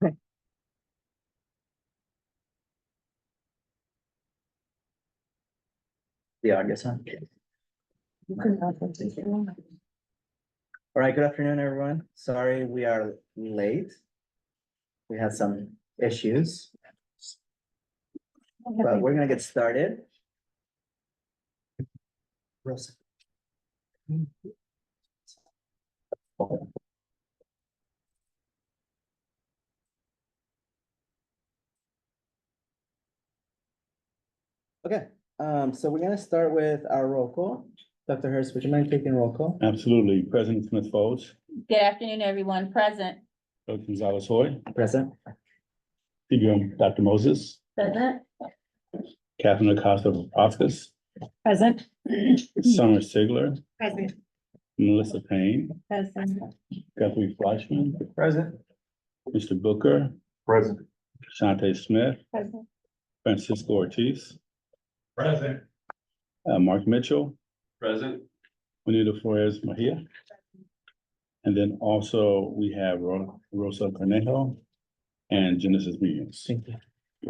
The audio's on. All right, good afternoon, everyone. Sorry, we are late. We had some issues, but we're gonna get started. Rosa. Okay, so we're gonna start with our roll call. Dr. Hurst, would you mind taking roll call? Absolutely. President Smith Folds, Good afternoon, everyone. Present. Dr. Gonzalez Hoy, Present. CBO Dr. Moses, Present. Catherine Acosta Oscars, Present. Summer Sigler, Present. Melissa Payne, Present. Guthrie Fleischman, Present. Mr. Booker, Present. Shante Smith, Present. Francisco Ortiz, Present. Mark Mitchell, Present. Juanita Flores Mejia. And then also we have Rosa Cornejo and Genesis Williams. Thank you.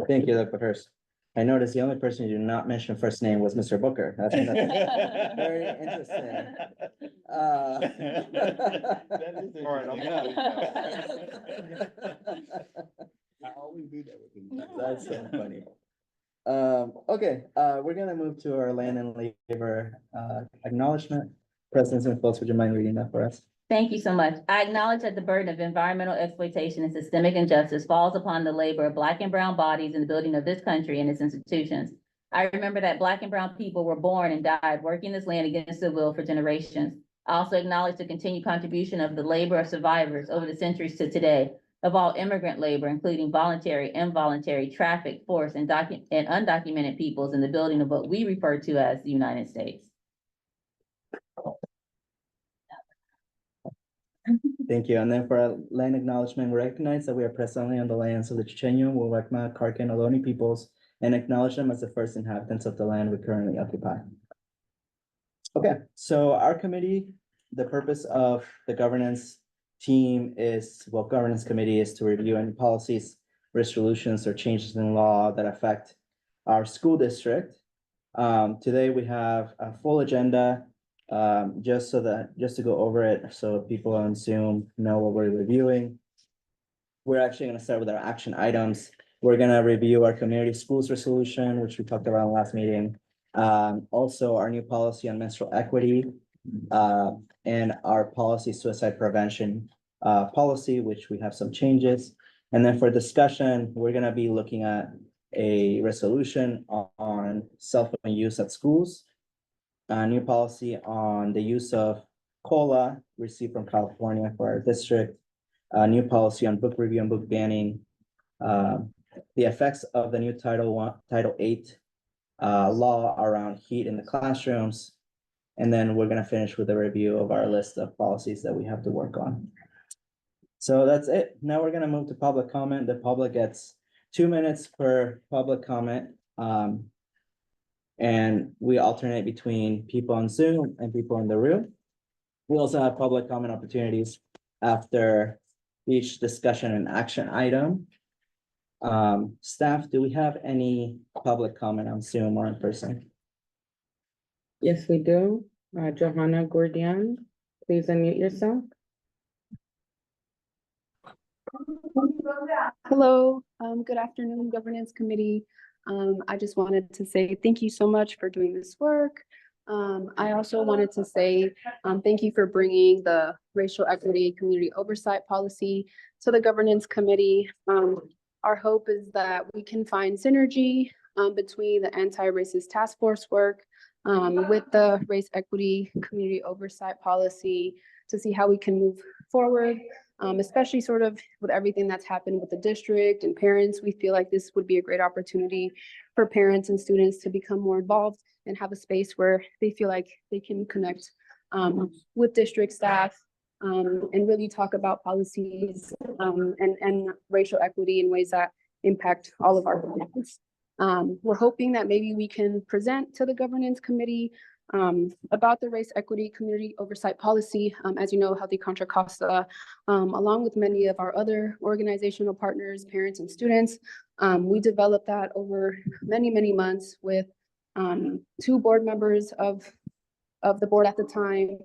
Thank you, Dr. Hurst. I noticed the only person you did not mention first name was Mr. Booker. That's very interesting. I always do that with him. That's so funny. Okay, we're gonna move to our land and labor acknowledgement. President Smith Folds, would you mind reading that for us? Thank you so much. I acknowledge that the burden of environmental exploitation and systemic injustice falls upon the labor of Black and brown bodies in the building of this country and its institutions. I remember that Black and brown people were born and died working this land against their will for generations. I also acknowledge the continued contribution of the labor of survivors over the centuries to today, of all immigrant labor, including voluntary, involuntary, trafficked, forced, and undocumented peoples in the building of what we refer to as the United States. Thank you. And then for our land acknowledgement, we recognize that we are presently on the lands of the Chochenyo, Wawarkma, Karka, Ohlone peoples, and acknowledge them as the first inhabitants of the land we currently occupy. Okay, so our committee, the purpose of the governance team is, well, governance committee is to review any policies, resolutions, or changes in law that affect our school district. Today we have a full agenda. Just to go over it, so people on Zoom know what we're reviewing. We're actually gonna start with our action items. We're gonna review our community schools resolution, which we talked about in the last meeting. Also our new policy on menstrual equity, and our policy suicide prevention, policy, which we have some changes. And then for discussion, we're gonna be looking at a resolution on cell phone use at schools. A new policy on the use of COLA received from California for our district. A new policy on book review and book banning. The effects of the new Title 8 law around heat in the classrooms. And then we're gonna finish with a review of our list of policies that we have to work on. So that's it. Now we're gonna move to public comment. The public gets 2 minutes per public comment. And we alternate between people on Zoom and people in the room. We also have public comment opportunities after each discussion and action item. Staff, do we have any public comment on Zoom or in person? Yes, we do. Johanna Gordian, please unmute yourself. Hello, good afternoon, Governance Committee. I just wanted to say thank you so much for doing this work. I also wanted to say thank you for bringing the racial equity community oversight policy to the Governance Committee. Our hope is that we can find synergy between the anti-racist task force work with the race equity community oversight policy to see how we can move forward. Especially sort of with everything that's happened with the district and parents, we feel like this would be a great opportunity for parents and students to become more involved and have a space where they feel like they can connect with district staff and really talk about policies and racial equity in ways that impact all of our communities. We're hoping that maybe we can present to the governance committee about the race equity community oversight policy. As you know, Healthy Contra Costa, along with many of our other organizational partners, parents and students, we developed that over many, many months with two board members of the board at the time.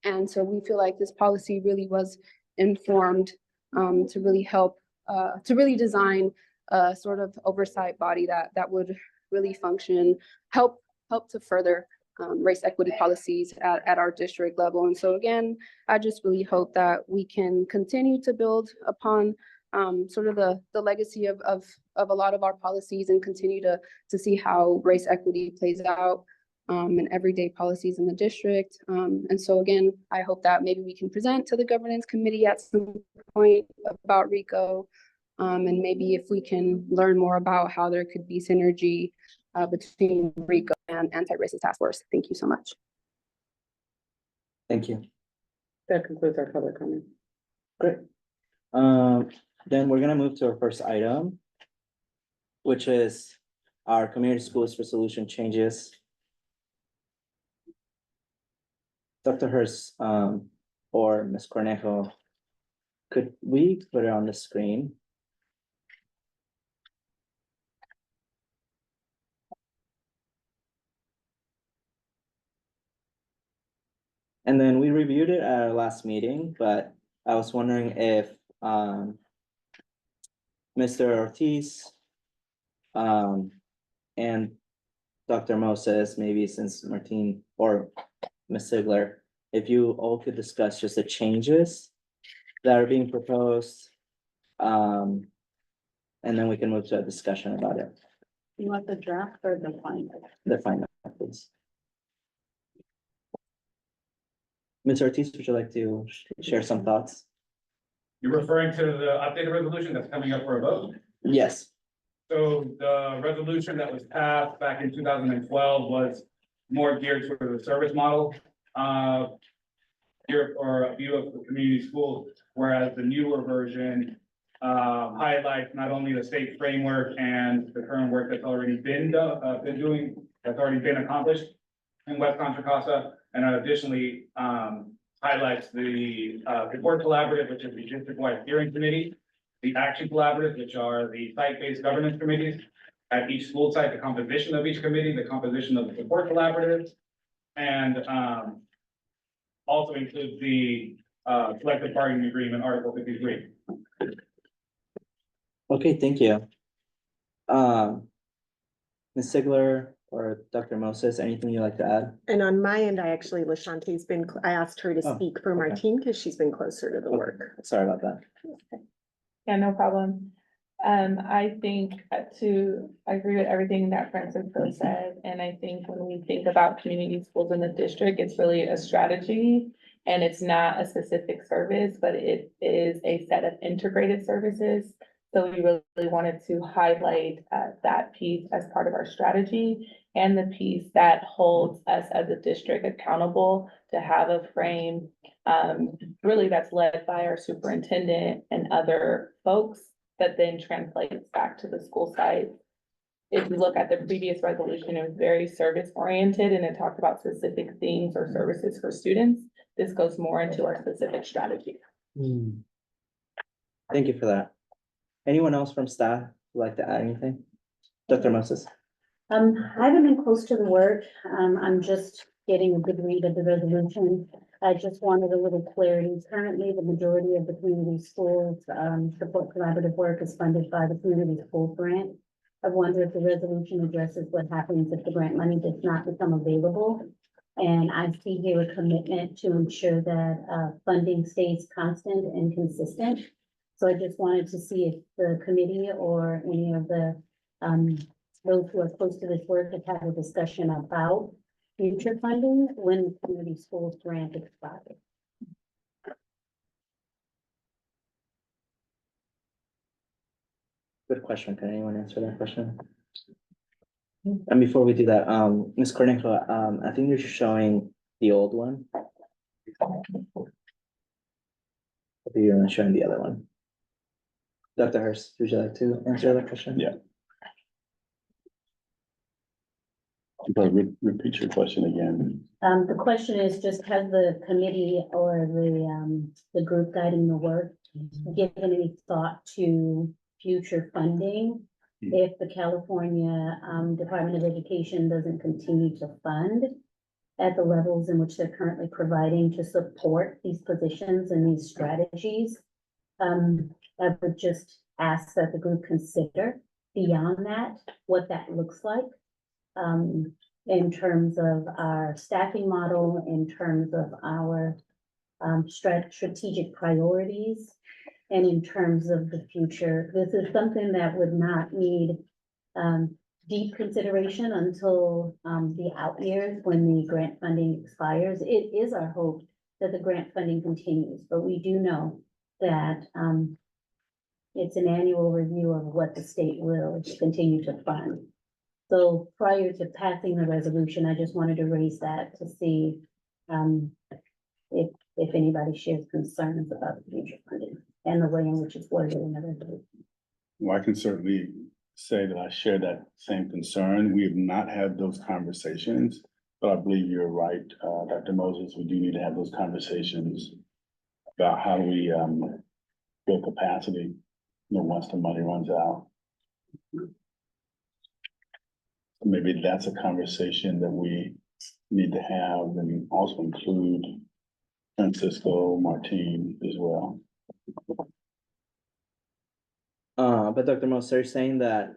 And so we feel like this policy really was informed to really help, to really design a sort of oversight body that would really function, help to further race equity policies at our district level. And so again, I just really hope that we can continue to build upon sort of the legacy of a lot of our policies and continue to see how race equity plays out in everyday policies in the district. And so again, I hope that maybe we can present to the governance committee at some point about RICO. And maybe if we can learn more about how there could be synergy between RICO and anti-racist task force. Thank you so much. Thank you. That concludes our public comment. Great. Then we're gonna move to our first item, which is our community schools for solution changes. Dr. Hurst, or Ms. Cornejo, could we put it on the screen? And then we reviewed it at our last meeting, but I was wondering if Mr. Ortiz and Dr. Moses, maybe since Martin or Ms. Sigler, if you all could discuss just the changes that are being proposed. And then we can move to a discussion about it. You want the draft or the final? The final, please. Ms. Ortiz, would you like to share some thoughts? You're referring to the updated resolution that's coming up for a vote? Yes. So the resolution that was passed back in 2012 was more geared toward the service model. Here or a view of the community schools, whereas the newer version highlights not only the state framework and the current work that's already been done, that's already been accomplished in West Contra Costa, and additionally highlights the report collaborative, which is the district-wide steering committee, the action collaborative, which are the site-based governance committees at each school site, the composition of each committee, the composition of the support collaborative, and also includes the collective bargaining agreement, Article 53. Okay, thank you. Ms. Sigler or Dr. Moses, anything you'd like to add? And on my end, I actually, LaShante's been, I asked her to Oh, speak for okay. Martine because she's been closer to the work. Sorry about that. Yeah, no problem. I think I agree with everything that Francisco said, and I think when we think about community schools in the district, it's really a strategy. And it's not a specific service, but it is a set of integrated services. So we really wanted to highlight that piece as part of our strategy and the piece that holds us as a district accountable to have a frame really that's led by our superintendent and other folks that then translates back to the school site. If you look at the previous resolution, it was very service oriented and it talked about specific things or services for students. This goes more into our specific strategy. Thank you for that. Anyone else from staff would like to add anything? Dr. Moses? I haven't been close to the work. I'm just getting a good read of the resolution. I just wanted a little clarity. Currently, the majority of the community schools, support collaborative work is funded by the community school grant. I wonder if the resolution addresses what happens if the grant money does not become available. And I see here a commitment to ensure that funding stays constant and consistent. So I just wanted to see if the committee or any of the those who are close to this work have had a discussion about future funding when community schools grant expires. Good question. Can anyone answer that question? And before we do that, Ms. Cornejo, I think you're showing the old one. You're not showing the other one. Dr. Hurst, would you like to answer that question? Yeah. But repeat your question again. The question is just has the committee or the group guiding the work given any thought to future funding? If the California, Department of Education doesn't continue to fund at the levels in which they're currently providing to support these positions and these strategies? I would just ask that the group consider beyond that, what that looks like. In terms of our staffing model, in terms of our strategic priorities, and in terms of the future. This is something that would not need deep consideration until the out years when the grant funding expires. It is our hope that the grant funding continues, but we do know that it's an annual review of what the state will continue to fund. So prior to passing the resolution, I just wanted to raise that to see if anybody shares concerns about the future funding and the way in which it's worded in the resolution. Well, I can certainly say that I share that same concern. We have not had those conversations, but I believe you're right, Dr. Moses. We do need to have those conversations about how do we build capacity, once the money runs out. Maybe that's a conversation that we need to have and also include Francisco Martin as well. But Dr. Moser, saying that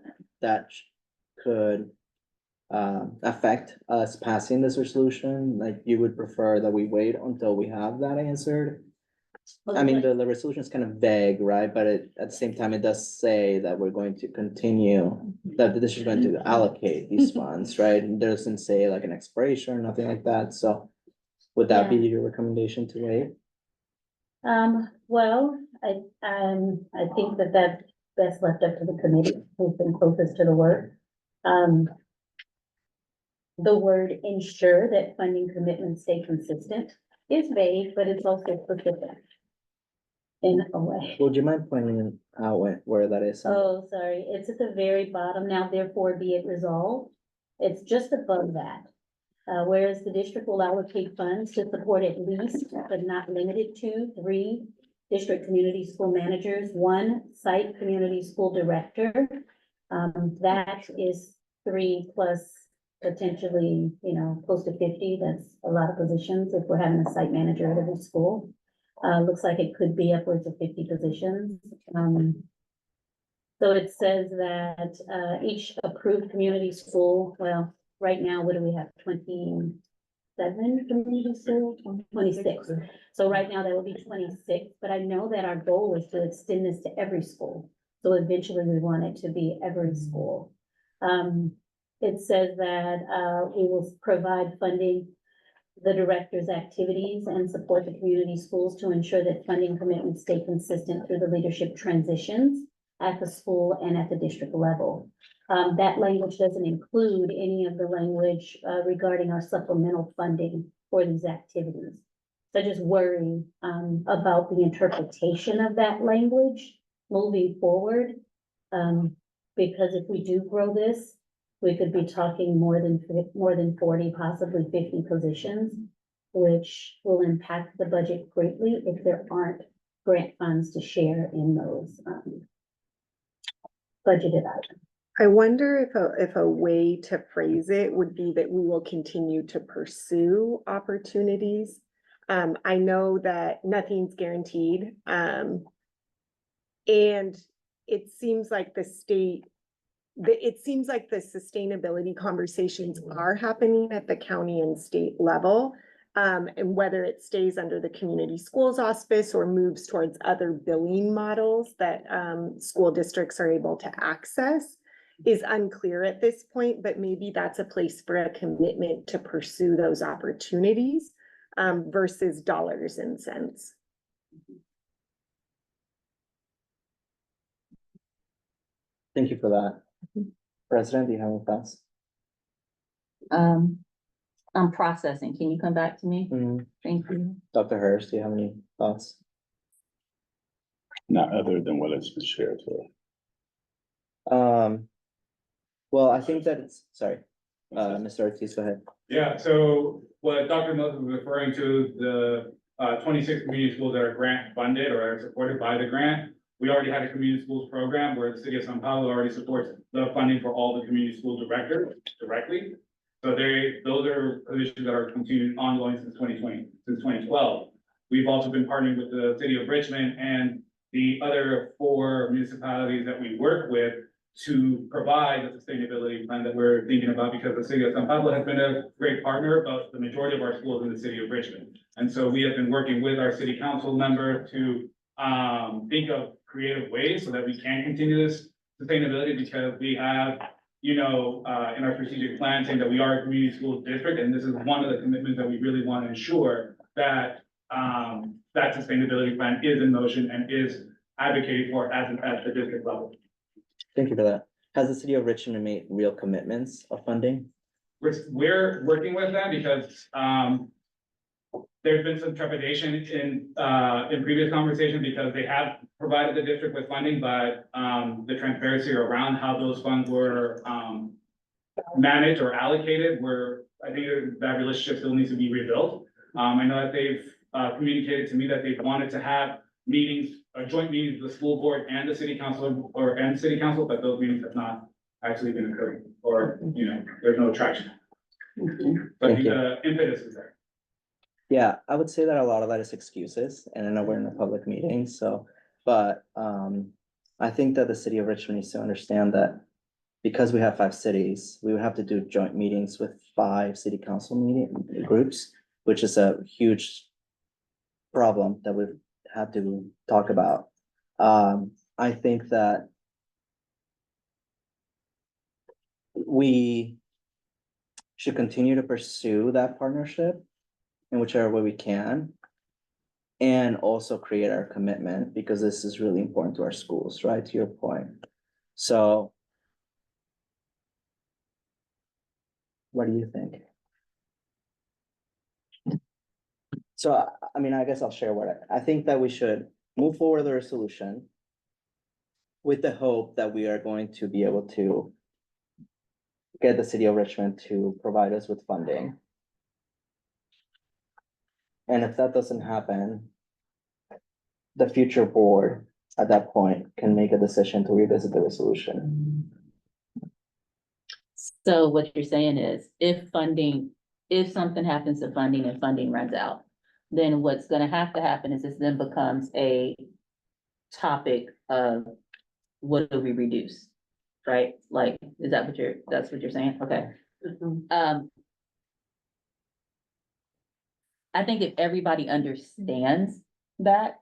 could affect us passing this resolution, like you would prefer that we wait until we have that answered? I mean, the resolution is kind of vague, right? But at the same time, it does say that we're going to continue, that the district is going to allocate these funds, right? It doesn't say like an expiration or nothing like that, so would that be your recommendation to wait? Well, I think that that's best left up to the committee who's been closest to the work. The word ensure that funding commitments stay consistent is vague, but it's also specific in a way. Would you mind pointing out where that is? Oh, sorry, it's at the very bottom now, therefore be it resolved. It's just above that. Whereas the district will allocate funds to support at least, but not limited to, 3 district community school managers, 1 site community school director. That is 3 plus potentially, close to 50. That's a lot of positions if we're having a site manager at every school. Looks like it could be upwards of 50 positions. So it says that each approved community school, well, right now, what do we have? 27 community schools? 26. So right now that will be 26, but I know that our goal is to extend this to every school. So eventually we want it to be every school. It says that we will provide funding the director's activities and support the community schools to ensure that funding commitments stay consistent through the leadership transitions at the school and at the district level. That language doesn't include any of the language regarding our supplemental funding for these activities. So I just worry about the interpretation of that language moving forward. Because if we do grow this, we could be talking more than 40, possibly 50 positions, which will impact the budget greatly if there aren't grant funds to share in those budgeted items. I wonder if a way to phrase it would be that we will continue to pursue opportunities. I know that nothing's guaranteed. And it seems like the sustainability conversations are happening at the county and state level. And whether it stays under the community schools auspice or moves towards other billing models that school districts are able to access is unclear at this point, but maybe that's a place for a commitment to pursue those opportunities versus dollars and cents. Thank you for that. President, do you have any thoughts? I'm processing. Can you come back to me? Thank you. Dr. Hurst, do you have any thoughts? Not other than what has been shared today. Well, I think that sorry. Mr. Ortiz, go ahead. Yeah, so what Dr. Moses was referring to, the 26 community schools that are grant funded or are supported by the grant. We already had a community schools program where the city of São Paulo already supports the funding for all the community school directors directly. So those are positions that are continuing ongoing since 2020, since 2012. We've also been partnering with the city of Richmond and the other 4 municipalities that we work with to provide the sustainability plan that we're thinking about, because the city of São Paulo has been a great partner of the majority of our schools in the city of Richmond. And so we have been working with our city council member to think of creative ways so that we can continue this sustainability, because we have, you know, in our strategic plan saying that we are a community school district, and this is one of the commitments that we really want to ensure that that sustainability plan is in motion and is advocated for at the district level. Thank you for that. Has the city of Richmond made real commitments of funding? We're working with them because there's been some trepidation in previous conversations, because they have provided the district with funding, but the transparency around how those funds were managed or allocated I think that relationship still needs to be rebuilt. I know that they've communicated to me that they've wanted to have meetings, joint meetings with the school board and the city council but those meetings have not actually been occurring, or, you know, there's no traction. But Thank you. the impetus is there. Yeah, I would say that a lot of that is excuses, and I know we're in a public meeting, so, but, I think that the city of Richmond needs to understand that because we have 5 cities, we would have to do joint meetings with 5 city council meeting groups, which is a huge problem that we've had to talk about. I think that we should continue to pursue that partnership in whichever way we can. And also create our commitment, because this is really important to our schools, right? To your point. So. What do you think? So, I mean, I guess I'll share what I think that we should move forward the resolution with the hope that we are going to be able to get the city of Richmond to provide us with funding. And if that doesn't happen, the future board at that point can make a decision to revisit the resolution. So what you're saying is, if something happens to funding and funding runs out, then what's gonna have to happen is this then becomes a topic of what do we reduce? Right? Like, is that that's what you're saying? Okay. I think if everybody understands that,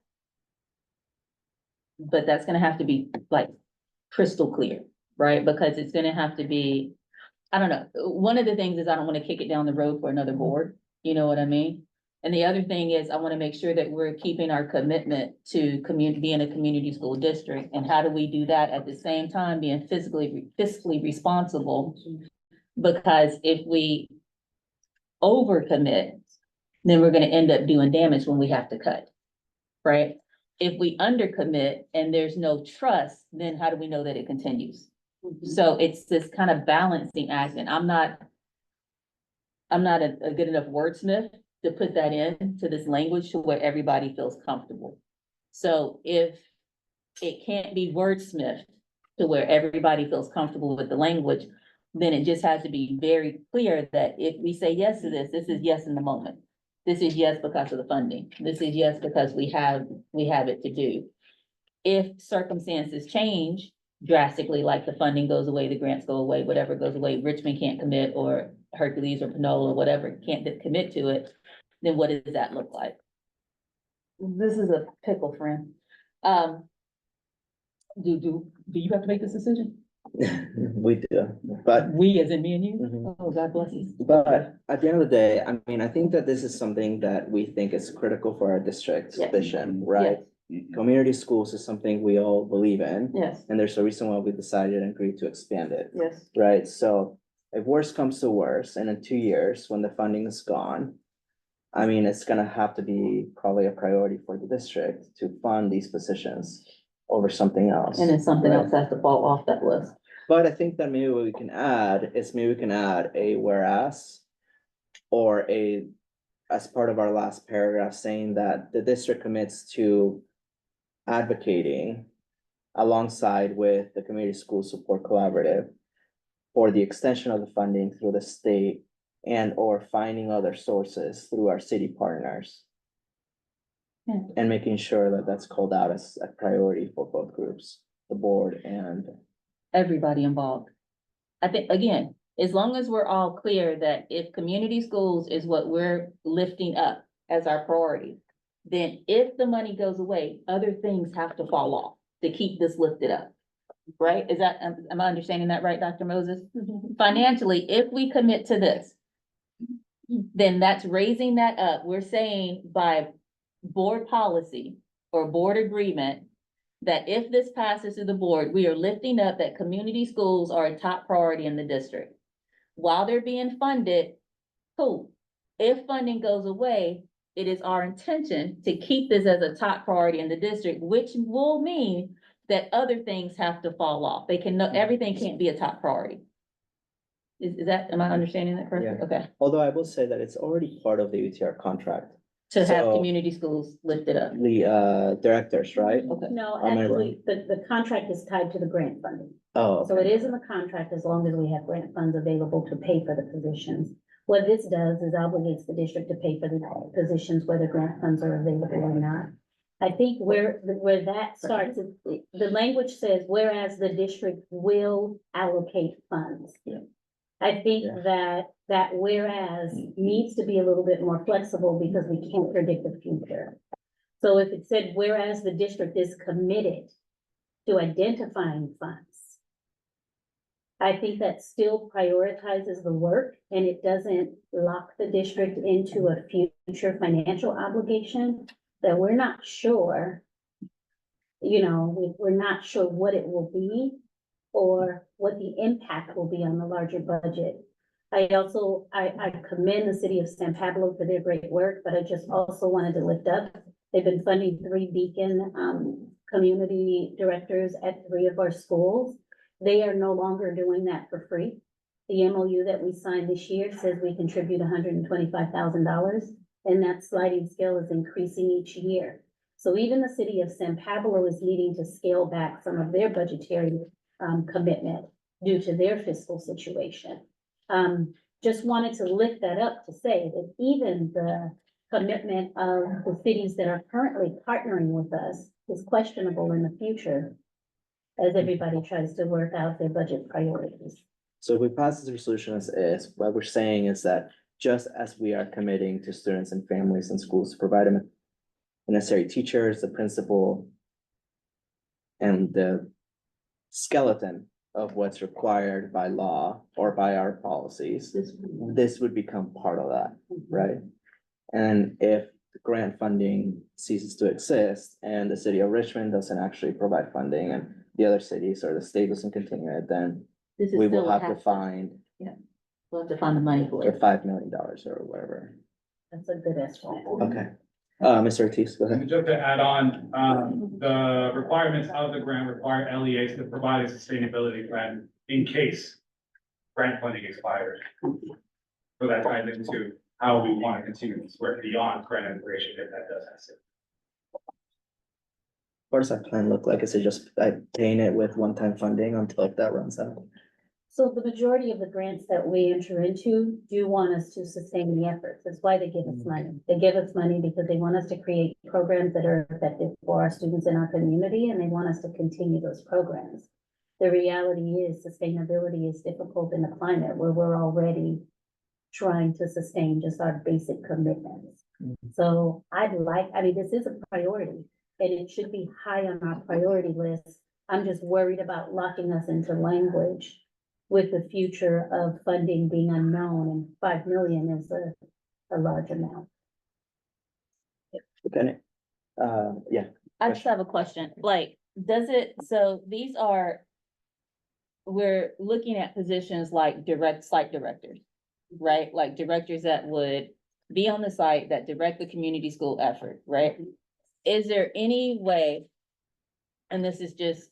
but that's gonna have to be like crystal clear, right? Because it's gonna have to be, I don't know, one of the things is I don't wanna kick it down the road for another board, you know what I mean? And the other thing is I wanna make sure that we're keeping our commitment to being a community school district. And how do we do that at the same time being fiscally responsible? Because if we overcommit, then we're gonna end up doing damage when we have to cut, right? If we undercommit and there's no trust, then how do we know that it continues? So it's this kind of balancing act, and I'm not a good enough wordsmith to put that into this language to where everybody feels comfortable. So if it can't be wordsmithed to where everybody feels comfortable with the language, then it just has to be very clear that if we say yes to this, this is yes in the moment. This is yes because of the funding. This is yes because we have it to do. If circumstances change drastically, like the funding goes away, the grants go away, whatever goes away, Richmond can't commit, or Hercules or Panola or whatever can't commit to it, then what does that look like? This is a pickle, friend. Do you have to make this decision? We do, but. We, as in me and you? Mhm. Oh, God bless you. But at the end of the day, I mean, I think that this is something that we think is critical for our district's Yes. vision, right? Community schools is something we all believe in, Yes, and there's a reason why we decided and agreed to expand it, yes. right? So if worse comes to worse, and in 2 years, when the funding is gone, I mean, it's gonna have to be probably a priority for the district to fund these positions over something else. And then something right? else has to fall off that list. But I think that maybe what we can add is maybe we can add a whereas. Or as part of our last paragraph, saying that the district commits to advocating alongside with the Community School Support Collaborative for the extension of the funding through the state and or finding other sources through our city partners. Yeah. And making sure that that's called out as a priority for both groups, the board and. Everybody involved. I think, again, as long as we're all clear that if community schools is what we're lifting up as our priority, then if the money goes away, other things have to fall off to keep this lifted up. Right? Is that, am I understanding that right, Dr. Moses? Financially, if we commit to this, then that's raising that up. We're saying by board policy or board agreement, that if this passes through the board, we are lifting up that community schools are a top priority in the district. While they're being funded, cool. If funding goes away, it is our intention to keep this as a top priority in the district, which will mean that other things have to fall off. They can, everything can't be a top priority. Is that, am I understanding that correctly? Yeah. Okay, Although I will say that it's already part of the UTR contract, to have So- community schools lifted up. the directors, right? Okay. No, Am I actually, the contract is tied to the grant funding. Oh, So okay. it is in the contract as long as we have grant funds available to pay for the positions. What this does is obligates the district to pay for the positions whether grant funds are available or not. I think where that starts, the language says, whereas the district will allocate funds. Yeah. I think Yeah. that whereas needs to be a little bit more flexible because we can't predict the future. So if it said, whereas the district is committed to identifying funds, I think that still prioritizes the work and it doesn't lock the district into a future financial obligation that we're not sure. We're not sure what it will be or what the impact will be on the larger budget. I commend the city of San Pablo for their great work, but I just also wanted to lift up. They've been funding 3 Beacon community directors at 3 of our schools. They are no longer doing that for free. The MOU that we signed this year says we contribute $125,000, and that sliding scale is increasing each year. So even the city of San Pablo is needing to scale back some of their budgetary commitment due to their fiscal situation. Just wanted to lift that up to say that even the commitment of the cities that are currently partnering with us is questionable in the future as everybody tries to work out their budget priorities. So if we pass this resolution as is, what we're saying is that just as we are committing to students and families and schools to provide them the necessary teachers, the principal, and the skeleton of what's required by law or by our policies, this would become part of that, right? And if the grant funding ceases to exist and the city of Richmond doesn't actually provide funding and the other cities or the state doesn't continue it, then This is we still will a have to find We'll have to find the money for or it. $5 million or whatever. That's a good estimate. Okay. Mr. Ortiz, go ahead. And just to add on, the requirements of the grant require LEAs to provide a sustainability plan in case grant funding expires. So that ties into how we want to continue this work beyond grant integration if that does happen. What does that plan look like? Is it just paying it with one-time funding until that runs out? So the majority of the grants that we enter into do want us to sustain the efforts. That's why they give us money. They give us money because they want us to create programs that are effective for our students in our community, and they want us to continue those programs. The reality is sustainability is difficult in a climate where we're already trying to sustain just our basic commitments. So this is a priority and it should be high on our priority list. I'm just worried about locking us into language with the future of funding being unknown, and 5 million is a large amount. Okay. Yeah, I just have a question, like, we're looking at positions like direct site directors, right? Like directors that would be on the site that direct the community school effort, right? Is there any way, and this is just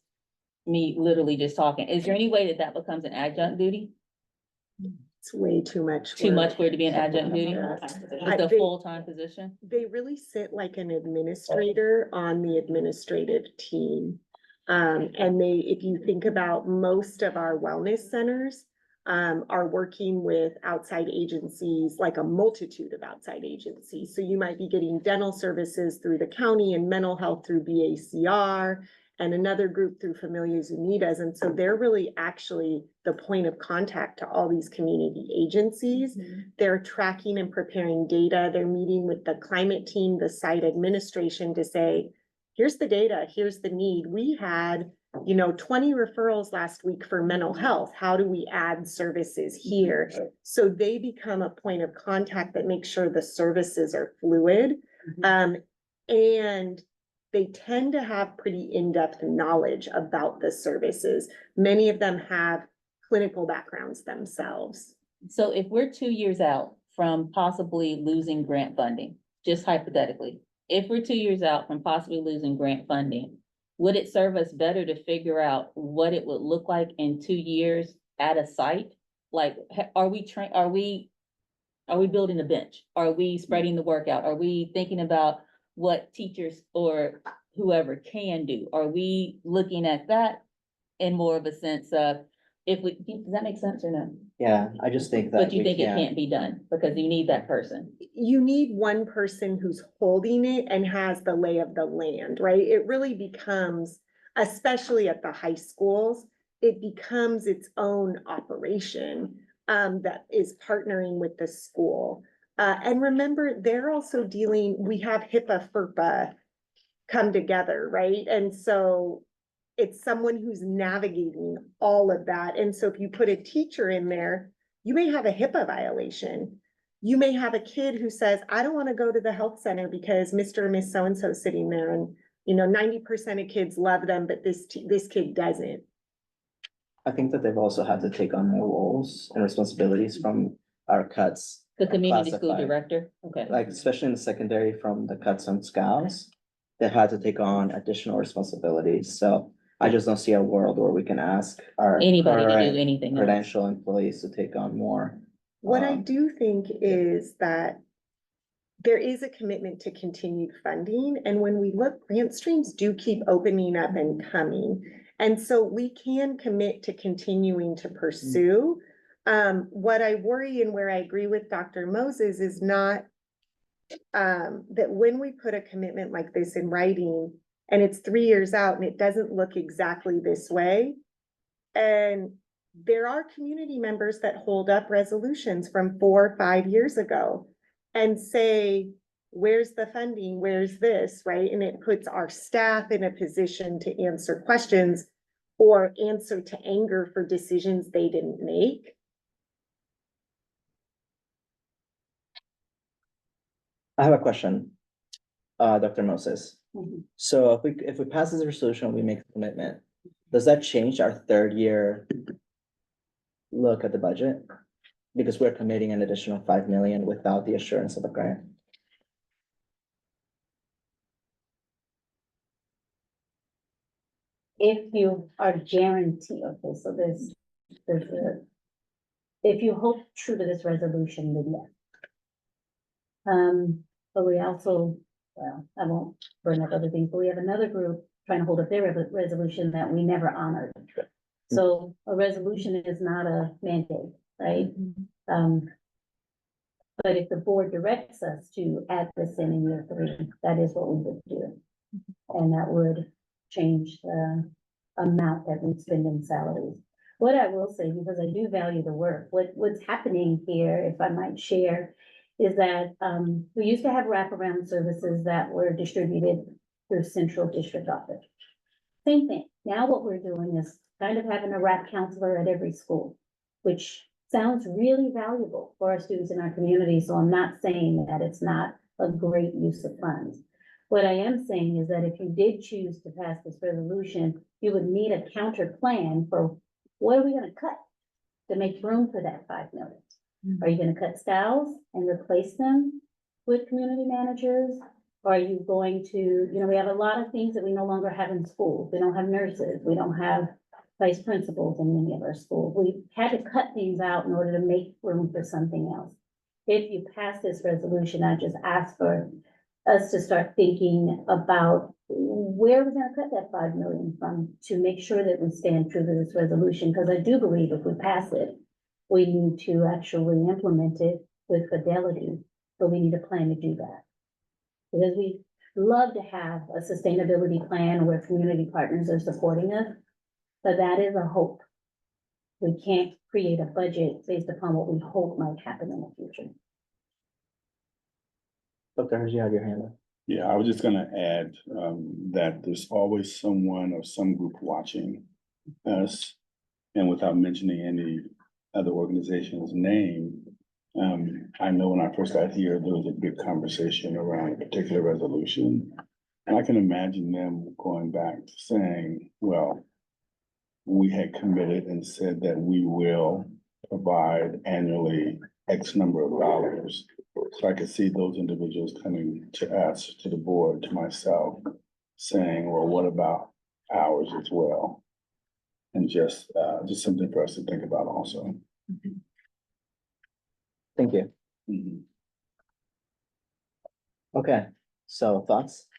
me literally just talking. Is there any way that that becomes an adjunct duty? It's way too much. Too much work. for it to be an adjunct duty? Yeah. It's a they- full-time position? They really sit like an administrator on the administrative team. And if you think about most of our wellness centers, are working with outside agencies, like a multitude of outside agencies. So you might be getting dental services through the county and mental health through BACR and another group through Familias Unidas. And so they're really actually the point of contact to all these community agencies. They're tracking and preparing data. They're meeting with the climate team, the site administration to say, here's the data, here's the need. We had, 20 referrals last week for mental health. How do we add services here? So they become a point of contact that makes sure the services are fluid. And they tend to have pretty in-depth knowledge about the services. Many of them have clinical backgrounds themselves. So if we're 2 years out from possibly losing grant funding, just hypothetically, if we're 2 years out from possibly losing grant funding, would it serve us better to figure out what it would look like in 2 years at a site? Like, are we building a bench? Are we spreading the work out? Are we thinking about what teachers or whoever can do? Are we looking at that in more of a sense of, does that make sense or no? Yeah, I just think that But you we think it can't. can't be done because you need that person? You need one person who's holding it and has the lay of the land, right? It really becomes, especially at the high schools, it becomes its own operation that is partnering with the school. And remember, they're also we have HIPAA, FERPA come together, right? And so it's someone who's navigating all of that. And so if you put a teacher in there, you may have a HIPAA violation. You may have a kid who says, I don't want to go to the health center because Mr. or Miss so-and-so is sitting there, and 90% of kids love them, but this kid doesn't. I think that they've also had to take on more roles and responsibilities from our cuts. The community school classified. director? Okay. Like especially in the secondary from the cuts on scouts, they had to take on additional responsibilities. So I just don't see a world where we can ask our Anybody to do current anything else? credential employees to take on more. What I Um, do think is that there is a commitment to continued funding. And when we look, grant streams do keep opening up and coming. And so we can commit to continuing to pursue. What I worry and where I agree with Dr. Moses is not that when we put a commitment like this in writing and it's 3 years out and it doesn't look exactly this way. And there are community members that hold up resolutions from 4 or 5 years ago and say, where's the funding? Where's this, right? And it puts our staff in a position to answer questions or answer to anger for decisions they didn't make. I have a question, Dr. Moses. Mhm. So if we pass this resolution, we make a commitment, does that change our 3rd-year look at the budget? Because we're committing an additional 5 million without the assurance of a grant. If you are guaranteed, okay, so if you hold true to this resolution, then yes. But we also, well, I won't bring up other things, but we have another group trying to hold up their resolution that we never honored. So a resolution is not a mandate, right? But if the board directs us to add this in year 3, that is what we would do. And that would change the amount that we spend in salaries. What I will say, because I do value the work, what's happening here, if I might share, is that we used to have wraparound services that were distributed through central district office. Same thing. Now what we're doing is kind of having a wrap counselor at every school, which sounds really valuable for our students in our community. So I'm not saying that it's not a great use of funds. What I am saying is that if you did choose to pass this resolution, you would need a counter plan for what are we going to cut to make room for that 5 million? Are you going to cut styles and replace them with community managers? Are you going to, you know, we have a lot of things that we no longer have in schools. We don't have nurses. We don't have vice principals in many of our schools. We had to cut things out in order to make room for something else. If you pass this resolution, I just ask for us to start thinking about where we're gonna cut that 5 million from to make sure that we stand true to this resolution, because I do believe if we pass it, we need to actually implement it with fidelity, but we need a plan to do that. Because we love to have a sustainability plan where community partners are supporting us, but that is a hope. We can't create a budget based upon what we hope might happen in the future. Dr. Hershey, you have your hand up. Yeah, I was just gonna add, that there's always someone or some group watching us. And without mentioning any other organization's name, I know when I first got here, there was a big conversation around a particular resolution. And I can imagine them going back to saying, well, we had committed and said that we will provide annually X number of dollars. So I could see those individuals coming to us, to the board, to myself, saying, well, what about ours as well? And just something for us to think about also. Thank you. Mhm. Okay, so thoughts?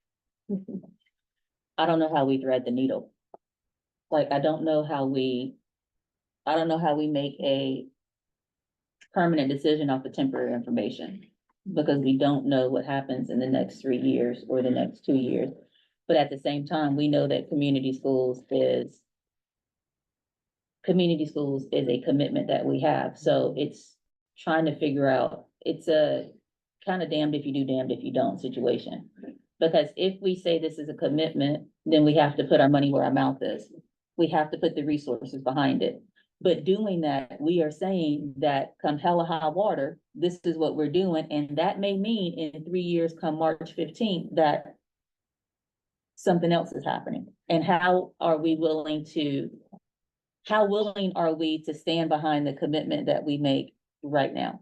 I don't know how we thread the needle. Like, I don't know how we make a permanent decision off of temporary information. Because we don't know what happens in the next 3 years or the next 2 years. But at the same time, we know that community schools is a commitment that we have. So it's trying to figure out, it's a kind of damned if you do, damned if you don't situation. Because if we say this is a commitment, then we have to put our money where our mouth is. We have to put the resources behind it. But doing that, we are saying that come hell or high water, this is what we're doing, and that may mean in 3 years, come March 15th, that something else is happening. And how willing are we to stand behind the commitment that we make right now?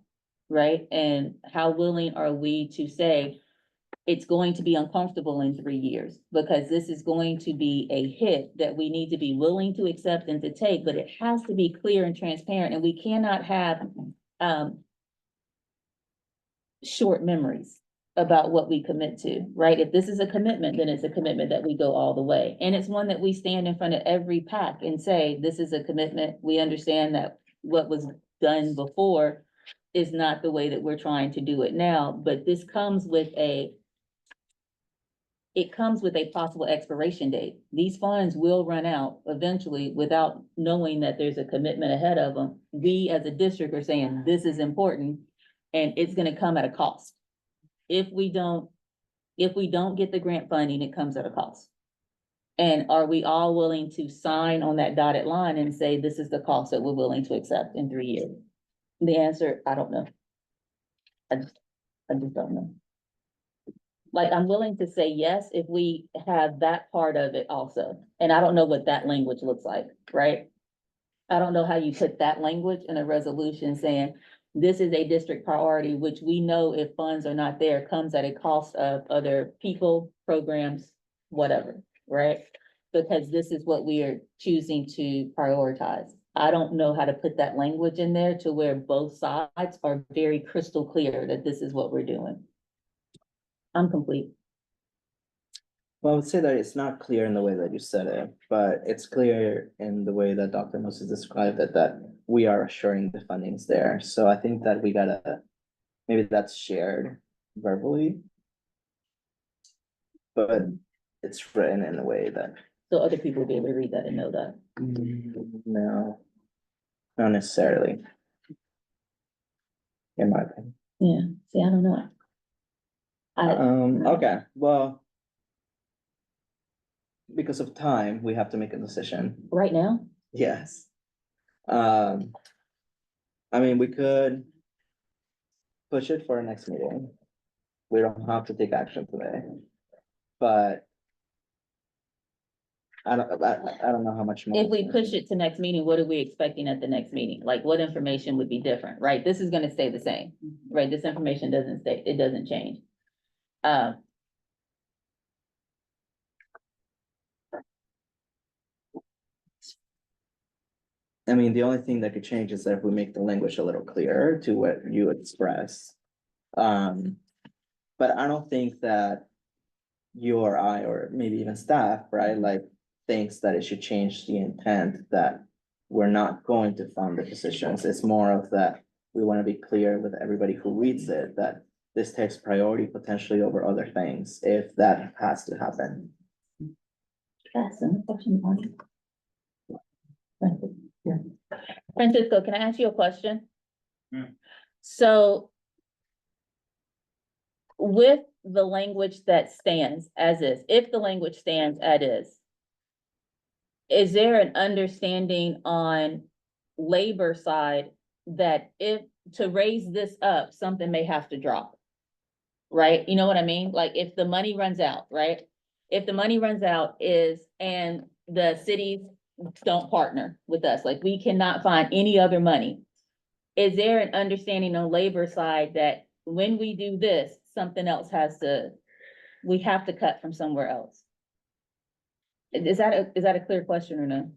Right? And how willing are we to say, it's going to be uncomfortable in 3 years, because this is going to be a hit that we need to be willing to accept and to take, but it has to be clear and transparent, and we cannot have short memories about what we commit to, right? If this is a commitment, then it's a commitment that we go all the way. And it's one that we stand in front of every PAC and say, this is a commitment. We understand that what was done before is not the way that we're trying to do it now, but this comes with a possible expiration date. These funds will run out eventually without knowing that there's a commitment ahead of them. We as a district are saying this is important and it's gonna come at a cost. If we don't get the grant funding, it comes at a cost. And are we all willing to sign on that dotted line and say, this is the cost that we're willing to accept in 3 years? The answer, I don't know. I just don't know. Like, I'm willing to say yes if we have that part of it also. And I don't know what that language looks like, right? I don't know how you put that language in a resolution saying this is a district priority, which we know if funds are not there, comes at a cost of other people, programs, whatever, right? Because this is what we are choosing to prioritize. I don't know how to put that language in there to where both sides are very crystal clear that this is what we're doing. I'm complete. Well, I would say that it's not clear in the way that you said it, but it's clear in the way that Dr. Moses described it, that we are assuring the funding's there. So I think that we gotta, maybe that's shared verbally. But it's written in a way that, So other people will be able to read that and know that. no, not necessarily. In my opinion. Yeah, see, I don't know. Okay, well. Because of time, we have to make a decision. Right now, Yes. I mean, we could push it for our next meeting. We don't have to take action today, but I don't know how much more. if we push it to next meeting, what are we expecting at the next meeting? Like, what information would be different, right? This is gonna stay the same, right? This information doesn't change. I mean, the only thing that could change is if we make the language a little clearer to what you express. But I don't think that you or I, or maybe even staff, right, like, thinks that it should change the intent that we're not going to fund the positions. It's more of that we want to be clear with everybody who reads it, that this takes priority potentially over other things, if that has to happen. Francisco, can I ask you a question? Yeah. So with the language that stands as is, if the language stands as is there an understanding on labor side that if to raise this up, something may have to drop? Right? You know what I mean? Like if the money runs out, right? If the money runs out and the cities don't partner with us, like we cannot find any other money. Is there an understanding on labor side that when we do this, something else we have to cut from somewhere else? Is that a clear question or no?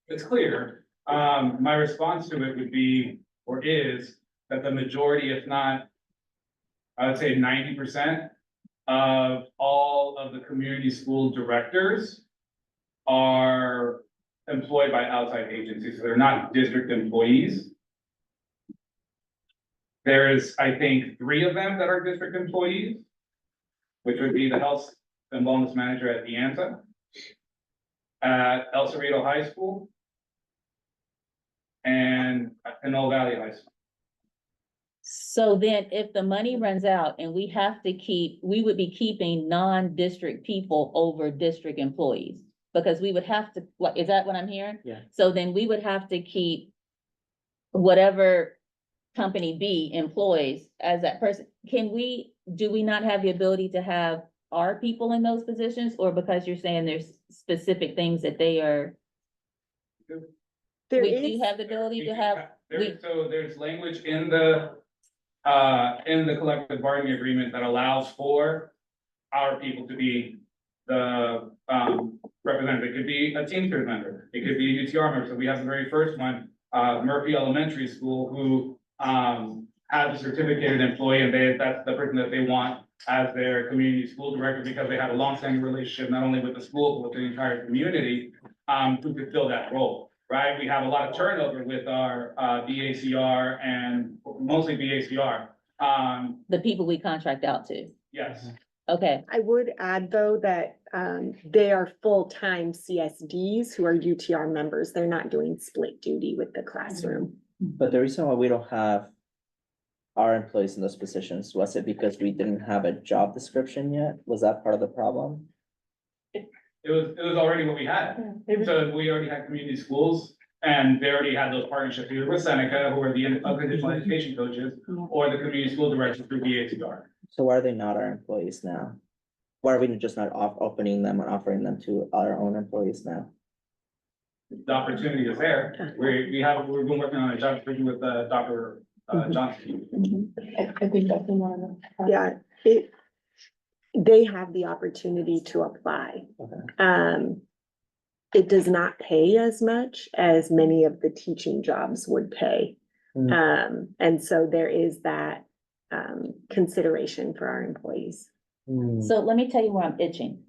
It's clear. My response to it would be, or is, that the majority, if not, I would say 90% of all of the community school directors are employed by outside agencies. So they're not district employees. There is, I think, 3 of them that are district employees, which would be the health and wellness manager at Deanta, at El Cerrito High School, and Pinole Valley High School. So then if the money runs out and we would be keeping non-district people over district employees. Because we would have to, what, is that what I'm hearing? Yeah. So then we would have to keep whatever company B employs as that person. Do we not have the ability to have our people in those positions? Or because you're saying there's specific things that they are, There we is, do have the ability to have, There's language in the collective bargaining agreement that allows for our people to be the, representative. It could be a Teamsters member, it could be a UTR member. So we have the very first one, Murphy Elementary School, who, has a certificated employee, and that's the person that they want as their community school director, because they have a long-standing relationship, not only with the school, but with the entire community, who could fill that role, right? We have a lot of turnover with our, BACR and mostly BACR. the people we contract out to. Yes, Okay, I would add though that they are full-time CSDs who are UTR members. They're not doing split duty with the classroom. But the reason why we don't have our employees in those positions, was it because we didn't have a job description yet? Was that part of the problem? it was already what we had. So we already had community schools, and they already had those partnerships either with Seneca, who are the unconditional education coaches, or the community school directors through BACR. So why are they not our employees now? Why are we just not opening them and offering them to our own employees now? The opportunity is there. We've been working on a job description with Dr. Johnson. I think that's one of the. Yeah, they have the opportunity to apply. Okay. It does not pay as much as many of the teaching jobs would pay. And so there is that consideration for our employees. so let me tell you where I'm itching.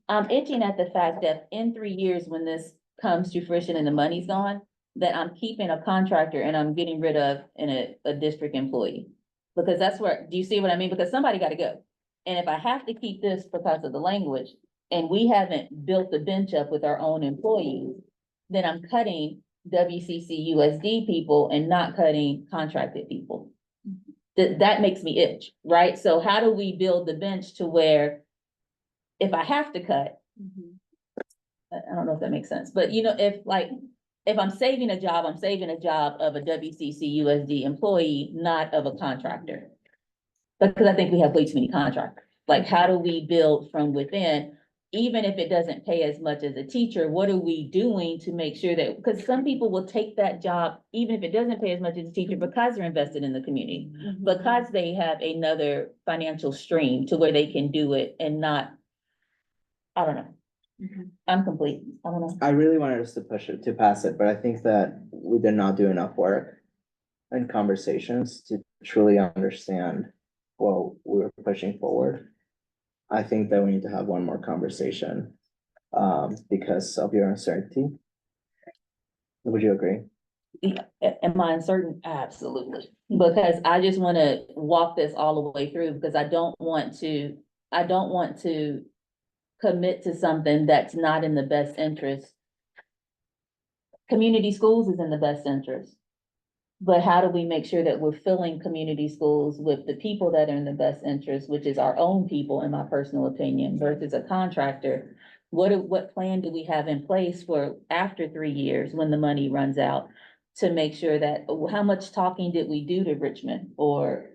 I'm itching at the fact that in 3 years, when this comes to fruition and the money's gone, that I'm keeping a contractor and I'm getting rid of a district employee. Because that's where, do you see what I mean? Because somebody gotta go. And if I have to keep this because of the language, and we haven't built the bench up with our own employees, then I'm cutting WCC USD people and not cutting contracted people. That makes me itch, right? So how do we build the bench to where if I have to cut, I don't know if that makes sense, but you know, if I'm saving a job, I'm saving a job of a WCC USD employee, not of a contractor. Because I think we have way too many contractors. Like, how do we build from within? Even if it doesn't pay as much as a teacher, what are we doing to make sure that, because some people will take that job, even if it doesn't pay as much as a teacher, because they're invested in the community. Because they have another financial stream to where they can do it and not, I don't know. I'm complete. I don't know. I really wanted us to push it, to pass it, but I think that we did not do enough work and conversations to truly understand what we were pushing forward. I think that we need to have one more conversation, because of your uncertainty. Would you agree? Am I uncertain? Absolutely. Because I just wanna walk this all the way through, because I don't want to commit to something that's not in the best interest. Community schools is in the best interest. But how do we make sure that we're filling community schools with the people that are in the best interest, which is our own people, in my personal opinion, versus a contractor? What plan do we have in place for after 3 years, when the money runs out? To make sure that, how much talking did we do to Richmond or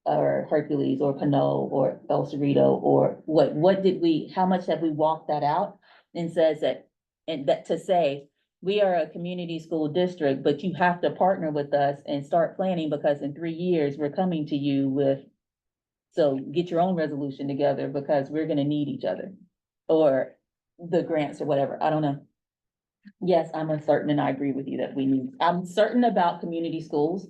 Hercules or Pinot or El Cerrito, or what did we, how much have we walked that out? And says that, and that to say, we are a community school district, but you have to partner with us and start planning, because in 3 years, we're coming to you with, so get your own resolution together, because we're gonna need each other. Or the grants or whatever, I don't know. Yes, I'm uncertain, and I agree with you that I'm certain about community schools.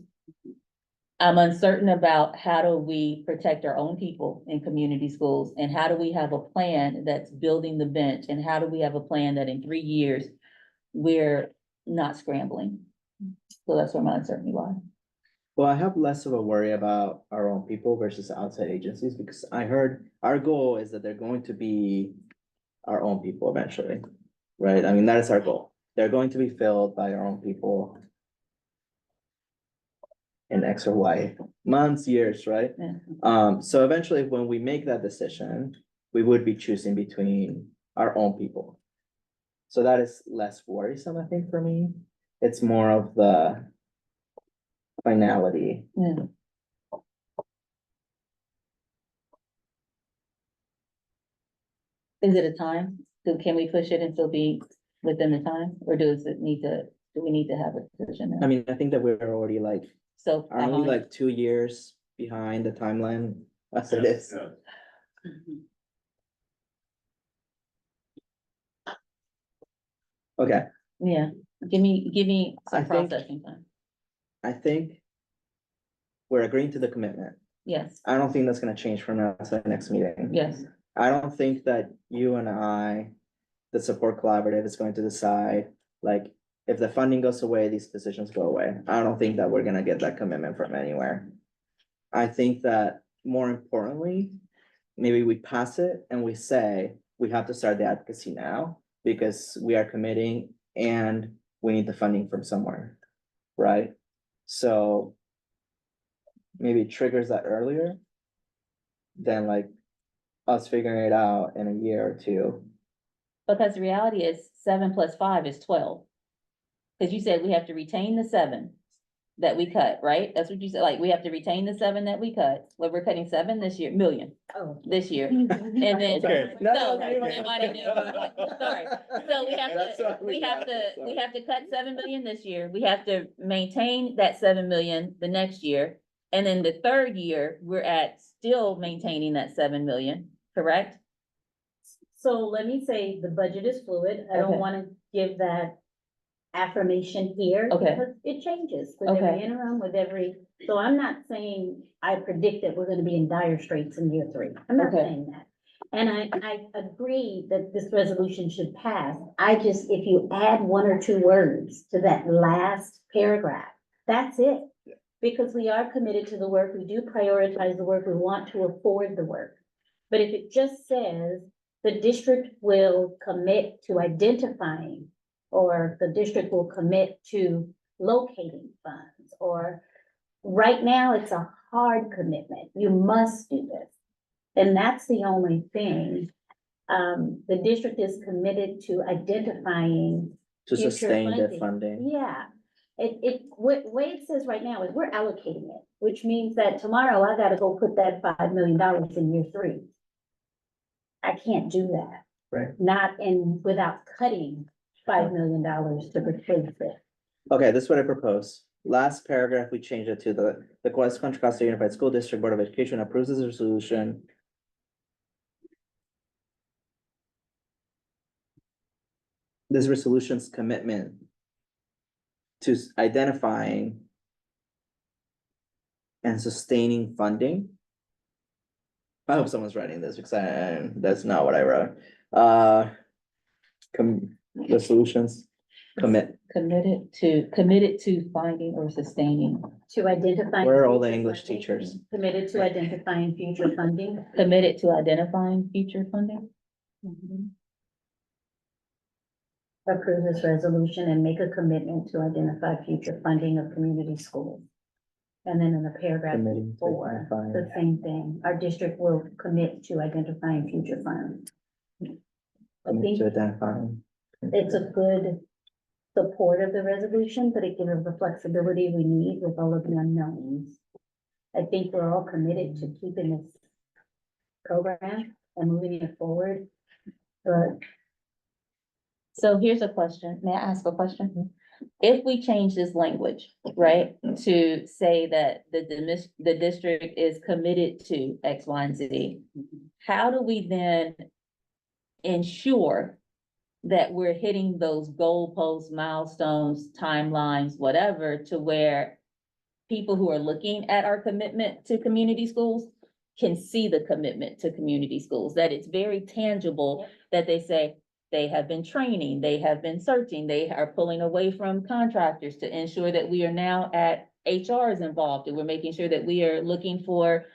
I'm uncertain about how do we protect our own people in community schools, and how do we have a plan that's building the bench, and how do we have a plan that in 3 years, we're not scrambling. So that's where my uncertainty lies. Well, I have less of a worry about our own people versus outside agencies, because I heard our goal is that they're going to be our own people eventually, right? I mean, that is our goal. They're going to be filled by our own people in X or Y months, years, right? Yeah. So eventually, when we make that decision, we would be choosing between our own people. So that is less worrisome, I think, for me. It's more of the finality. Yeah. Is it a time? So can we push it and still be within the time, or do we need to have a decision I now? mean, I think that we're already like, So. aren't we like 2 years behind the timeline as it is? Okay, Yeah, give me I some think- processing time. I think we're agreeing to the commitment. Yes, I don't think that's gonna change from now to the next meeting. yes, I don't think that you and I, the support collaborative, is going to decide, like, if the funding goes away, these positions go away. I don't think that we're gonna get that commitment from anywhere. I think that more importantly, maybe we pass it and we say, we have to start the advocacy now, because we are committing and we need the funding from somewhere, right? So maybe it triggers that earlier than like us figuring it out in a year or two. because the reality is 7 + 5 is 12. Cause you said we have to retain the 7 that we cut, right? That's what you said, like, we have to retain the 7 that we cut, well, we're cutting 7 this year, million this year. And then. Okay. So, sorry. So we have to cut 7 million this year. We have to maintain that 7 million the next year. And then the third year, we're at still maintaining that 7 million, correct? So let me say, the budget is fluid. I don't Okay. wanna give that affirmation here. Okay. Because it changes with every Okay. interim, so I'm not saying I predict that we're gonna be in dire straits in year 3. I'm not Okay. saying that. And I agree that this resolution should pass. If you add 1 or 2 words to that last paragraph, that's it. Because we are committed to the work, we do prioritize the work, we want to afford the work. But if it just says the district will commit to identifying, or the district will commit to locating funds, or right now it's a hard commitment, you must do this. And that's the only thing. The district is committed to identifying. To future sustain the funding. Yeah, way it says right now is we're allocating it, which means that tomorrow I gotta go put that $5 million in year 3. I can't do that. Right. Without cutting $5 million to replace it. Okay, this is what I propose. Last paragraph, we change it to the Contra Costa Unified School District Board of Education approves this resolution. this resolution's commitment to identifying and sustaining funding. I hope someone's writing this because that's not what I wrote. Resolutions, committed Committed to finding or sustaining, To identify. Where are all the future English funding, teachers? Committed to identifying future funding. committed to identifying future funding. Approve this resolution and make a commitment to identify future funding of community schools. And then in the paragraph Committing to four, identify. the same thing, our district will commit to identifying future funds. I think to identifying. it's a good support of the resolution, but it gives us the flexibility we need with all of the unknowns. I think we're all committed to keeping this program and moving it forward. But So here's a question. May I ask a question? If we change this language, right, to say that the district is committed to X, Y, and Z, how do we then ensure that we're hitting those goalposts, milestones, timelines, whatever, to where people who are looking at our commitment to community schools can see the commitment to community schools, that it's very tangible, that they say they have been training, they have been searching, they are pulling away from contractors to ensure that we are now at HR is involved, and we're making sure that we are looking for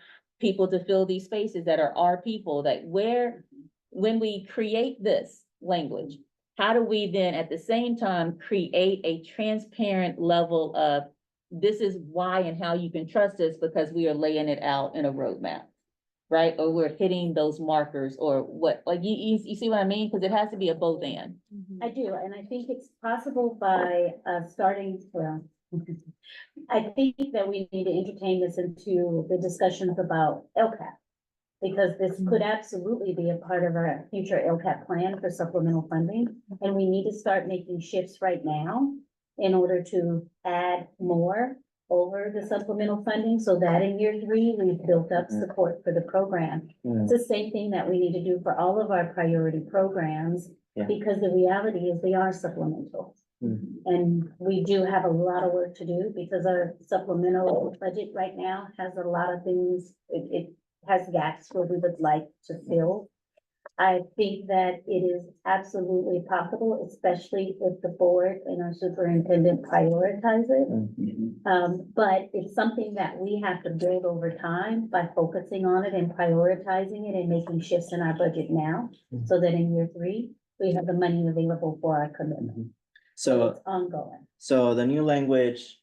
people to fill these spaces that are our people, that when we create this language, how do we then at the same time create a transparent level of this is why and how you can trust us because we are laying it out in a roadmap, right? Or we're hitting those markers or what, like you see what I mean? Because it has to be a both and. I do, and I think it's possible by starting, well, I think that we need to entertain this into the discussions about LCAP. Because this could absolutely be a part of our future LCAP plan for supplemental funding. And we need to start making shifts right now in order to add more over the supplemental funding, so that in year 3, we've built up support for the program. It's the same thing that we need to do for all of our priority programs, Yeah. because the reality is they are supplemental. And we do have a lot of work to do because our supplemental budget right now has a lot of things, it has gaps where we would like to fill. I think that it is absolutely possible, especially if the board and our superintendent prioritize it. But it's something that we have to build over time by focusing on it and prioritizing it and making shifts in our budget now, so that in year 3, we have the money available for our commitment. So, It's ongoing. so the new language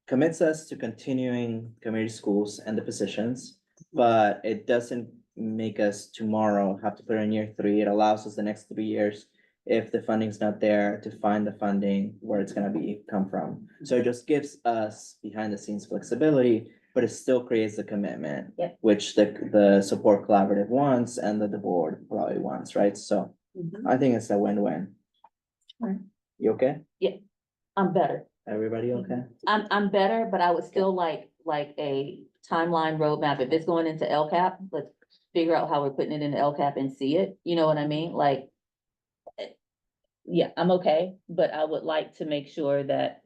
commits us to continuing community schools and the positions, but it doesn't make us tomorrow have to put it in year 3. It allows us the next 3 years, if the funding's not there, to find the funding where it's gonna come from. So it just gives us behind the scenes flexibility, but it still creates the commitment. Yep. Which the support collaborative wants and the board probably wants, right? So I think it's a win-win. Right. You okay? I'm better. Everybody okay? I'm better, but I would still like a timeline roadmap. If it's going into LCAP, let's figure out how we're putting it into LCAP and see it. You know what I mean? Like, yeah, I'm okay, but I would like to make sure that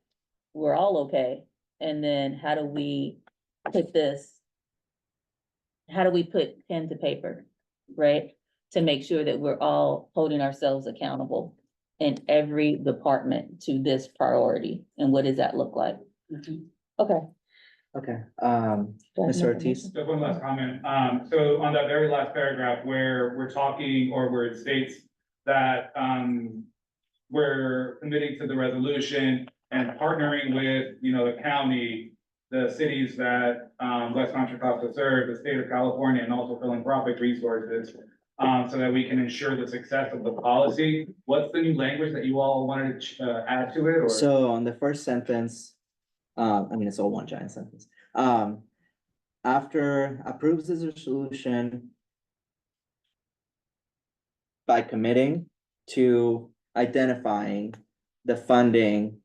we're all okay. And then how do we put pen to paper, right? To make sure that we're all holding ourselves accountable in every department to this priority. And what does that look like? Okay. Okay, Do I have Mr. more Ortiz? Just one last comment. So on that very last paragraph where we're talking, or where it states that, we're committing to the resolution and partnering with, the county, the cities that, West Contra Costa serve, the state of California, and also philanthropic resources, so that we can ensure the success of the policy. What's the new language that you all wanted to, add to it, or? So on the first sentence, it's all one giant sentence. After approves this resolution by committing to identifying the funding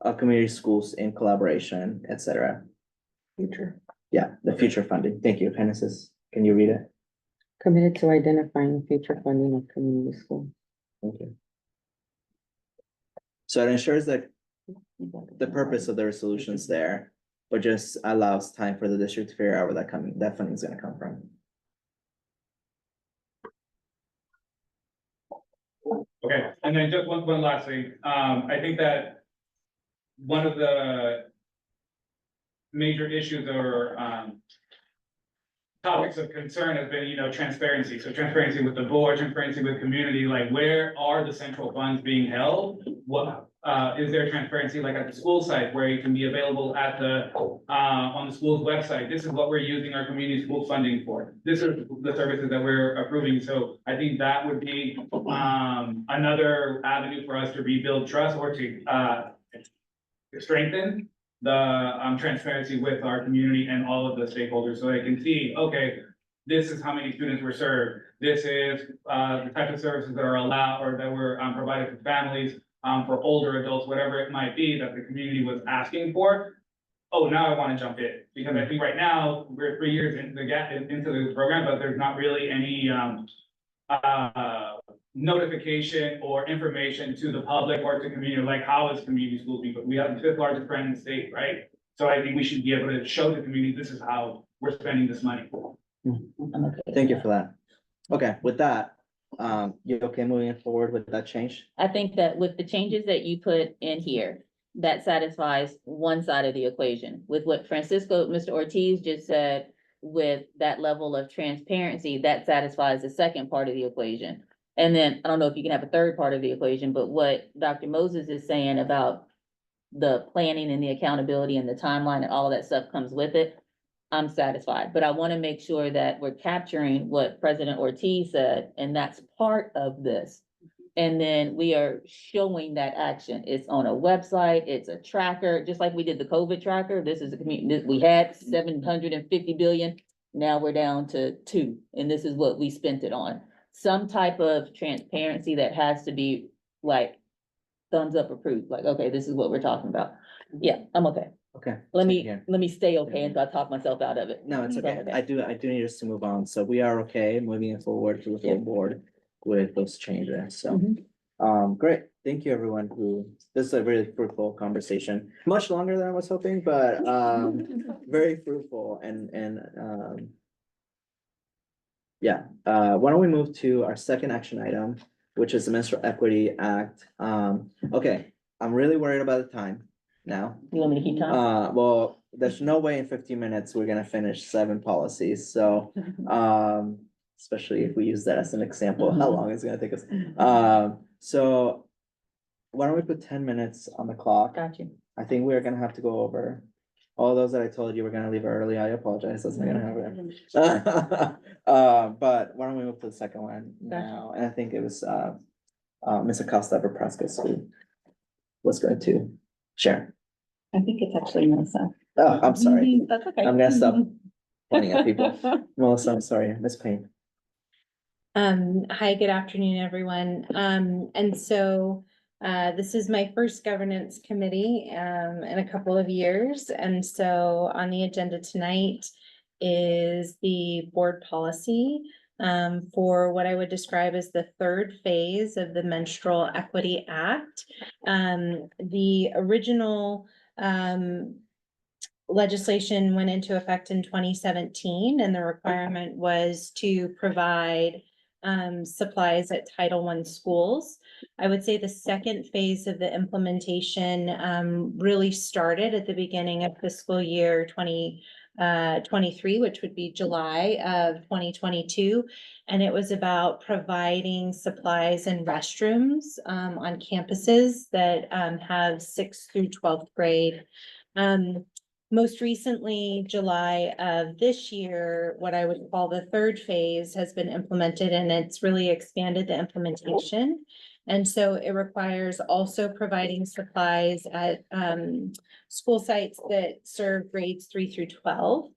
of community schools in collaboration, et cetera. Future. Yeah, the future funding. Thank you, Genesis. Can you read it? Committed to identifying future funding of community schools. Thank you. So it ensures that the purpose of the resolution's there, but just allows time for the district to figure out where that funding is gonna come from. Okay, and then just one last thing, I think that one of the major issues or, topics of concern has been, transparency. So transparency with the board, transparency with community, like where are the central funds being held? What, is there transparency like at the school site where it can be available at the, on the school's website? This is what we're using our community school funding for. This is the services that we're approving. So I think that would be, another avenue for us to rebuild trust or to, strengthen the transparency with our community and all of the stakeholders, so they can see, okay, this is how many students were served. This is the type of services that are allowed or that were provided to families, for older adults, whatever it might be that the community was asking for. Oh, now I want to jump in, because I think right now, we're 3 years into the program, but there's not really any notification or information to the public or to community, like how is community schools being, but we have the 5th largest brand in the state, right? So I think we should be able to show the community, this is how we're spending this money. Thank you for that. Okay, with that, you okay moving forward with that change? I think that with the changes that you put in here, that satisfies one side of the equation. With what Mr. Ortiz just said, with that level of transparency, that satisfies the second part of the equation. And then, I don't know if you can have a third part of the equation, but what Dr. Moses is saying about the planning and the accountability and the timeline and all of that stuff comes with it, I'm satisfied. But I want to make sure that we're capturing what President Ortiz said, and that's part of this. And then we are showing that action. It's on a website, it's a tracker, just like we did the COVID tracker. This is a community, we had 750 billion. Now we're down to 2, and this is what we spent it on. Some type of transparency that has to be like thumbs up approved, like, okay, this is what we're talking about. Yeah, I'm okay. Okay. Let same me here. stay okay until I talk myself out of it. No, it's okay. Okay. I do need us to move on. So we are okay moving forward to the full board with those changes. So, great. Thank you, everyone this is a really fruitful conversation. Much longer than I was hoping, but, very fruitful and, yeah, why don't we move to our second action item, which is the Menstrual Equity Act. Okay, I'm really worried about the time now. You want me to keep time? Well, there's no way in 15 minutes we're gonna finish 7 policies, so, especially if we use that as an example, of how long it's gonna take us. So why don't we put 10 minutes on the clock? Got you. I think we're gonna have to go over all those that I told you we're gonna leave early. I apologize, that's not gonna happen. But why don't we move to the second one now? And I think it was, Ms. Acosta Praskas who was going to share. I think it's actually Melissa. Oh, I'm sorry. That's okay. I'm gonna stop pointing at people. Melissa, I'm sorry, Ms. Payne. Hi, good afternoon, everyone. And so this is my first governance committee in a couple of years. And so on the agenda tonight is the board policy for what I would describe as the third phase of the Menstrual Equity Act. The original legislation went into effect in 2017, and the requirement was to provide supplies at Title I schools. I would say the second phase of the implementation really started at the beginning of fiscal year 2023, which would be July of 2022. And it was about providing supplies and restrooms on campuses that have 6th through 12th grade. Most recently, July of this year, what I would call the third phase has been implemented, and it's really expanded the implementation. And so it requires also providing supplies at school sites that serve grades 3 through 12.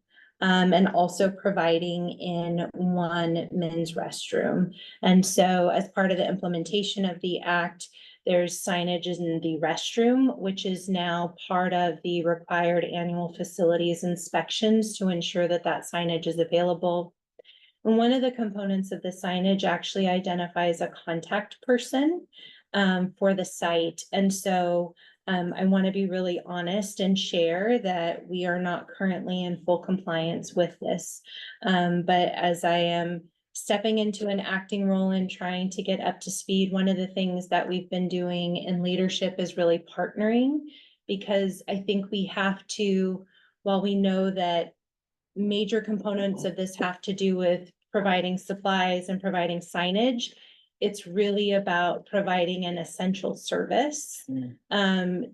And also providing in one men's restroom. And so as part of the implementation of the act, there's signage in the restroom, which is now part of the required annual facilities inspections to ensure that that signage is available. And one of the components of the signage actually identifies a contact person for the site. And so I want to be really honest and share that we are not currently in full compliance with this. But as I am stepping into an acting role and trying to get up to speed, one of the things that we've been doing in leadership is really partnering, because I think we have to, while we know that major components of this have to do with providing supplies and providing signage, it's really about providing an essential service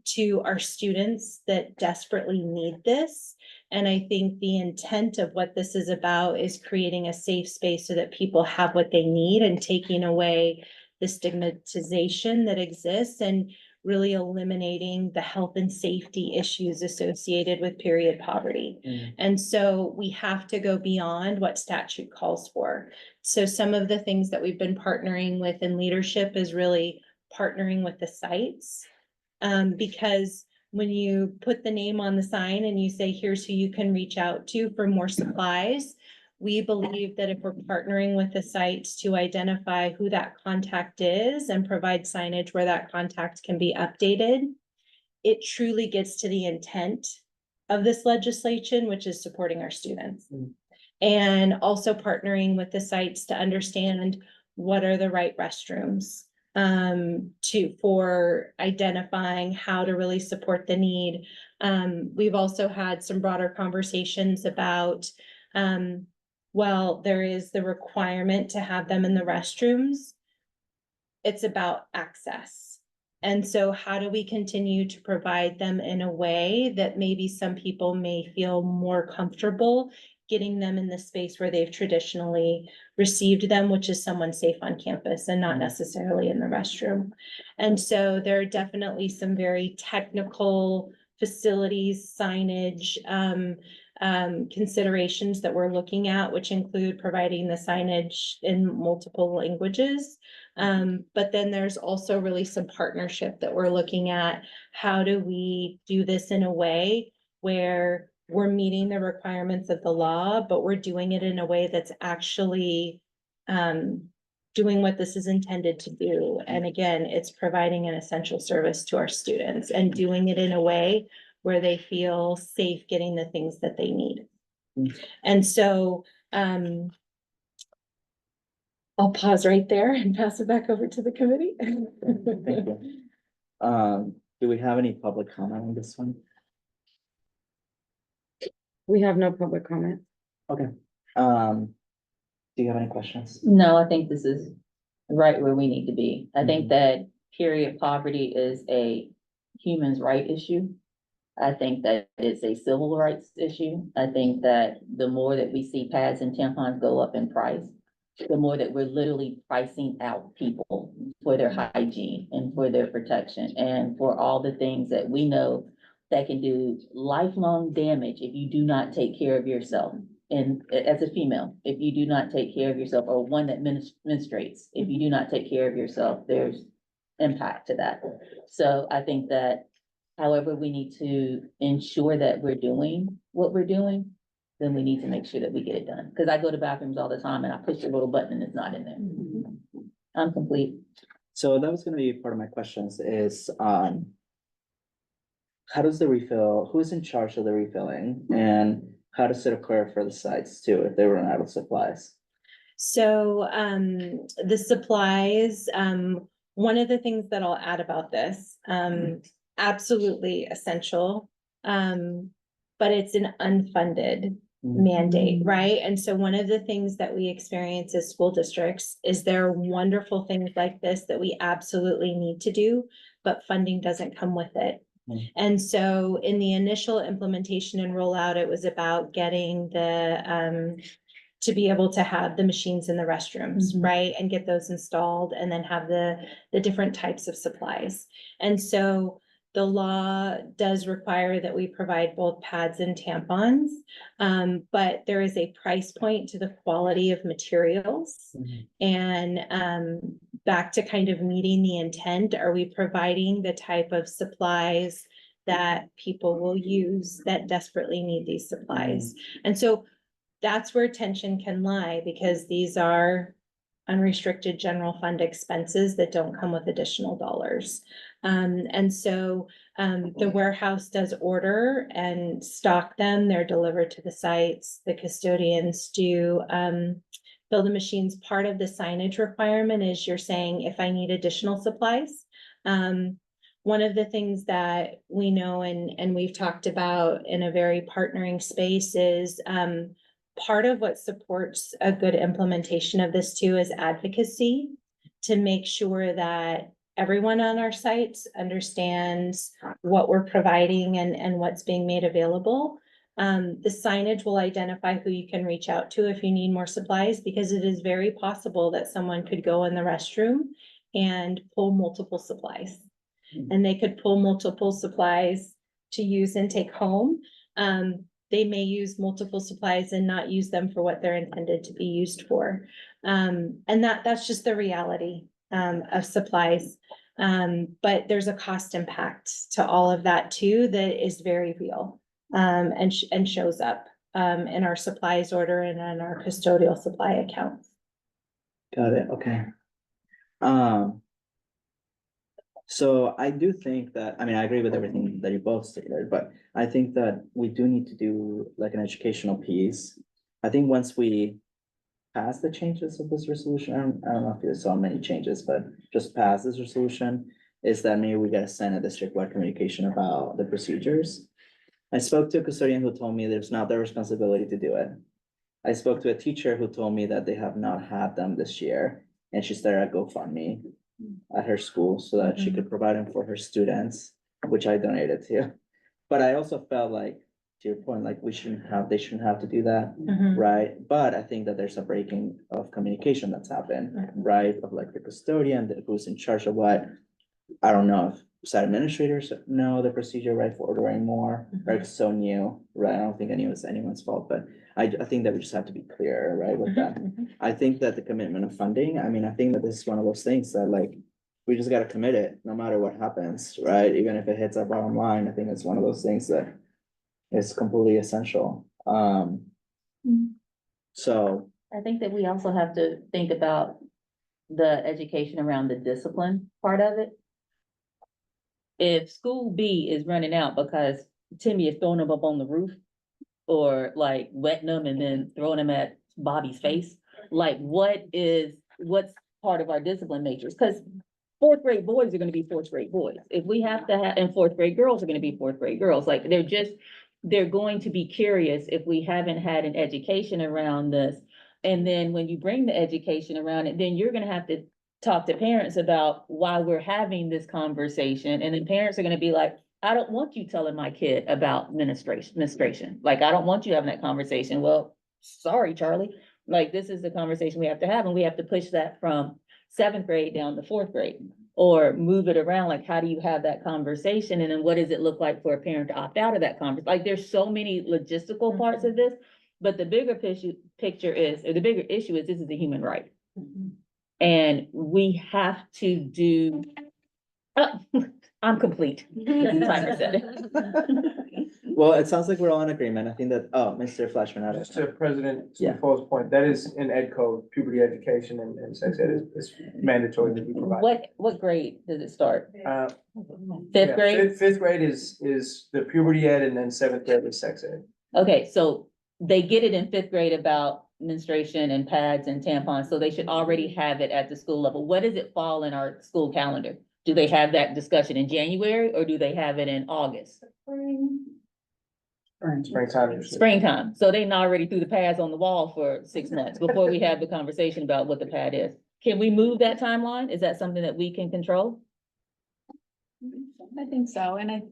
to our students that desperately need this. And I think the intent of what this is about is creating a safe space so that people have what they need and taking away the stigmatization that exists and really eliminating the health and safety issues associated with period poverty. And so we have to go beyond what statute calls for. So some of the things that we've been partnering with in leadership is really partnering with the sites. Because when you put the name on the sign and you say, here's who you can reach out to for more supplies, we believe that if we're partnering with the sites to identify who that contact is and provide signage where that contact can be updated, it truly gets to the intent of this legislation, which is supporting our students. And also partnering with the sites to understand what are the right restrooms for identifying how to really support the need. We've also had some broader conversations about well, there is the requirement to have them in the restrooms. It's about access. And so how do we continue to provide them in a way that maybe some people may feel more comfortable getting them in the space where they've traditionally received them, which is someone safe on campus and not necessarily in the restroom. And so there are definitely some very technical facilities, signage, considerations that we're looking at, which include providing the signage in multiple languages. But then there's also really some partnership that we're looking at. How do we do this in a way where we're meeting the requirements of the law, but we're doing it in a way that's actually doing what this is intended to do? And again, it's providing an essential service to our students and doing it in a way where they feel safe getting the things that they need. And so I'll pause right there and pass it back over to the committee. Thank you. Do we have any public comment on this one? We have no public comment. Okay. Do you have any questions? No, I think this is right where we need to be. I think that period poverty is a human's right issue. I think that it's a civil rights issue. I think that the more that we see pads and tampons go up in price, the more that we're literally pricing out people for their hygiene and for their protection and for all the things that we know that can do lifelong damage if you do not take care of yourself. And as a female, if you do not take care of yourself, or one that menstruates, if you do not take care of yourself, there's impact to that. So I think that however we need to ensure that we're doing what we're doing, then we need to make sure that we get it done. Because I go to bathrooms all the time and I push the little button and it's not in there. I'm complete. So that was gonna be part of my questions is, how does the refill, who's in charge of the refilling, and how does it occur for the sites too, if they run out of supplies? So the supplies, one of the things that I'll add about this, absolutely essential, but it's an unfunded mandate, right? And so one of the things that we experience as school districts is there are wonderful things like this that we absolutely need to do, but funding doesn't come with it. And so in the initial implementation and rollout, it was about getting the to be able to have the machines in the restrooms, right? And get those installed and then have the different types of supplies. And so the law does require that we provide both pads and tampons, but there is a price point to the quality of materials. And back to kind of meeting the intent, are we providing the type of supplies that people will use that desperately need these supplies? And so that's where tension can lie, because these are unrestricted general fund expenses that don't come with additional dollars. And so the warehouse does order and stock them. They're delivered to the sites. The custodians do build the machines. Part of the signage requirement is you're saying if I need additional supplies. One of the things that we know and we've talked about in a very partnering space is part of what supports a good implementation of this too is advocacy to make sure that everyone on our sites understands what we're providing and what's being made available. The signage will identify who you can reach out to if you need more supplies, because it is very possible that someone could go in the restroom and pull multiple supplies. And they could pull multiple supplies to use and take home. They may use multiple supplies and not use them for what they're intended to be used for. And that's just the reality of supplies. But there's a cost impact to all of that too, that is very real, and shows up in our supplies order and in our custodial supply accounts. Got it, okay. So I do think that, I mean, I agree with everything that you both stated, but I think that we do need to do like an educational piece. I think once we pass the changes of this resolution, I don't know if there's so many changes, but just pass this resolution, is that maybe we gotta send a district-wide communication about the procedures. I spoke to a custodian who told me there's not their responsibility to do it. I spoke to a teacher who told me that they have not had them this year, and she started a GoFundMe at her school so that she could provide them for her students, which I donated to. But I also felt like, to your point, like they shouldn't have to do that, right? But I think that there's a breaking of communication that's happened, right? Of like the custodian, who's in charge of what. I don't know if site administrators know the procedure, right, for ordering more, or it's so new, right? I don't think anyone's fault, but I think that we just have to be clear, right, with that. I think that the commitment of funding, I mean, I think that this is one of those things that like, we just gotta commit it, no matter what happens, right? Even if it hits our bottom line, I think it's one of those things that is completely essential. So. I think that we also have to think about the education around the discipline part of it. If school B is running out because Timmy is throwing them up on the roof, or like wetting them and then throwing them at Bobby's face, like what's part of our discipline matrix? Because fourth grade boys are gonna be fourth grade boys. If we have to have, and fourth grade girls are gonna be fourth grade girls, like they're going to be curious if we haven't had an education around this. And then when you bring the education around it, then you're gonna have to talk to parents about why we're having this conversation. And then parents are gonna be like, I don't want you telling my kid about menstruation. Like, I don't want you having that conversation. Well, sorry, Charlie. Like, this is the conversation we have to have, and we have to push that from 7th grade down to 4th grade. Or move it around, like, how do you have that conversation? And then what does it look like for a parent to opt out of that conversation? Like, there's so many logistical parts of this, but the bigger picture is, or the bigger issue is, this is a human right. And we have to do, I'm complete. The timer said it. Well, it sounds like we're all in agreement. I think that, Mr. Flashman had Just to President Yeah. Defoe's point, that is in ed code, puberty education and sex ed is mandatory that we provide. What grade does it start? Uh, 5th yeah, grade? Fifth grade is the puberty ed, and then 7th grade is sex ed. Okay, so they get it in 5th grade about menstruation and pads and tampons, so they should already have it at the school level. What does it fall in our school calendar? Do they have that discussion in January, or do they have it in August? Springtime usually. Springtime, so they already threw the pads on the wall for 6 months before we have the conversation about what the pad is. Can we move that timeline? Is that something that we can control? I think so, and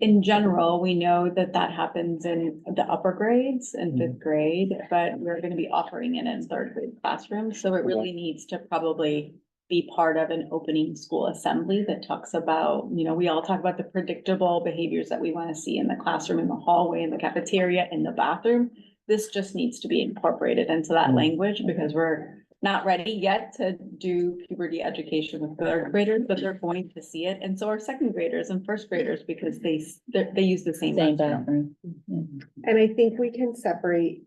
in general, we know that happens in the upper grades in 5th grade, but we're gonna be offering it in 3rd grade classrooms, so it really needs to probably be part of an opening school assembly that talks about, we all talk about the predictable behaviors that we wanna see in the classroom, in the hallway, in the cafeteria, in the bathroom. This just needs to be incorporated into that language, because we're not ready yet to do puberty education with 3rd graders, but they're going to see it, and so are 2nd graders and 1st graders, because they use the same restroom. bathroom. And I think we can separate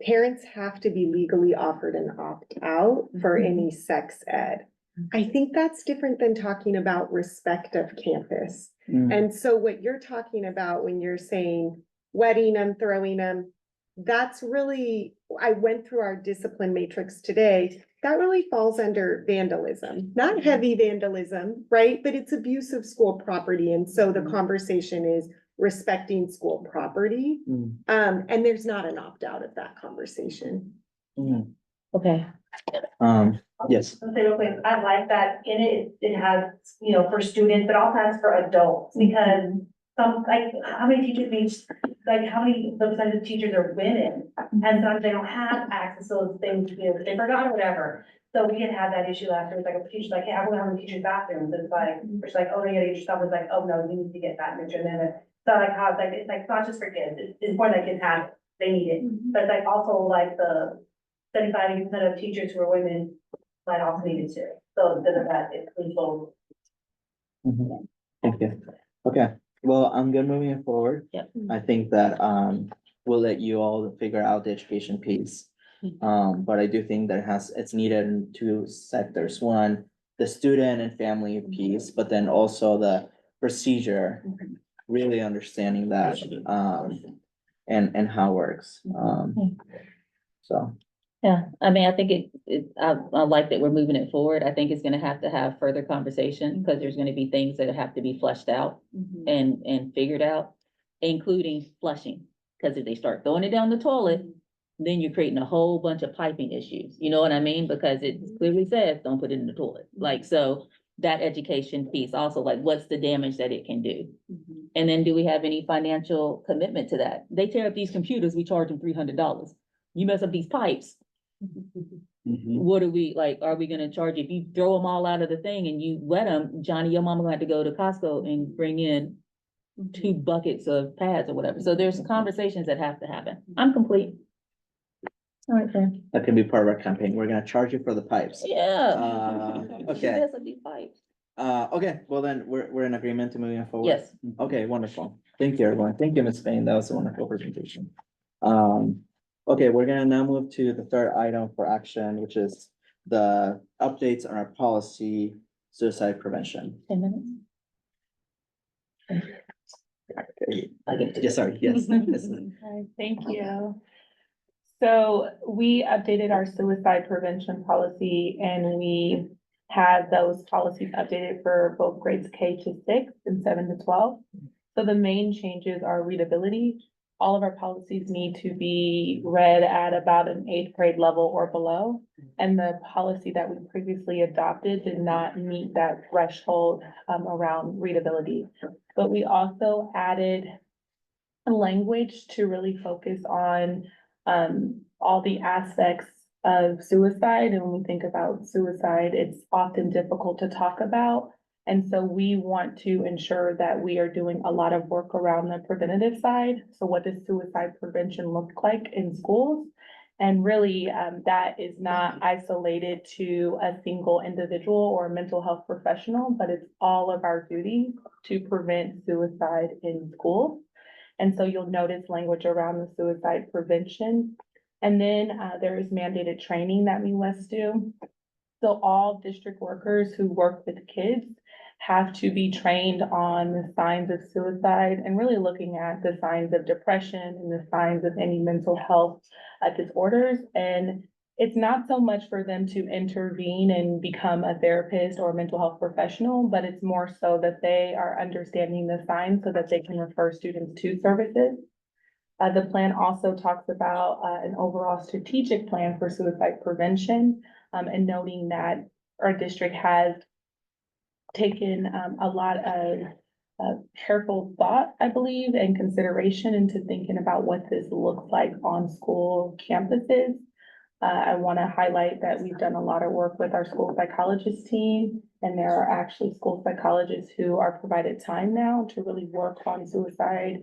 parents have to be legally offered an opt-out for any sex ed. I think that's different than talking about respect of campus. Mm. And so what you're talking about when you're saying wetting them, throwing them, that's really, I went through our discipline matrix today. That really falls under vandalism, not heavy vandalism, right? But it's abuse of school property. And so the conversation is respecting school property. Mm. And there's not an opt-out of that conversation. Mm. Okay. Yes. I'll say real quick, I like that in it, it has, you know, for students, but also has for adults, because some, like, how many teachers need, like, how many, the percentage of teachers are women? And sometimes they don't have access to those things, you know, they forgot or whatever. So we had that issue last year, it's like a teacher's like, hey, I don't have any teachers' bathrooms, it's like, it's like, oh, yeah, your stuff was like, oh, no, you need to get that, and then so like how, it's like not just for kids, it's important that kids have, they need it, but it's like also like the 75% of teachers who are women might also need it too. So that it's both. Mhm. Thank you. Okay, well, I'm good moving it forward. Yep. I think that, we'll let you all figure out the education piece. But I do think that it's needed in two sectors. One, the student and family piece, but then also the procedure, really understanding that, and how it works. So. Yeah, I mean, I think I like that we're moving it forward. I think it's gonna have to have further conversation, because there's gonna be things that have to be fleshed out and figured out, including flushing. Because if they start throwing it down the toilet, then you're creating a whole bunch of piping issues, you know what I mean? Because it clearly says, don't put it in the toilet. Like, so that education piece also, like, what's the damage that it can do? And then do we have any financial commitment to that? They tear up these computers, we charge them $300. You mess up these pipes, what are we, like, are we gonna charge you? If you throw them all out of the thing and you wet them, Johnny, your mama gonna have to go to Costco and bring in 2 buckets of pads or whatever. So there's conversations that have to happen. I'm complete. All right, then. That can be part of our campaign. We're gonna charge you for the pipes. Yeah. Okay. Mess up these pipes. Okay, well then, we're in agreement to moving forward. Yes. Okay, wonderful. Thank you, everyone. Thank you, Ms. Spain. That was a wonderful presentation. Okay, we're gonna now move to the third item for action, which is the updates on our policy, suicide prevention. 10 minutes? Okay. I'll give it to you. Yes, sorry, yes. Yes. Okay, thank you. So we updated our suicide prevention policy, and we had those policies updated for both grades K-6 and 7-12. So the main changes are readability. All of our policies need to be read at about an 8th grade level or below. And the policy that we previously adopted did not meet that threshold around readability. But we also added a language to really focus on all the aspects of suicide. And when we think about suicide, it's often difficult to talk about. And so we want to ensure that we are doing a lot of work around the preventative side. So what does suicide prevention look like in schools? And really, that is not isolated to a single individual or mental health professional, but it's all of our duties to prevent suicide in schools. And so you'll notice language around the suicide prevention. And then there is mandated training that we must do. So all district workers who work with kids have to be trained on the signs of suicide and really looking at the signs of depression and the signs of any mental health disorders. And it's not so much for them to intervene and become a therapist or a mental health professional, but it's more so that they are understanding the signs so that they can refer students to services. The plan also talks about an overall strategic plan for suicide prevention, and noting that our district has taken a lot of careful thought, I believe, and consideration into thinking about what this looks like on school campuses. I want to highlight that we've done a lot of work with our school psychologist team, and there are actually school psychologists who are provided time now to really work on suicide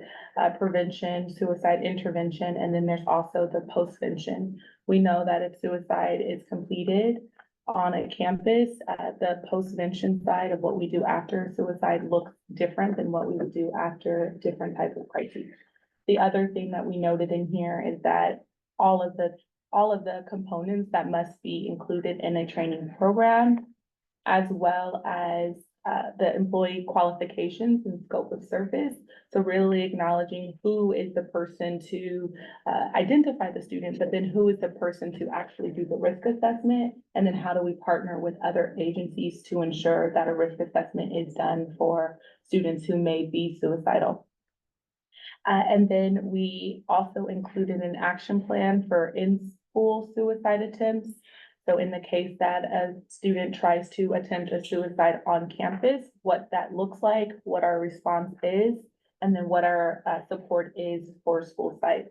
prevention, suicide intervention, and then there's also the postvention. We know that if suicide is completed on a campus, the postvention side of what we do after suicide looks different than what we would do after different types of crises. The other thing that we noted in here is that all of the components that must be included in a training program, as well as the employee qualifications and scope of service. So really acknowledging who is the person to identify the student, but then who is the person to actually do the risk assessment? And then how do we partner with other agencies to ensure that a risk assessment is done for students who may be suicidal? And then we also included an action plan for in-school suicide attempts. So in the case that a student tries to attempt a suicide on campus, what that looks like, what our response is, and then what our support is for school sites.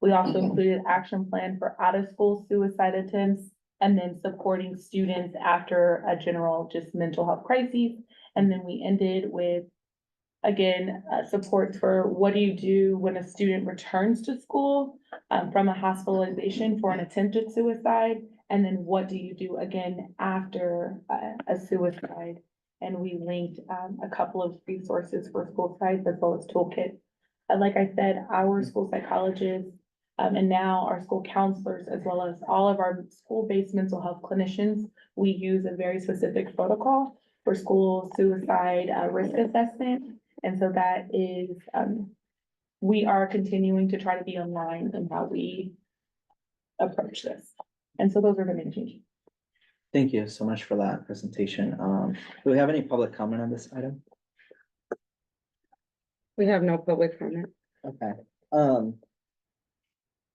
We also included action plan for out-of-school suicide attempts, and then supporting students after a general just mental health crises. And then we ended with, again, support for what do you do when a student returns to school from a hospitalization for an attempted suicide? And then what do you do again after a suicide? And we linked a couple of resources for school sites as well as toolkit. Like I said, our school psychologists and now our school counselors, as well as all of our school-based mental health clinicians, we use a very specific protocol for school suicide risk assessment. And so that is, we are continuing to try to be online in how we approach this. And so those are the main changes. Thank you so much for that presentation. Do we have any public comment on this item? We have no public comment. Okay,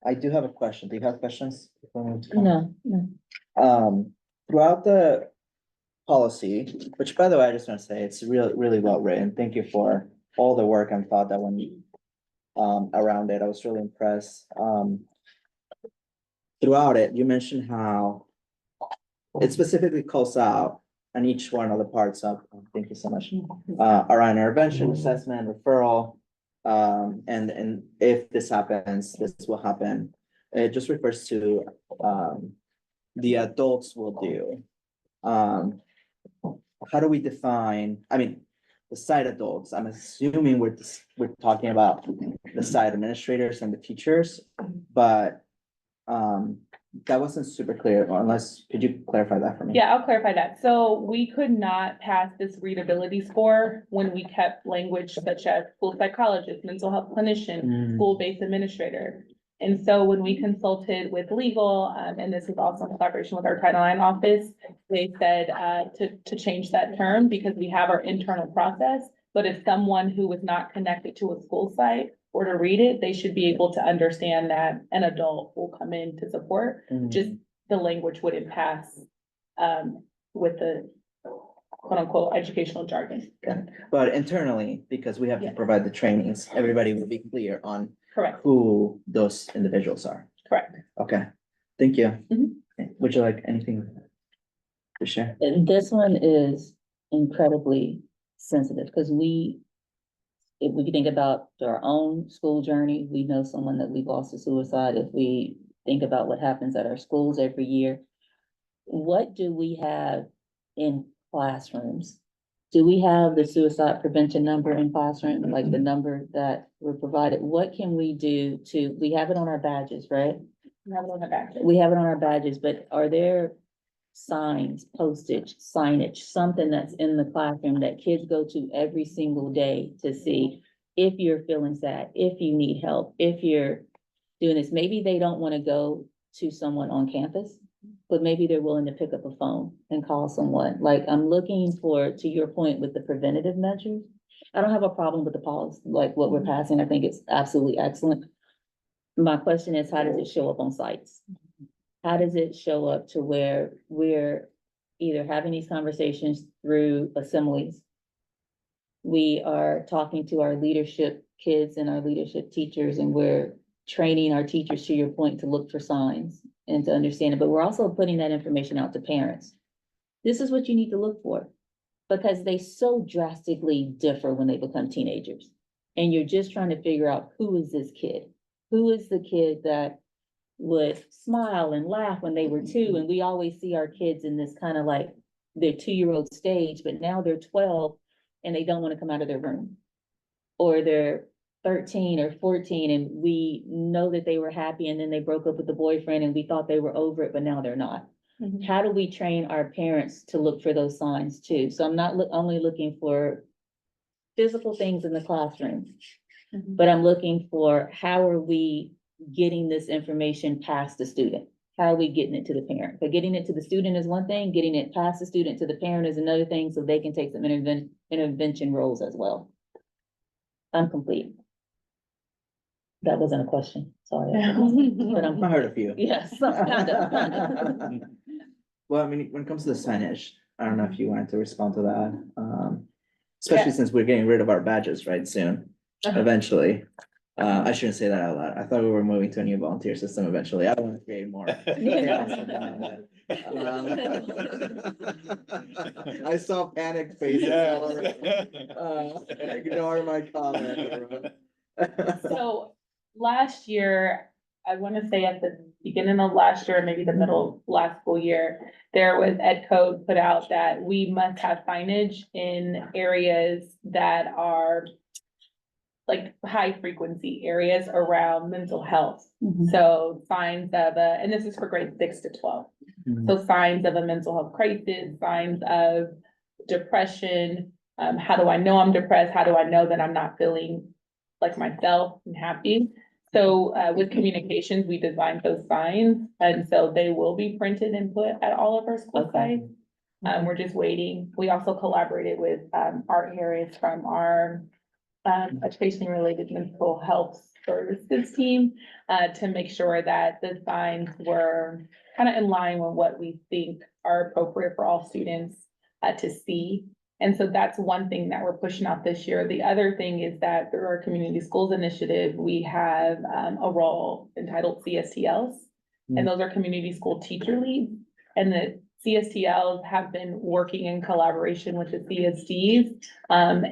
I do have a question. Do you have questions? No. Throughout the policy, which by the way, I just want to say it's really well written. Thank you for all the work and thought that went around it. I was really impressed. Throughout it, you mentioned how it specifically calls out on each one of the parts of, thank you so much, around intervention, assessment, referral. And if this happens, this will happen. It just refers to the adults will do. How do we define, I mean, the site adults, I'm assuming we're talking about the site administrators and the teachers, but that wasn't super clear, unless, could you clarify that for me? Yeah, I'll clarify that. So we could not pass this readability score when we kept language such as school psychologist, mental health clinician, school-based administrator. And so when we consulted with legal, and this is also in collaboration with our Title IX office, they said to change that term because we have our internal process. But if someone who was not connected to a school site were to read it, they should be able to understand that an adult will come in to support. Just the language wouldn't pass with the quote unquote educational jargon. But internally, because we have to Yeah. provide the trainings, everybody will be clear on Correct, who those individuals are. correct. Okay, thank you. Mhm. Would you like anything to share? And this one is incredibly sensitive, because if we think about our own school journey, we know someone that we've lost to suicide. If we think about what happens at our schools every year, what do we have in classrooms? Do we have the suicide prevention number in classroom, like the number that we're provided? What can we do we have it on our badges, right? We have it on the back. We have it on our badges, but are there signs, postage, signage, something that's in the classroom that kids go to every single day to see if you're feeling sad, if you need help, if you're doing this? Maybe they don't want to go to someone on campus, but maybe they're willing to pick up a phone and call someone. Like, I'm looking for, to your point with the preventative measures, I don't have a problem with the policy, like what we're passing. I think it's absolutely excellent. My question is, how does it show up on sites? How does it show up to where we're either having these conversations through assemblies? We are talking to our leadership kids and our leadership teachers, and we're training our teachers, to your point, to look for signs and to understand it, but we're also putting that information out to parents. This is what you need to look for, because they so drastically differ when they become teenagers. And you're just trying to figure out, who is this kid? Who is the kid that would smile and laugh when they were 2? And we always see our kids in this kind of like their 2-year-old stage, but now they're 12 and they don't want to come out of their room. Or they're 13 or 14 and we know that they were happy and then they broke up with the boyfriend and we thought they were over it, but now they're not. Mhm. How do we train our parents to look for those signs too? So I'm not only looking for physical things in the classroom, Mhm. but I'm looking for how are we getting this information past the student? How are we getting it to the parent? But getting it to the student is one thing, getting it past the student to the parent is another thing, so they can take some intervention roles as well. I'm complete. That wasn't a question, sorry. But I heard a few. yes, kind of. Well, I mean, when it comes to the signage, I don't know if you wanted to respond to that, especially since we're getting rid of our badges, right, soon, eventually. I shouldn't say that out loud. I thought we were moving to a new volunteer system eventually. I don't want to create more. chaos around that. I saw panic faces all around. Ignore my comment. So last year, I want to say at the beginning of last year, maybe the middle of last school year, there was Ed Code put out that we must have signage in areas that are like high frequency areas around mental health. Mhm. So signs of and this is for grade 6 to 12. Mhm. So signs of a mental health crisis, signs of depression. How do I know I'm depressed? How do I know that I'm not feeling like myself and happy? So with communications, we designed those signs, and so they will be printed and put at all of our school Okay. sites. We're just waiting. We also collaborated with Art Harris from our education-related mental health services team to make sure that the signs were kind of in line with what we think are appropriate for all students to see. And so that's one thing that we're pushing out this year. The other thing is that through our community schools initiative, we have a role entitled CSTLs. And those are community school teacher leads. And the CSTLs have been working in collaboration with the CSDs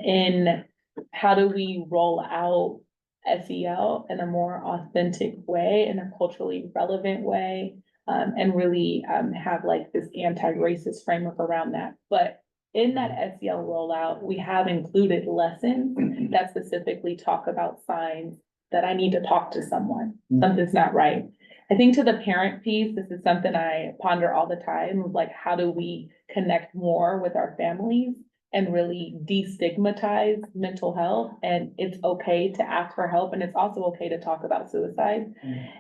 in how do we roll out SEL in a more authentic way, in a culturally relevant way, and really have like this anti-racist framework around that. But in that SEL rollout, we have included lessons that specifically talk about signs that I need to talk to someone, something's not right. I think to the parent piece, this is something I ponder all the time, like how do we connect more with our families and really destigmatize mental health? And it's okay to ask for help, and it's also okay to talk about suicide.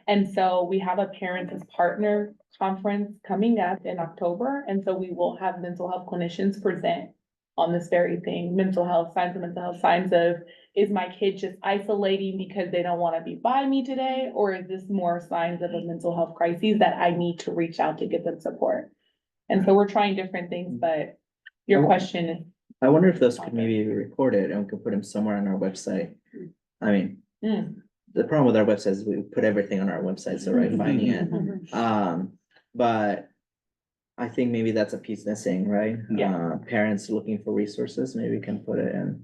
And so we have a Parents as Partner conference coming up in October, and so we will have mental health clinicians present on this very thing, mental health, signs of mental health, signs of, is my kid just isolating because they don't want to be by me today? Or is this more signs of a mental health crisis that I need to reach out to get them support? And so we're trying different things, but your question is. I wonder if those could maybe be recorded and we could put them somewhere on our website. I mean, the problem with our website is we put everything on our website, so right, finding it. But I think maybe that's a piece missing, right? Yeah. Parents looking for resources, maybe we can put it in.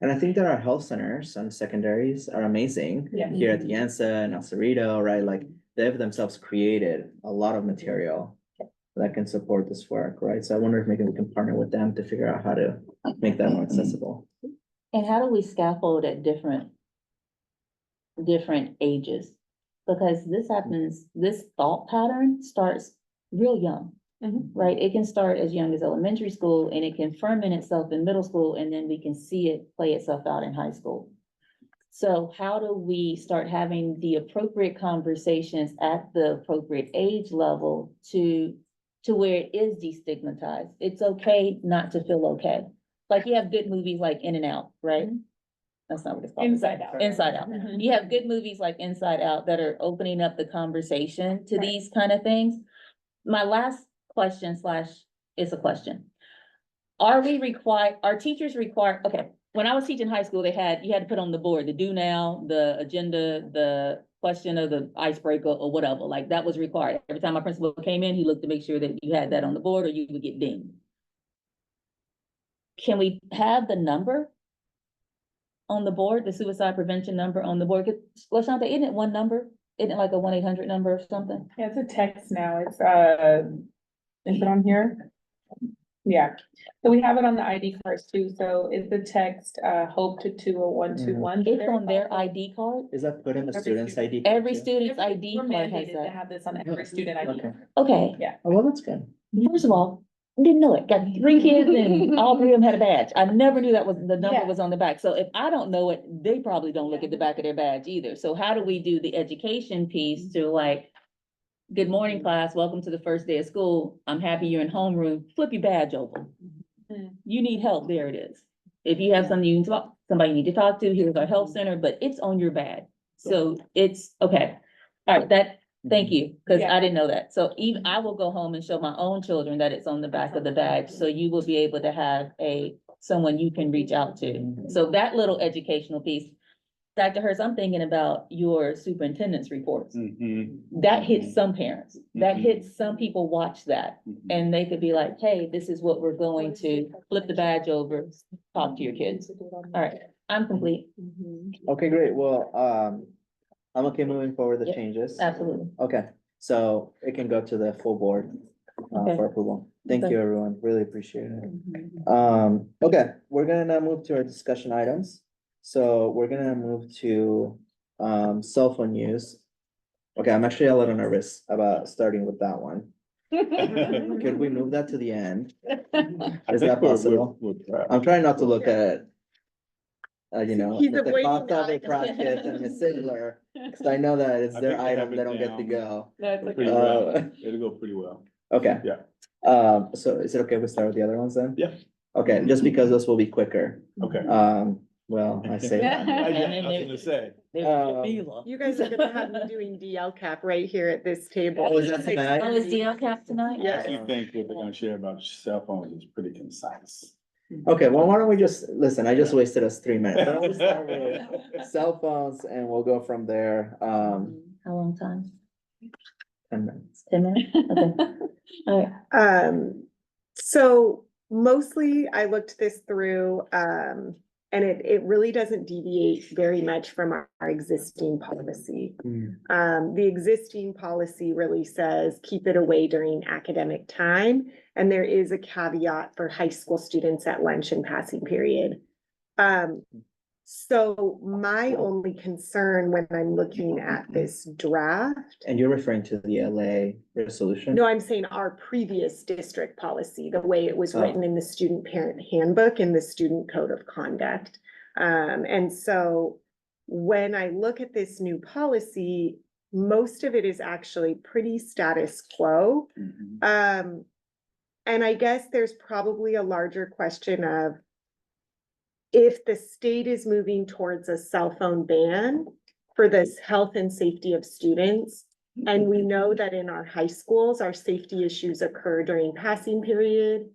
And I think that our health centers and secondaries are amazing. Yeah. Here at the ANSA and El Cerrito, right? Like they've themselves created a lot of material that can support this work, right? So I wonder if maybe we can partner with them to figure out how to make that more accessible. And how do we scaffold at different ages? Because this happens, this thought pattern starts real young, right? It can start as young as elementary school and it can ferment itself in middle school, and then we can see it play itself out in high school. So how do we start having the appropriate conversations at the appropriate age level to where it is destigmatized? It's okay not to feel okay. Like you have good movies like In and Out, right? That's not what it's called. Inside Out. Inside Out. You have good movies like Inside Out that are opening up the conversation to these kind of things. My last question / is a question. Are teachers required, okay, when I was teaching high school, you had to put on the board, the do now, the agenda, the question of the icebreaker or whatever, like that was required. Every time my principal came in, he looked to make sure that you had that on the board or you would get dinged. Can we have the number on the board, the suicide prevention number on the board? LaShonda, isn't it one number? Isn't it like a 1-800 number or something? Yeah, it's a text now. It's, is it on here? Yeah, so we have it on the ID cards too, so is the text, hope to 20121? It's on their ID card. Is that put in the Every student's student. ID? card Every too? student's ID We're card has mandated to that. have this on every student ID. Okay, Okay, oh, well, that's good. first of all, didn't know it. Got 3 kids and all 3 of them had a badge. I never knew that was, the number Yeah. was on the back. So if I don't know it, they probably don't look at the back of their badge either. So how do we do the education piece to like, good morning, class, welcome to the first day of school. I'm happy you're in homeroom. Flip your badge over. You need help, there it is. If you have something you need to talk, somebody you need to talk to, here's our health center, but it's on your badge. So it's, okay. All right, thank you, because Yeah. I didn't know that. So even, I will go home and show my own children that it's on the back of the badge, so you will be able to have someone you can reach out to. So that little educational piece. Dr. Hurst, I'm thinking about your superintendent's reports. Mhm. That hits some parents, that Mhm. hits, some people watch that, Mhm. and they could be like, hey, this is what we're going to flip the badge over, talk to your kids. All right, I'm complete. Okay, great. Well, I'm okay moving forward the Yep. changes. Absolutely. Okay, so it can go to the full board Okay. for approval. Thank Okay. you, everyone. Really appreciate it. Okay, we're gonna now move to our discussion items. So we're gonna move to cell phone use. Okay, I'm actually a little nervous about starting with that one. Could we move that to the end? I Is think that possible? we're I'm trying not to look at you know, He's the avoiding cost of eye the Crockett and Miss Sigler, cause I know that it's I their think they have item, it they don't get to down. go. That's pretty okay. well. It'll go pretty well. Okay. Yeah. So is it okay if we start with the other ones then? Yeah. Okay, just because those will be quicker. Okay. Well, I say that. I was gonna say. You guys are gonna have me doing DL cap right here at this table. Oh, is that tonight? Oh, is DL cap tonight? Yeah. I think what they're gonna share about cell phones is pretty concise. Okay, well, why don't we just, listen, I just wasted us 3 minutes. Why don't we start with cell phones and we'll go from there, How long time? 10 minutes. 10 minutes? Okay. All right. So mostly I looked this through, and it really doesn't deviate very much from our existing policy. The existing policy really says, keep it away during academic time. And there is a caveat for high school students at lunch and passing period. So my only concern when I'm looking at this draft, And you're referring to the LA resolution? no, I'm saying our previous district policy, the way it was Oh. written in the student parent handbook and the student code of conduct. And so when I look at this new policy, most of it is actually pretty status quo. Mhm. And I guess there's probably a larger question of if the state is moving towards a cell phone ban for this health and safety of students, and we know that in our high schools, our safety issues occur during passing period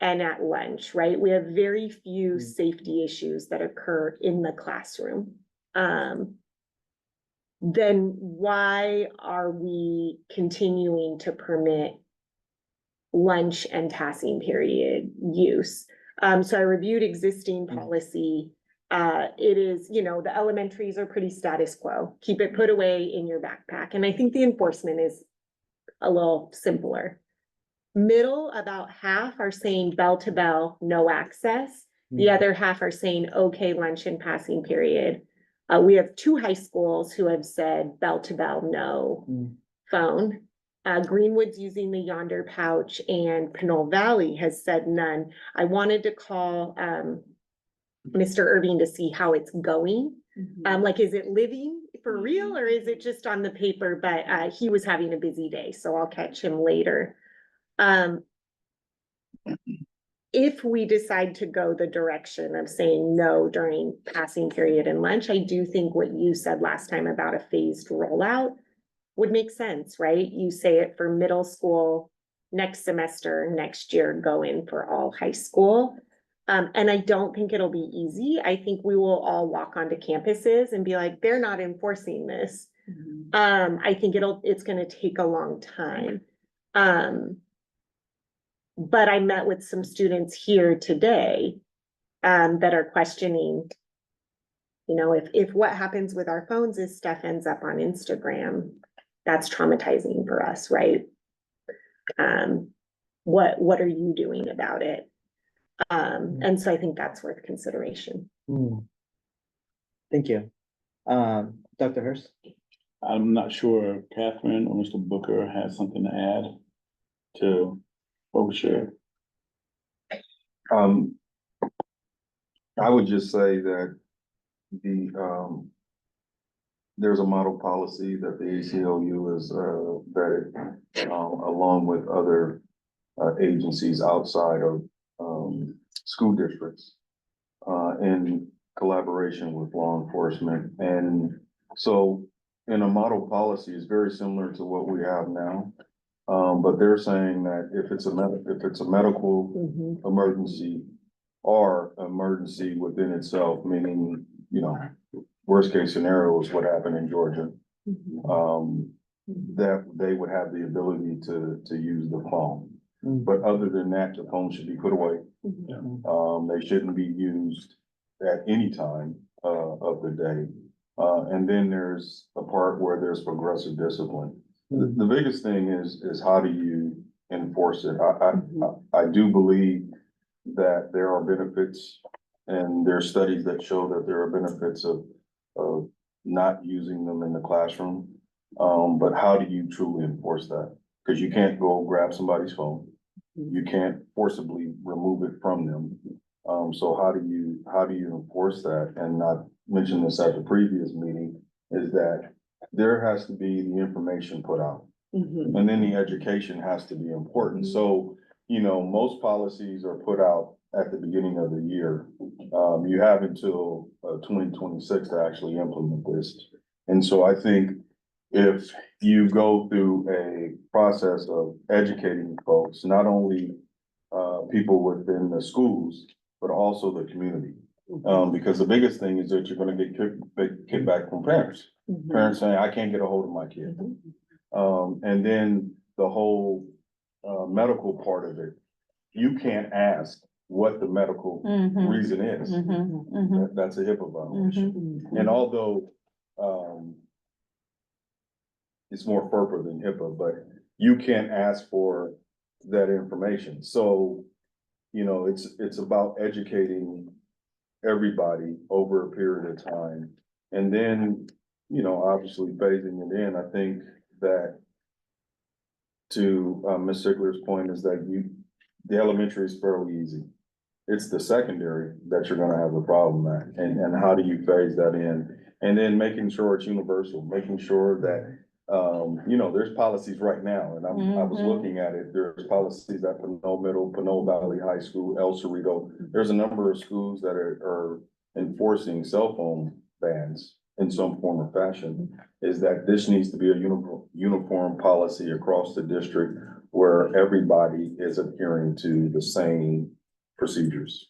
and at lunch, right? We have very few safety issues that occur in the classroom. Then why are we continuing to permit lunch and passing period use? So I reviewed existing policy. It is, you know, the elementaries are pretty status quo. Keep it put away in your backpack. And I think the enforcement is a little simpler. Middle, about half are saying bell to bell, no access. The other half are saying, okay, lunch and passing period. We have 2 high schools who have said bell to bell, no phone. Greenwood's using the Yonder pouch and Pinole Valley has said none. I wanted to call Mr. Irving to see how it's going. Like, is it living for real or is it just on the paper? But he was having a busy day, so I'll catch him later. If we decide to go the direction of saying no during passing period and lunch, I do think what you said last time about a phased rollout would make sense, right? You say it for middle school, next semester, next year, go in for all high school. And I don't think it'll be easy. I think we will all walk onto campuses and be like, they're not enforcing this. I think it's gonna take a long time. But I met with some students here today that are questioning, you know, if what happens with our phones is stuff ends up on Instagram, that's traumatizing for us, right? what are you doing about it? And so I think that's worth consideration. Hmm. Thank you. Dr. Hurst? I'm not sure if Catherine or Mr. Booker has something to add to what we shared. I would just say that there's a model policy that the ACLU is, vetted, along with other, agencies outside of, school districts, in collaboration with law enforcement. And so in a model policy is very similar to what we have now. But they're saying that if it's a medical emergency or emergency within itself, meaning, you know, worst case scenario is what happened in Georgia, that they would have the ability to use the phone. But other than that, the phone should be put away. They shouldn't be used at any time, of the day. And then there's a part where there's progressive discipline. The biggest thing is how do you enforce it? I do believe that there are benefits, and there are studies that show that there are benefits of not using them in the classroom. But how do you truly enforce that? Because you can't go grab somebody's phone. You can't forcibly remove it from them. So how do you enforce that? And not mention this at the previous meeting, is that there has to be the information put out. And then the education has to be important. So, you know, most policies are put out at the beginning of the year. You have until 2026 to actually implement this. And so I think if you go through a process of educating folks, not only people within the schools, but also the community. Because the biggest thing is that you're gonna get kickback from parents. Parents saying, I can't get a hold of my kid. And then the whole medical part of it, you can't ask what the medical reason is. That's a HIPAA violation. And although it's more FERPA than HIPAA, but you can't ask for that information. So, you know, it's about educating everybody over a period of time. And then, you know, obviously phasing it in. I think that to Ms. Sigler's point is that the elementary is fairly easy. It's the secondary that you're gonna have a problem at, and how do you phase that in? And then making sure it's universal, making sure that, you know, there's policies right now, and I was looking at it, there's policies at Pinole Middle, Pinole Valley High School, El Cerrito. There's a number of schools that are enforcing cell phone bans in some form or fashion. Is that this needs to be a uniform policy across the district where everybody is adhering to the same procedures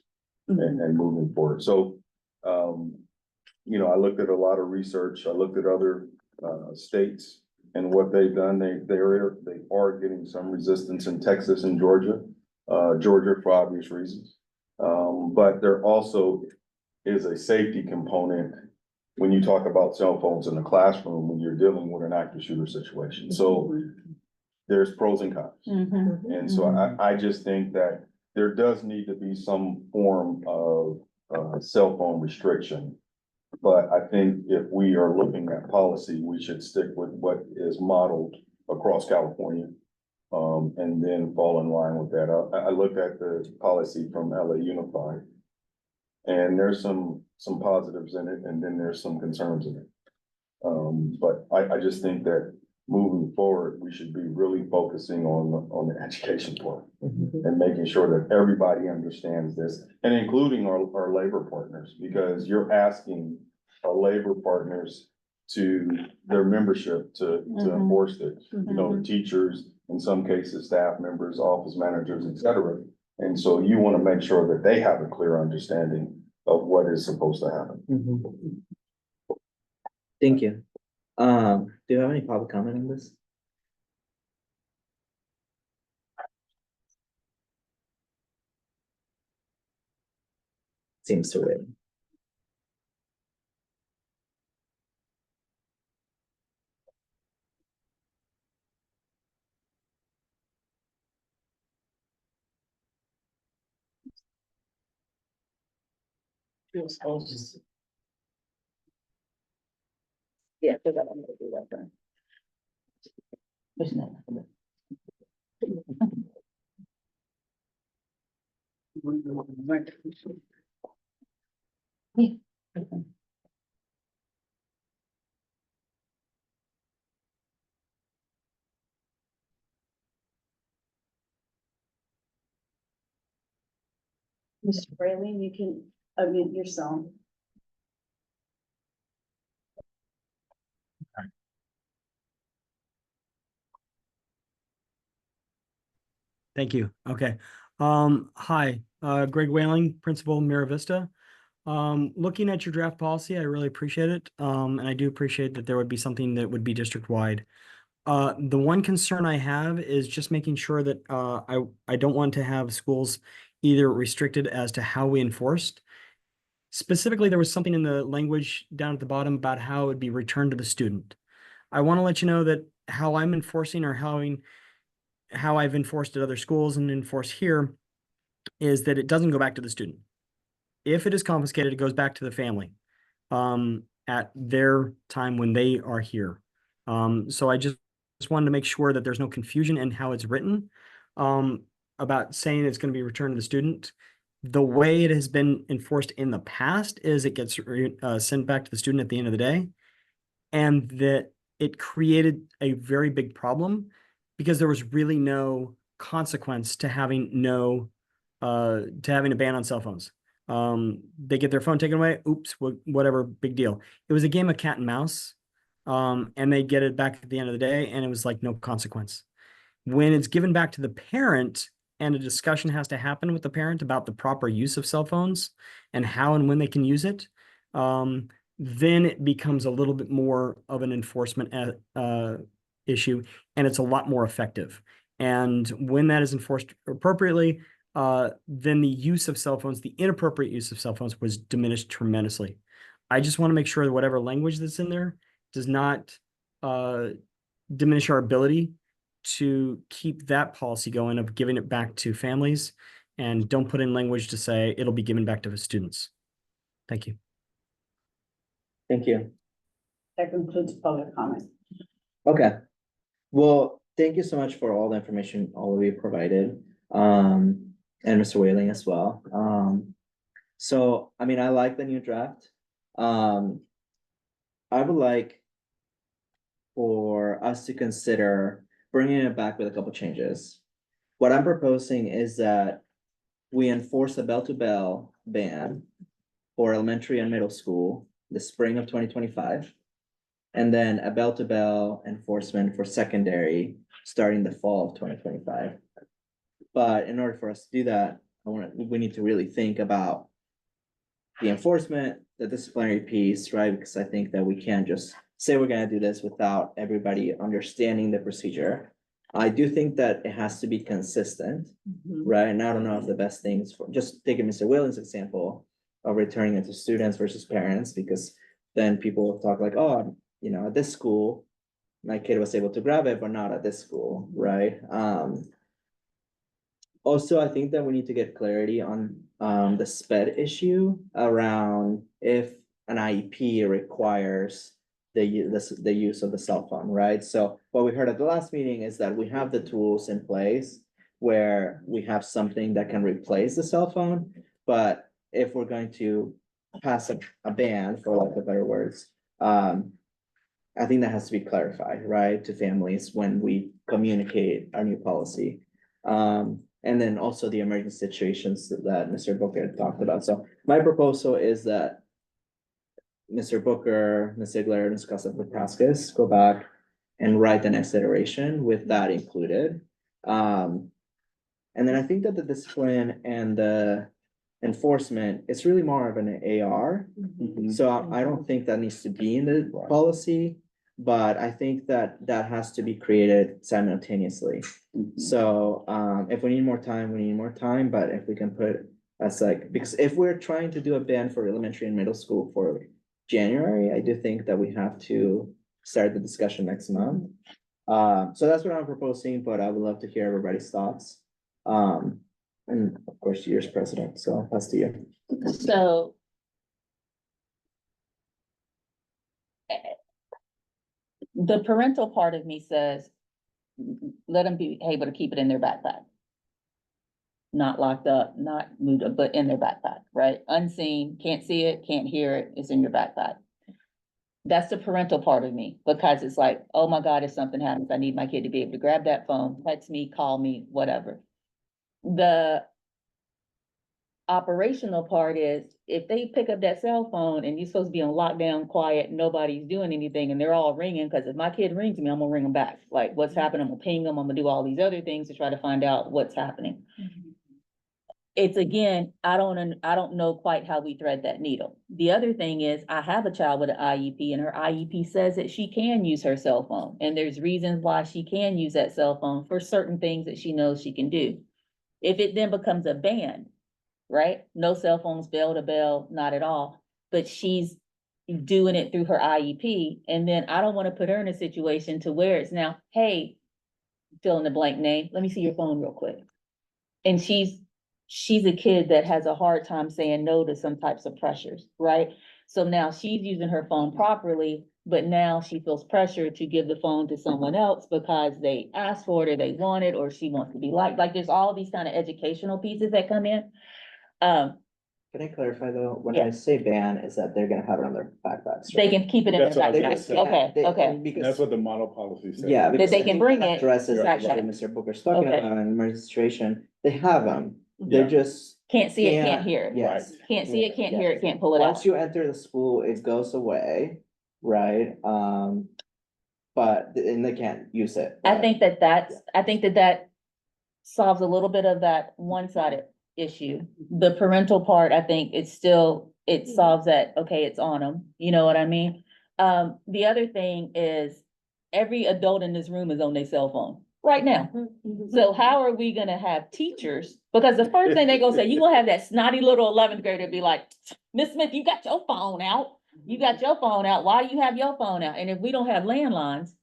and moving forward. So, you know, I looked at a lot of research. I looked at other states and what they've done. They are getting some resistance in Texas and Georgia, Georgia for obvious reasons. But there also is a safety component when you talk about cell phones in the classroom, when you're dealing with an active shooter situation. So there's pros and cons. And so I just think that there does need to be some form of cell phone restriction. But I think if we are looking at policy, we should stick with what is modeled across California. And then fall in line with that. I looked at the policy from LA Unified. And there's some positives in it, and then there's some concerns in it. But I just think that moving forward, we should be really focusing on the education part and making sure that everybody understands this, and including our labor partners, because you're asking our labor partners to their membership to enforce this, you know, the teachers, in some cases, staff members, office managers, et cetera. And so you want to make sure that they have a clear understanding of what is supposed to happen. Thank you. Do you have any public comment on this? Seems to win. Yeah, I forgot I'm gonna do that then. Which one? Yeah. Okay. Mr. Brayley, you can unmute yourself. Thank you. Okay. Hi, Greg Whaling, Principal, Mira Vista. Looking at your draft policy, I really appreciate it. And I do appreciate that there would be something that would be district-wide. The one concern I have is just making sure that, I don't want to have schools either restricted as to how we enforced. Specifically, there was something in the language down at the bottom about how it would be returned to the student. I want to let you know that how I'm enforcing or how I've enforced at other schools and enforce here is that it doesn't go back to the student. If it is confiscated, it goes back to the family at their time when they are here. So I just wanted to make sure that there's no confusion in how it's written about saying it's going to be returned to the student. The way it has been enforced in the past is it gets sent back to the student at the end of the day, and that it created a very big problem because there was really no consequence to having to having a ban on cell phones. They get their phone taken away, oops, whatever, big deal. It was a game of cat and mouse, and they get it back at the end of the day, and it was like no consequence. When it's given back to the parent and a discussion has to happen with the parent about the proper use of cell phones and how and when they can use it, then it becomes a little bit more of an enforcement issue, and it's a lot more effective. And when that is enforced appropriately, then the use of cell phones, the inappropriate use of cell phones was diminished tremendously. I just want to make sure that whatever language that's in there does not diminish our ability to keep that policy going of giving it back to families, and don't put in language to say it'll be given back to the students. Thank you. Thank you. That concludes public comment. Okay. Well, thank you so much for all the information all of you provided, and Mr. Whaling as well. So, I mean, I like the new draft. I would like for us to consider bringing it back with a couple changes. What I'm proposing is that we enforce a bell-to-bell ban for elementary and middle school the spring of 2025. And then a bell-to-bell enforcement for secondary starting the fall of 2025. But in order for us to do that, we need to really think about the enforcement, the disciplinary piece, right? Because I think that we can't just say we're gonna do this without everybody understanding the procedure. I do think that it has to be consistent, right? And I don't know if the best things for, just taking Mr. Whaling's example of returning it to students versus parents, because then people will talk like, oh, you know, at this school, my kid was able to grab it, but not at this school, right? Also, I think that we need to get clarity on the SPED issue around if an IEP requires the use of the cell phone, right? So what we heard at the last meeting is that we have the tools in place where we have something that can replace the cell phone, but if we're going to pass a ban, for lack of better words, I think that has to be clarified, right, to families when we communicate our new policy. And then also the emergency situations that Mr. Booker talked about. So my proposal is that Mr. Booker, Ms. Ziegler, and Ms. Casa-Papaskis go back and write the next iteration with that included. And then I think that the discipline and the enforcement, it's really more of an AR. So I don't think that needs to be in the policy, but I think that that has to be created simultaneously. So if we need more time, we need more time, but if we can put as like, because if we're trying to do a ban for elementary and middle school for January, I do think that we have to start the discussion next month. So that's what I'm proposing, but I would love to hear everybody's thoughts. And of course, yours, President, so I'll pass to you. So The parental part of me says, let them be able to keep it in their backpack. Not locked up, not moved, but in their backpack, right? Unseen, can't see it, can't hear it, it's in your backpack. That's the parental part of me, because it's like, oh my God, if something happens, I need my kid to be able to grab that phone, text me, call me, whatever. The operational part is, if they pick up that cell phone and you're supposed to be on lockdown, quiet, nobody's doing anything, and they're all ringing, because if my kid rings me, I'm gonna ring them back. Like, what's happening? I'm gonna ping them, I'm gonna do all these other things to try to find out what's happening. It's again, I don't know quite how we thread that needle. The other thing is, I have a child with an IEP, and her IEP says that she can use her cell phone, and there's reasons why she can use that cell phone for certain things that she knows she can do. If it then becomes a ban, right? No cell phones, bell to bell, not at all, but she's doing it through her IEP, and then I don't want to put her in a situation to where it's now, hey, fill in the blank name, let me see your phone real quick. And she's a kid that has a hard time saying no to some types of pressures, right? So now she's using her phone properly, but now she feels pressure to give the phone to someone else because they asked for it or they want it, or she wants to be liked. Like, there's all these kind of educational pieces that come in. Can I clarify though, when Yeah. I say ban, is that they're gonna have it on their backpacks? They right? can keep it in their That's what I was They gonna backpack. say. just Okay, can't- they- okay. and because- That's what the model policy says. Yeah. because they I can think bring that it. Addresses Exactly. what Mr. Booker's talking Okay. about in emergency situation, they have them, they're Yeah. just. Can't see it, can't hear it. Yes. Can't see it, can't Yeah. hear it, can't pull it Once out. you enter the school, it goes away, right? But, and they can't use it. I but- think that solves a little bit of that one-sided issue. The parental part, I think it's still, it solves that, okay, it's on them, you know what I mean? The other thing is, every adult in this room is on their cell phone right now. So how are we gonna have teachers? Because the first thing they gonna say, you gonna have that snotty little 11th grader be like, Miss Smith, you got your phone out. You got your phone out. Why do you have your phone out? And if we don't have landlines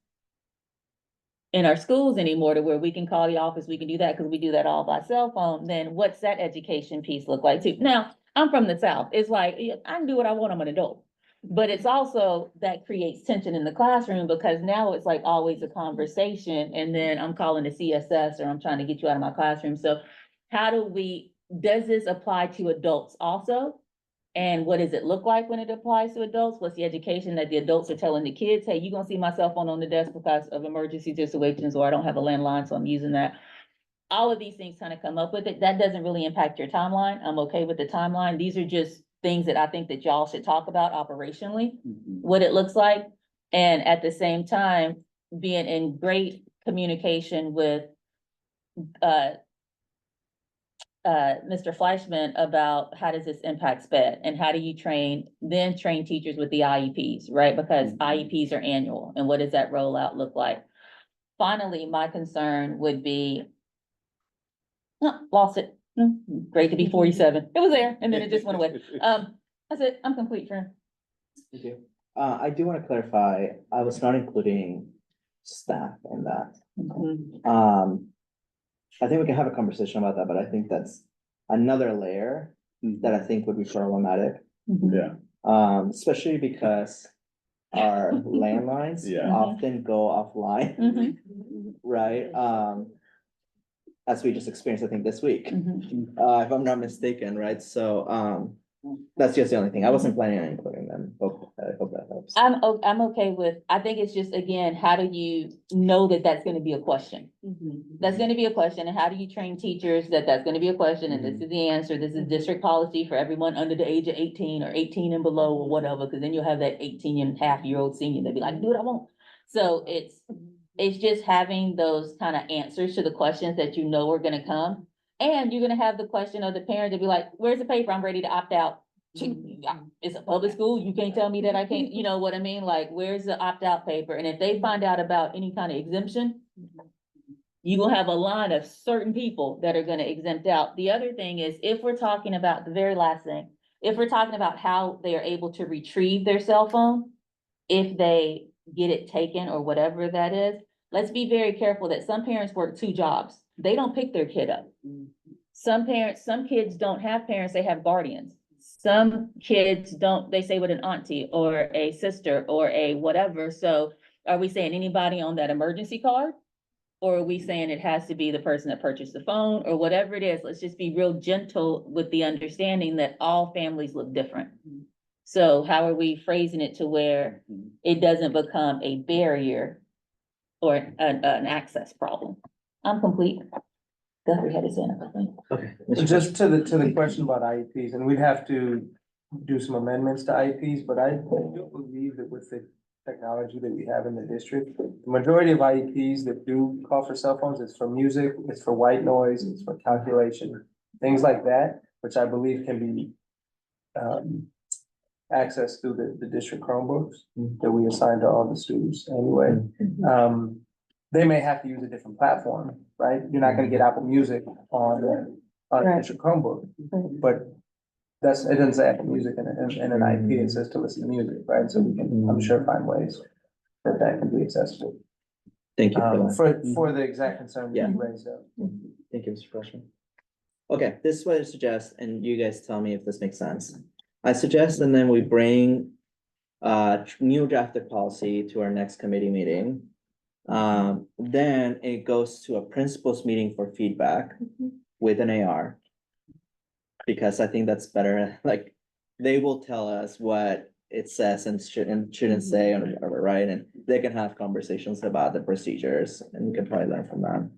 in our schools anymore to where we can call the office, we can do that because we do that all by cell phone, then what's that education piece look like too? Now, I'm from the South. It's like, yeah, I can do what I want. I'm an adult. But it's also that creates tension in the classroom, because now it's like always a conversation, and then I'm calling the CSS or I'm trying to get you out of my classroom. So how does this apply to adults also? And what does it look like when it applies to adults? What's the education that the adults are telling the kids? Hey, you're gonna see my cell phone on the desk because of emergency situations, or I don't have a landline, so I'm using that. All of these things kind of come up with it. That doesn't really impact your timeline. I'm okay with the timeline. These are just things that I think that y'all should talk about operationally, what it looks like. And at the same time, being in great communication with Mr. Fleischman about how does this impact SPED, and how do you train teachers with the IEPs, right? Because IEPs are annual, and what does that rollout look like? Finally, my concern would be, lost it. Great to be 47. It was there, and then it just went away. That's it. I'm complete, friend. Thank you. I do want to clarify, I was not including staff in that. I think we can have a conversation about that, but I think that's another layer that I think would be problematic. Yeah. Especially because our landlines Yeah. often go offline, right? As we just experienced, I think this week, if I'm not mistaken, right? So, that's just the only thing. I wasn't planning on including them. I hope that helps. I'm okay with, I think it's just, again, how do you know that that's gonna be a question? That's gonna be a question, and how do you train teachers that that's gonna be a question, and this is the answer, this is district policy for everyone under the age of 18 or 18 and below or whatever, because then you'll have that 18-and-a-half-year-old senior that'd be like, do what I want. So it's just having those kind of answers to the questions that you know are gonna come. And you're gonna have the question of the parent to be like, where's the paper? I'm ready to opt out. It's a public school. You can't tell me that I can't, you know what I mean? Like, where's the opt-out paper? And if they find out about any kind of exemption, you will have a line of certain people that are gonna exempt out. The other thing is, if we're talking about the very last thing, if we're talking about how they are able to retrieve their cell phone, if they get it taken or whatever that is, let's be very careful that some parents work 2 jobs. They don't pick their kid up. Some kids don't have parents, they have guardians. Some kids don't, they stay with an auntie or a sister or a whatever. So Are we saying anybody on that emergency card? Or are we saying it has to be the person that purchased the phone or whatever it is? Let's just be real gentle with the understanding that all families look different. So how are we phrasing it to where it doesn't become a barrier or an access problem? I'm complete. Guthrie had his hand up, I think. Okay. Just to the question about IEPs, and we'd have to do some amendments to IEPs, but I do believe that with the technology that we have in the district, the majority of IEPs that do call for cell phones, it's for music, it's for white noise, it's for calculation, things like that, which I believe can be accessed through the district Chromebooks that we assign to all the students anyway. They may have to use a different platform, right? You're not gonna get Apple Music on a district Chromebook, but it doesn't say Apple Music in an IP, it says to listen to music, right? So we can, I'm sure, find ways that can be accessible. Thank you for that. For the exact concern that you raised up. Thank you, Mr. Freshman. Okay, this is what I suggest, and you guys tell me if this makes sense. I suggest, and then we bring new drafted policy to our next committee meeting. Then it goes to a principals meeting for feedback with an AR. Because I think that's better, like, they will tell us what it says and shouldn't say on whatever, right? And they can have conversations about the procedures and we can probably learn from them.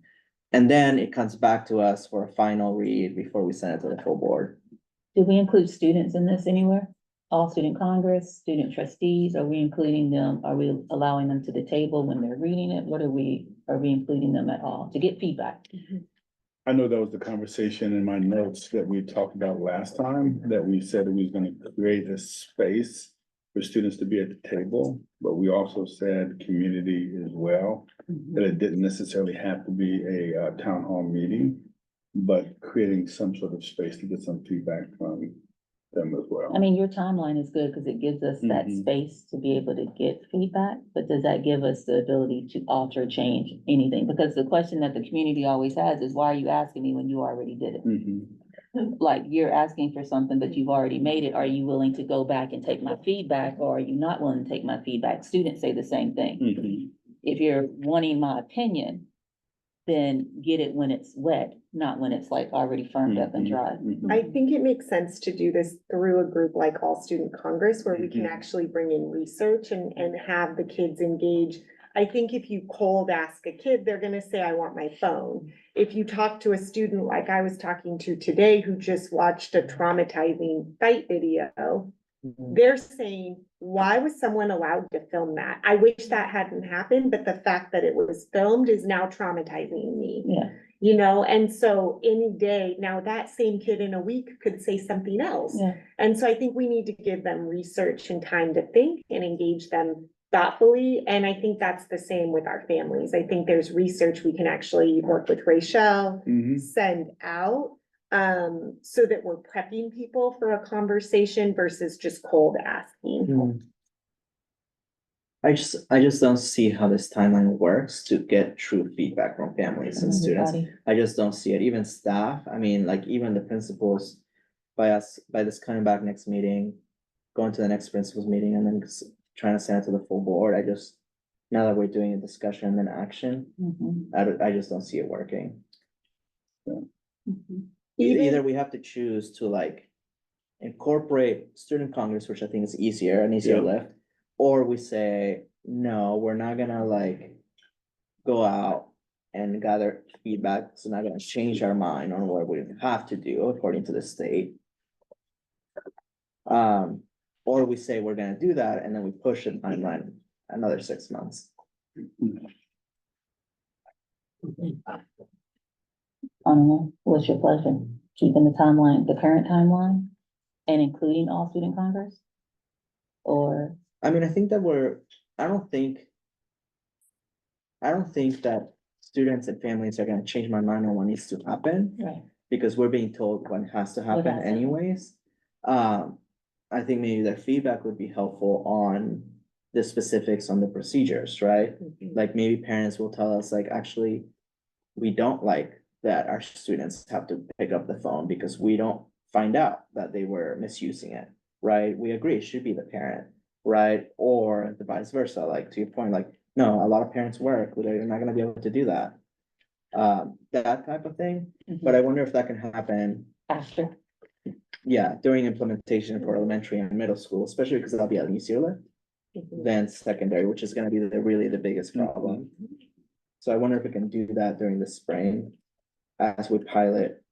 And then it comes back to us for a final read before we send it to the full board. Do we include students in this anywhere? All student congress, student trustees, are we including them? Are we allowing them to the table when they're reading it? Are we including them at all to get feedback? I know that was the conversation in my notes that we talked about last time, that we said we was gonna create a space for students to be at the table, but we also said community as well, that it didn't necessarily have to be a town hall meeting, but creating some sort of space to get some feedback from them as well. I mean, your timeline is good because it gives us that space to be able to get feedback, but does that give us the ability to alter, change anything? Because the question that the community always has is, why are you asking me when you already did it? Like, you're asking for something, but you've already made it. Are you willing to go back and take my feedback, or are you not willing to take my feedback? Students say the same thing. If you're wanting my opinion, then get it when it's wet, not when it's like already firmed up and dry. I think it makes sense to do this through a group like All Student Congress, where we can actually bring in research and have the kids engage. I think if you cold ask a kid, they're gonna say, I want my phone. If you talk to a student like I was talking to today, who just watched a traumatizing fight video, they're saying, why was someone allowed to film that? I wish that hadn't happened, but the fact that it was filmed is now traumatizing me. Yeah. You know, and so any day, now that same kid in a week could say something else. Yeah. And so I think we need to give them research and time to think and engage them thoughtfully. And I think that's the same with our families. I think there's research we can actually work with Rachel, send out, so that we're prepping people for a conversation versus just cold asking. I just don't see how this timeline works to get true feedback from families and students. I just don't see it. Even staff, I mean, like even the principals, by this coming back next meeting, going to the next principals meeting and then trying to send it to the full board. Now that we're doing a discussion and then action, I just don't see it working. So. Either we have to choose to like incorporate student congress, which I think is easier, an easier lift, or we say, no, we're not gonna like go out and gather feedback. It's not gonna change our mind on what we have to do according to the state. Or we say we're gonna do that and then we push the timeline another 6 months. I don't know, what's your pleasure? Keeping the timeline, the current timeline, and including all student congress? Or? I mean, I think that I don't think that students and families are gonna change my mind on what needs to happen. Right. Because we're being told what has to happen anyways. I think maybe their feedback would be helpful on the specifics on the procedures, right? Like maybe parents will tell us like, actually, we don't like that our students have to pick up the phone because we don't find out that they were misusing it, right? We agree it should be the parent, right? Or the vice versa, like to your point, like no, a lot of parents work, they're not gonna be able to do that. That type of thing, but I wonder if that can happen, After. yeah, during implementation for elementary and middle school, especially because that'll be at easier than secondary, which is gonna be really the biggest problem. So I wonder if we can do that during the spring as we pilot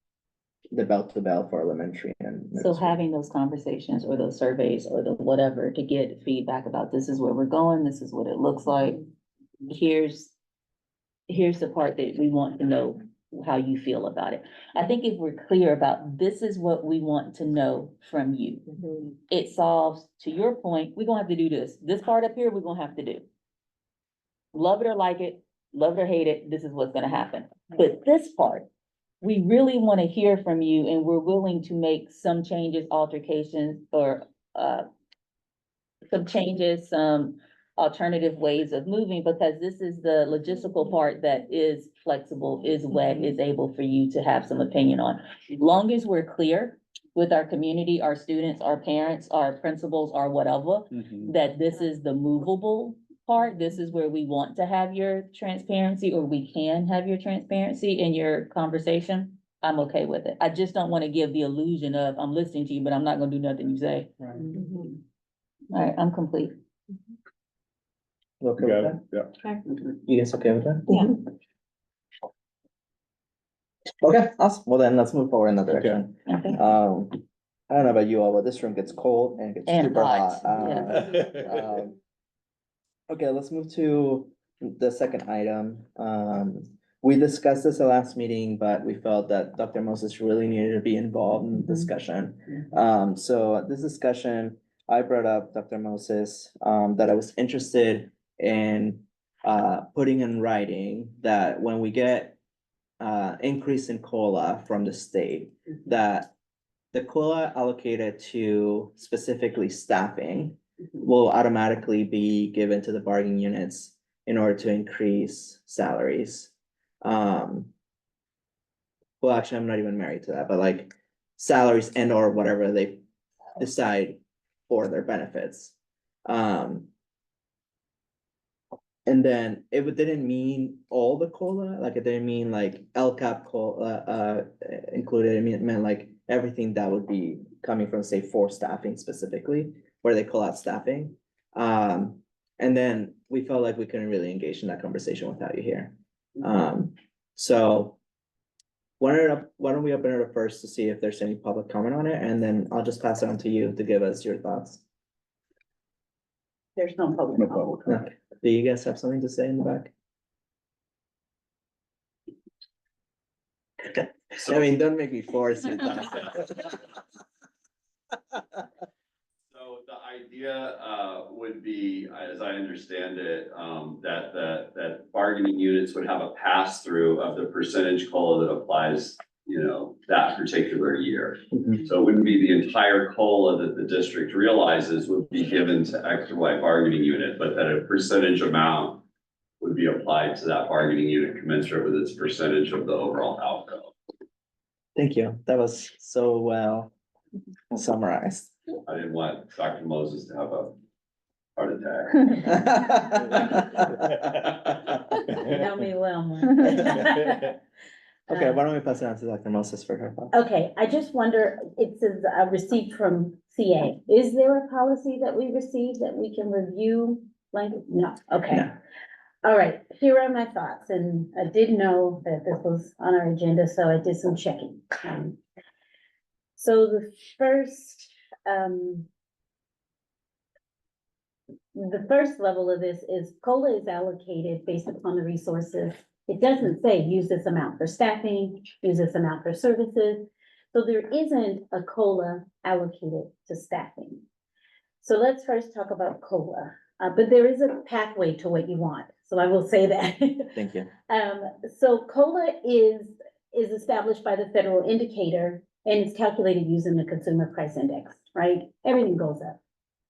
the bell to bell for elementary and. So middle school. having those conversations or those surveys or the whatever to get feedback about this is where we're going, this is what it looks like. Here's the part that we want to know how you feel about it. I think if we're clear about this is what we want to know from you, it solves, to your point, we're gonna have to do this. This part up here, we're gonna have to do. Love it or like it, love it or hate it, this is what's gonna happen. But this part, we really want to hear from you and we're willing to make some changes, altercations, or some changes, some alternative ways of moving, because this is the logistical part that is flexible, is wet, is able for you to have some opinion on. Long as we're clear with our community, our students, our parents, our principals, our whatever, that this is the movable part, this is where we want to have your transparency, or we can have your transparency in your conversation, I'm okay with it. I just don't want to give the illusion of, I'm listening to you, but I'm not gonna do nothing you say. All right, I'm complete. You okay with that? Yeah. You guys okay with that? Yeah. Okay, awesome. Well then, let's move forward in that direction. Okay. I don't know about you all, but this room gets cold and it gets And super hot, hot. yeah. Okay, let's move to the second item. We discussed this the last meeting, but we felt that Dr. Moses really needed to be involved in the discussion. So this discussion, I brought up Dr. Moses, that I was interested in putting in writing that when we get increase in COLA from the state, that the COLA allocated to specifically staffing will automatically be given to the bargaining units in order to increase salaries. Well, actually, I'm not even married to that, but like salaries and or whatever they decide for their benefits. And then it didn't mean all the COLA, like it didn't mean like LCAP COLA included. It meant like everything that would be coming from, say, for staffing specifically, where they call out staffing. And then we felt like we couldn't really engage in that conversation without you here. So why don't we open it up first to see if there's any public comment on it, and then I'll just pass it on to you to give us your thoughts. There's no public. No public comment. Do you guys have something to say in the back? I mean, don't make me force it. So the idea would be, as I understand it, that bargaining units would have a pass-through of the percentage COLA that applies, that particular year. So it wouldn't be the entire COLA that the district realizes would be given to X or Y bargaining unit, but that a percentage amount would be applied to that bargaining unit commensurate with its percentage of the overall outcome. Thank you. That was so well summarized. I didn't want Dr. Moses to have a heart attack. You know me well, Mark. Okay, why don't we pass it on to Dr. Moses for her thoughts? Okay, I just wonder, it says received from CA. Is there a policy that we received that we can review? Like, no, okay. No. All right, here are my thoughts, and I did know that this was on our agenda, so I did some checking. So the first level of this is COLA is allocated based upon the resources. It doesn't say use this amount for staffing, use this amount for services. So there isn't a COLA allocated to staffing. So let's first talk about COLA, but there is a pathway to what you want. So I will say that. Thank you. So COLA is established by the federal indicator and it's calculated using the consumer price index, right? Everything goes up.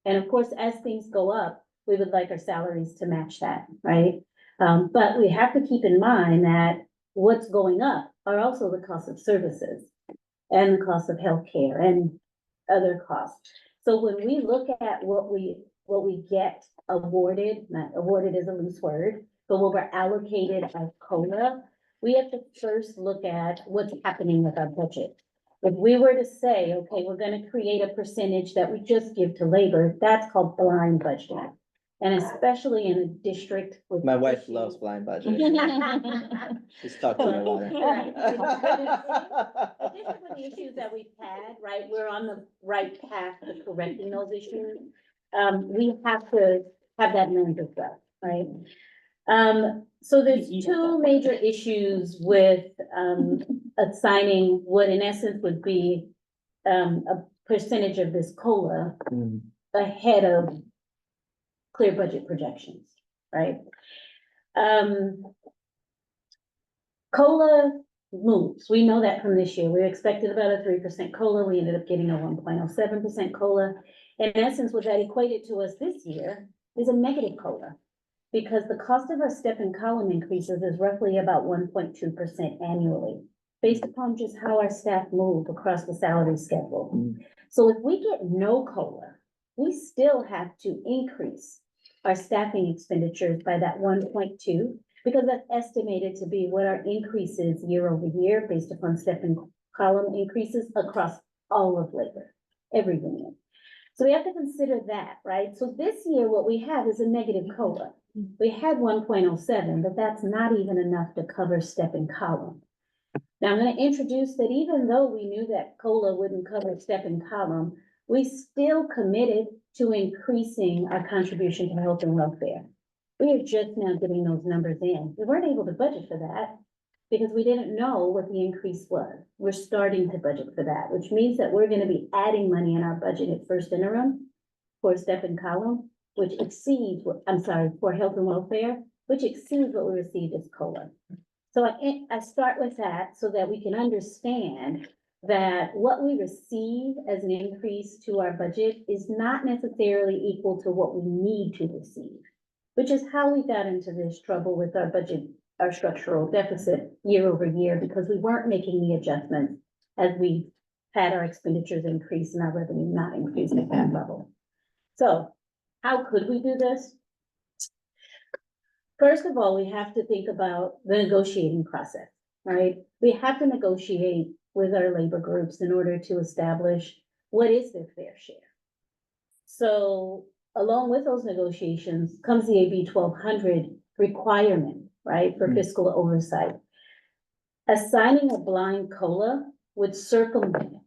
And of course, as things go up, we would like our salaries to match that, right? But we have to keep in mind that what's going up are also the cost of services and the cost of healthcare and other costs. So when we look at what we what we get awarded, not awarded is a loose word, but what we're allocated as COLA, we have to first look at what's happening with our budget. If we were to say, okay, we're gonna create a percentage that we just give to labor, that's called blind budgeting. And especially in a district with. My wife loves blind budget. She's talked to me about it. Right. Addition with the issues that we've had, right, we're on the right path to correcting those issues. We have to have that lens as well, right? So there's two major issues with, assigning what in essence would be, a percentage of this COLA Mm. ahead of clear budget projections, right? COLA moves. We know that from this year. We expected about a 3% COLA. We ended up getting a 1.07% COLA. In essence, what that equated to us this year is a negative COLA, because the cost of our step and column increases is roughly about 1.2% annually, based upon just how our staff move across the salary schedule. Mm. So if we get no COLA, we still have to increase our staffing expenditures by that 1.2, because that's estimated to be what our increase is year over year based upon step and column increases across all of labor, every union. So we have to consider that, right? So this year, what we have is a negative COLA. We had 1.07, but that's not even enough to cover step and column. Now, I'm going to introduce that even though we knew that COLA wouldn't cover step and column, we still committed to increasing our contribution to health and welfare. We are just now getting those numbers in. We weren't able to budget for that because we didn't know what the increase was. We're starting to budget for that, which means that we're going to be adding money in our budget at first interim for step and column, which exceeds what, I'm sorry, for health and welfare, which exceeds what we received as COLA. So I start with that so that we can understand that what we receive as an increase to our budget is not necessarily equal to what we need to receive, which is how we got into this trouble with our budget, our structural deficit year over year, because we weren't making the adjustments as we had our expenditures increase and our revenue not increase at that level. So how could we do this? First of all, we have to think about the negotiating process, right? We have to negotiate with our labor groups in order to establish what is their fair share. So along with those negotiations comes the AB 1200 requirement, right, for fiscal oversight. Assigning a blind COLA would circumvent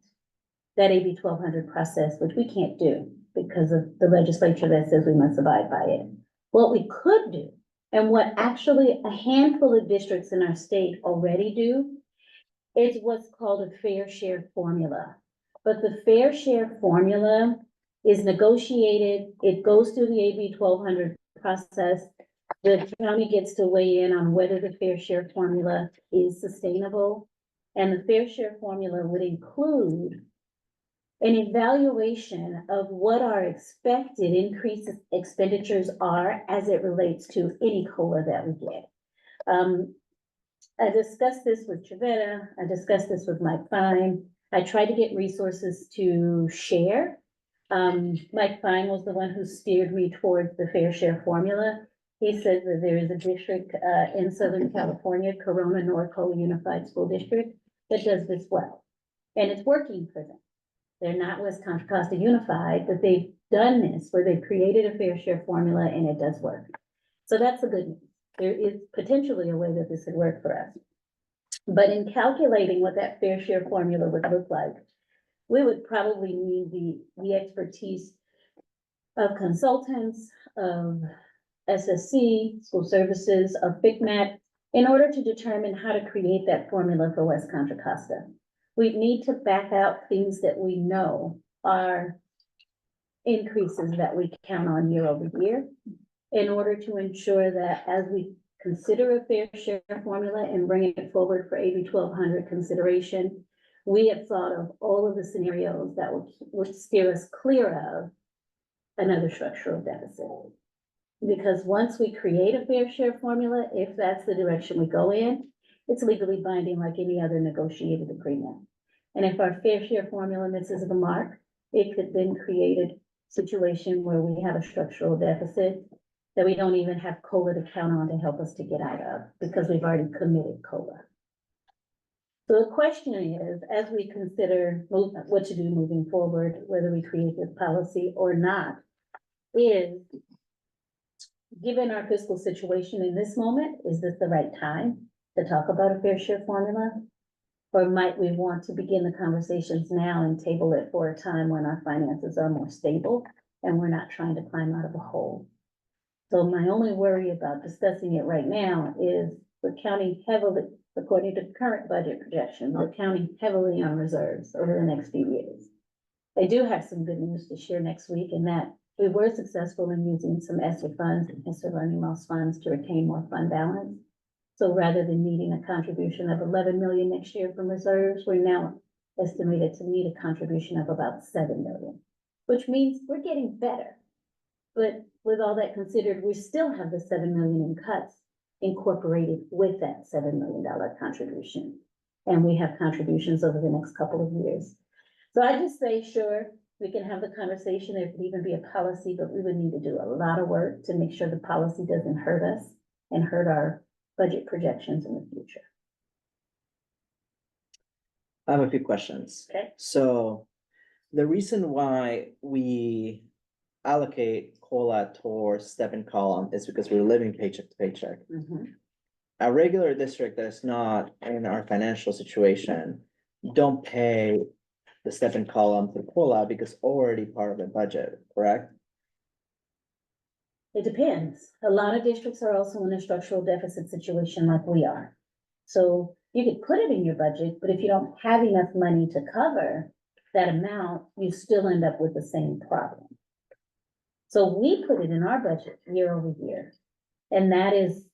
that AB 1200 process, which we can't do because of the legislature that says we must abide by it. What we could do, and what actually a handful of districts in our state already do, is what's called a fair share formula. But the fair share formula is negotiated, it goes through the AB 1200 process. The county gets to weigh in on whether the fair share formula is sustainable. And the fair share formula would include an evaluation of what our expected increased expenditures are as it relates to any COLA that we get. I discussed this with Trevetta, I discussed this with Mike Fine. I tried to get resources to share. Mike Fine was the one who steered me towards the fair share formula. He said that there is a district in Southern California, Corona Norco Unified School District, that does this well. And it's working for them. They're not West Contra Costa Unified, but they've done this where they've created a fair share formula and it does work. So that's the good news. There is potentially a way that this could work for us. But in calculating what that fair share formula would look like, we would probably need the expertise of consultants, of SSC, school services, of FICMAT, in order to determine how to create that formula for West Contra Costa. We need to back out things that we know are increases that we count on year over year in order to ensure that as we consider a fair share formula and bring it forward for AB 1200 consideration, we have thought of all of the scenarios that would steer us clear of another structural deficit. Because once we create a fair share formula, if that's the direction we go in, it's legally binding like any other negotiated agreement. And if our fair share formula misses the mark, it could then create situation where we have a structural deficit that we don't even have COLA to count on to help us to get out of, because we've already committed COLA. So the question is, as we consider what to do moving forward, whether we create this policy or not, is, given our fiscal situation in this moment, is this the right time to talk about a fair share formula? Or might we want to begin the conversations now and table it for a time when our finances are more stable and we're not trying to climb out of a hole? So my only worry about discussing it right now is we're counting heavily, according to current budget projections, we're counting heavily on reserves over the next few years. I do have some good news to share next week, in that we were successful in using some ESSER funds and ESSER learning loss funds to retain more fund balance. So rather than needing a contribution of 11 million next year from reserves, we're now estimated to need a contribution of about 7 million, which means we're getting better. But with all that considered, we still have the 7 million in cuts incorporated with that $7 million contribution. And we have contributions over the next couple of years. So I just say, sure, we can have the conversation. There could even be a policy, but we would need to do a lot of work to make sure the policy doesn't hurt us and hurt our budget projections in the future. I have a few questions. Okay. So the reason why we allocate COLA towards step and column is because we're living paycheck to paycheck. A regular district that is not in our financial situation don't pay the step and column through COLA because already part of the budget, correct? It depends. A lot of districts are also in a structural deficit situation like we are. So you could put it in your budget, but if you don't have enough money to cover that amount, you still end up with the same problem. So we put it in our budget year over year. And that is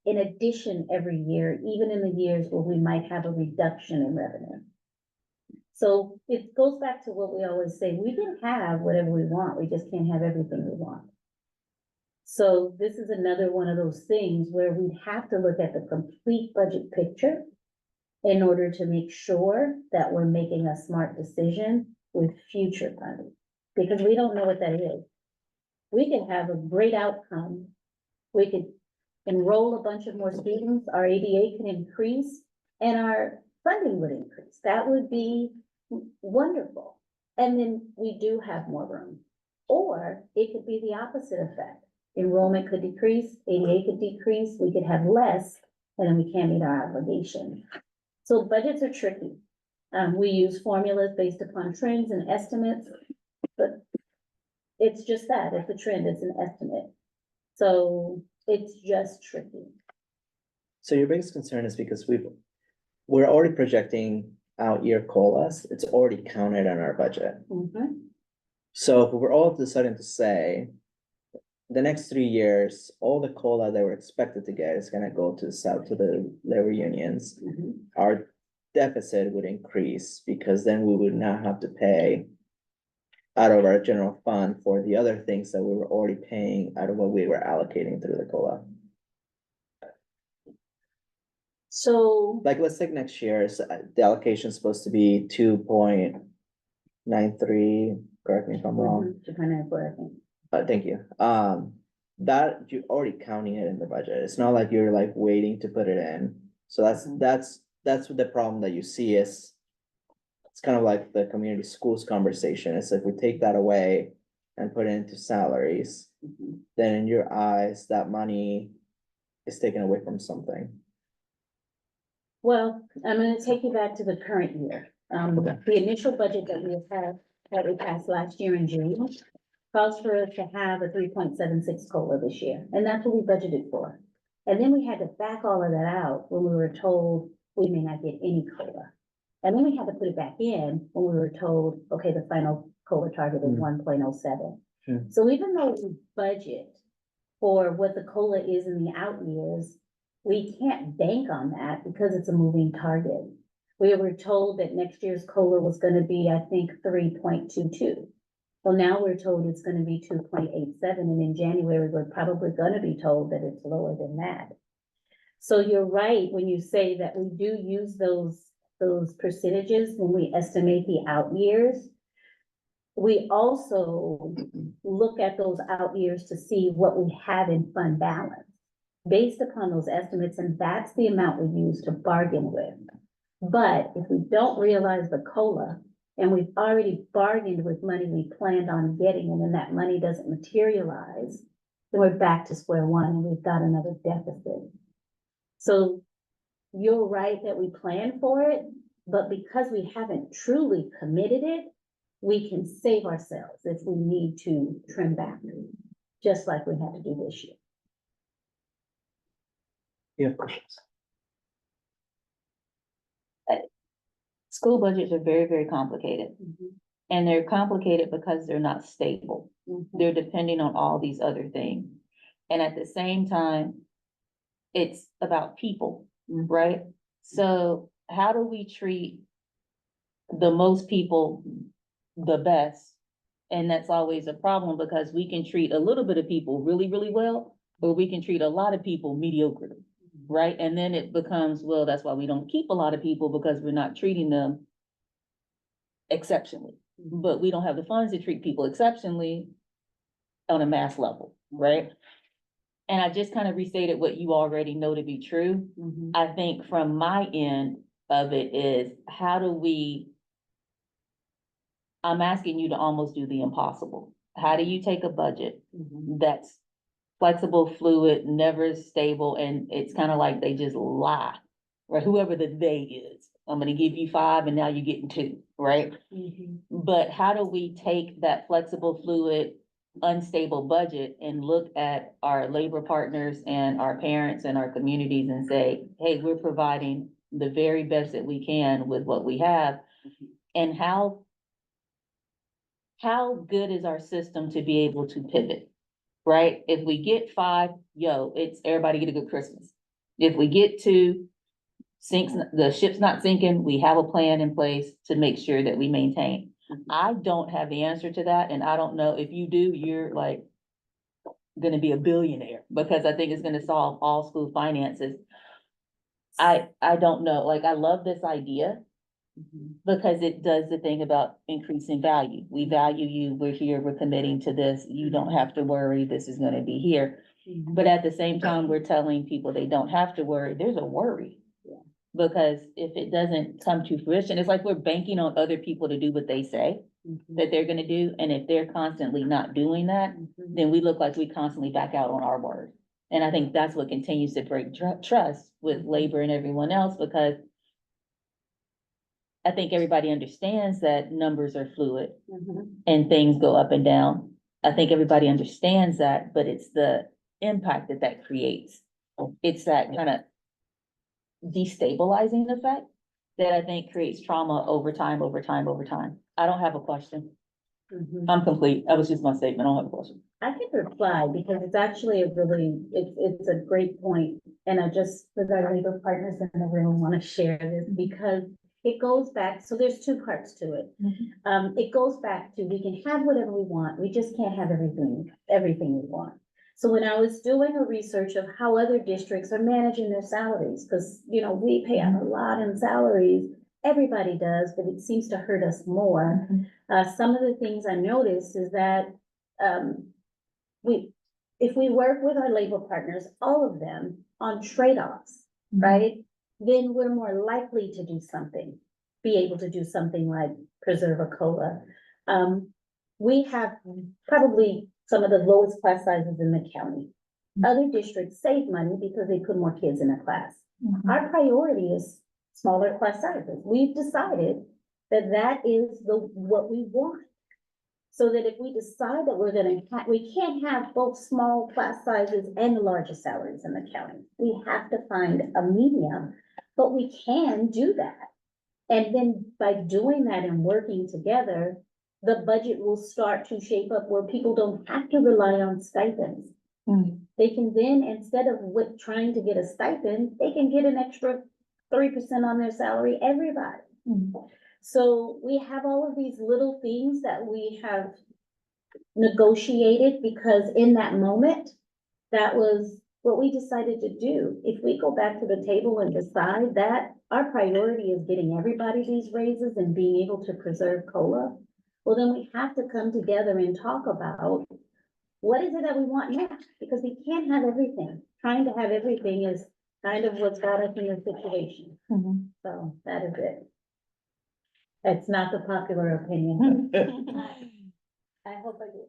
in addition every year, even in the years where we might have a reduction in revenue. So it goes back to what we always say, we can have whatever we want, we just can't have everything we want. So this is another one of those things where we'd have to look at the complete budget picture in order to make sure that we're making a smart decision with future funding, because we don't know what that is. We could have a great outcome. We could enroll a bunch of more students, our ADA can increase, and our funding would increase. That would be wonderful. And then we do have more room. Or it could be the opposite effect. Enrollment could decrease, ADA could decrease, we could have less, and then we can't meet our obligation. So budgets are tricky. We use formulas based upon trends and estimates, but it's just that, it's a trend, it's an estimate. So it's just tricky. So your biggest concern is because we're already projecting out year COLAs, it's already counted on our budget. So if we're all deciding to say, the next 3 years, all the COLA that we're expected to get is gonna go to the labor unions. Our deficit would increase because then we would not have to pay out of our general fund for the other things that we were already paying out of what we were allocating through the COLA. So, Like, let's take next year's, the allocation is supposed to be 2.93, correct me if I'm wrong. Thank you. That you're already counting it in the budget. It's not like you're like waiting to put it in. So that's what the problem that you see is. It's kind of like the community schools conversation. It's if we take that away and put it into salaries, then in your eyes, that money is taken away from something. well, I'm gonna take you back to the current year. The initial budget that we passed last year in June calls for us to have a 3.76 COLA this year, and that's what we budgeted for. And then we had to back all of that out when we were told we may not get any COLA. And then we had to put it back in when we were told, okay, the final COLA target is 1.07. So even though we budget for what the COLA is in the out years, we can't bank on that because it's a moving target. We were told that next year's COLA was gonna be, I think, 3.22. Well, now we're told it's gonna be 2.87, and in January, we're probably gonna be told that it's lower than that. So you're right when you say that we do use those percentages when we estimate the out years. we also look at those out years to see what we have in fund balance. Based upon those estimates, and that's the amount we use to bargain with. But if we don't realize the COLA, and we've already bargained with money we planned on getting, and then that money doesn't materialize, then we're back to square one, and we've got another deficit. So you're right that we plan for it, but because we haven't truly committed it, we can save ourselves if we need to trim back, just like we had to do this year. You have questions? School budgets are very, very complicated. And they're complicated because they're not stable. They're depending on all these other things. And at the same time, it's about people, right? So how do we treat the most people the best? And that's always a problem because we can treat a little bit of people really, really well, or we can treat a lot of people mediocre, right? And then it becomes, well, that's why we don't keep a lot of people because we're not treating them exceptionally. But we don't have the funds to treat people exceptionally on a mass level, right? And I just kind of restated what you already know to be true. I think from my end of it is, how do we, I'm asking you to almost do the impossible. How do you take a budget that's flexible, fluid, never stable, and it's kind of like they just lie, right? Whoever the they is, I'm gonna give you 5 and now you're getting 2, right? But how do we take that flexible, fluid, unstable budget and look at our labor partners and our parents and our communities and say, hey, we're providing the very best that we can with what we have? And how good is our system to be able to pivot, right? If we get 5, it's everybody get a good Christmas. If we get 2, the ship's not sinking, we have a plan in place to make sure that we maintain. I don't have the answer to that, and I don't know if you do, you're like gonna be a billionaire, because I think it's gonna solve all school finances. I don't know, like, I love this idea because it does the thing about increasing value. We value you, we're here, we're committing to this, you don't have to worry, this is gonna be here. But at the same time, we're telling people they don't have to worry, there's a worry. Because if it doesn't come to fruition, it's like we're banking on other people to do what they say that they're gonna do. And if they're constantly not doing that, then we look like we constantly back out on our word. And I think that's what continues to break trust with labor and everyone else, because I think everybody understands that numbers are fluid and things go up and down. I think everybody understands that, but it's the impact that creates. It's that kind of destabilizing effect that I think creates trauma over time. I don't have a question. I'm complete. That was just my statement. I don't have a question. I can reply because it's actually it's a great point. And I just, with our labor partners in the room, want to share this because it goes back. So there's 2 parts to it. It goes back to, we can have whatever we want. We just can't have everything we want. So when I was doing a research of how other districts are managing their salaries, because, we pay out a lot in salaries, everybody does, but it seems to hurt us more. Some of the things I noticed is that, if we work with our labor partners, all of them, on trade-offs, right? Then we're more likely to be able to do something like preserve a COLA. We have probably some of the lowest class sizes in the county. Other districts save money because they put more kids in a class. Our priority is smaller class sizes. We've decided that is what we want. So that if we decide that we can't have both small class sizes and the largest salaries in the county. We have to find a medium, but we can do that. And then by doing that and working together, the budget will start to shape up where people don't have to rely on stipends. They can then, instead of trying to get a stipend, they can get an extra 3% on their salary, everybody. So we have all of these little things that we have negotiated because in that moment, that was what we decided to do. If we go back to the table and decide that our priority is getting everybody these raises and being able to preserve COLA, well, then we have to come together and talk about what is it that we want next? Because we can't have everything. Trying to have everything is kind of what's got us in this situation. So that is it. It's not the popular opinion. I hope I do.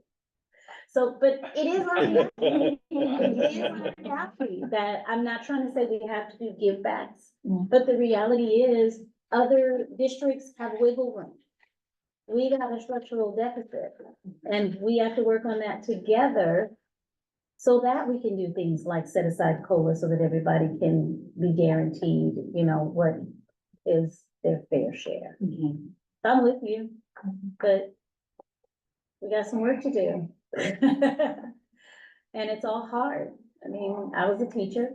So, but it is our reality. It is our reality that I'm not trying to say we have to do give backs, but the reality is other districts have wiggle room. We got a structural deficit and we have to work on that together so that we can do things like set aside COLA so that everybody can be guaranteed, you know, what is their fair share. I'm with you, but we got some work to do. And it's all hard. I mean, I was a teacher.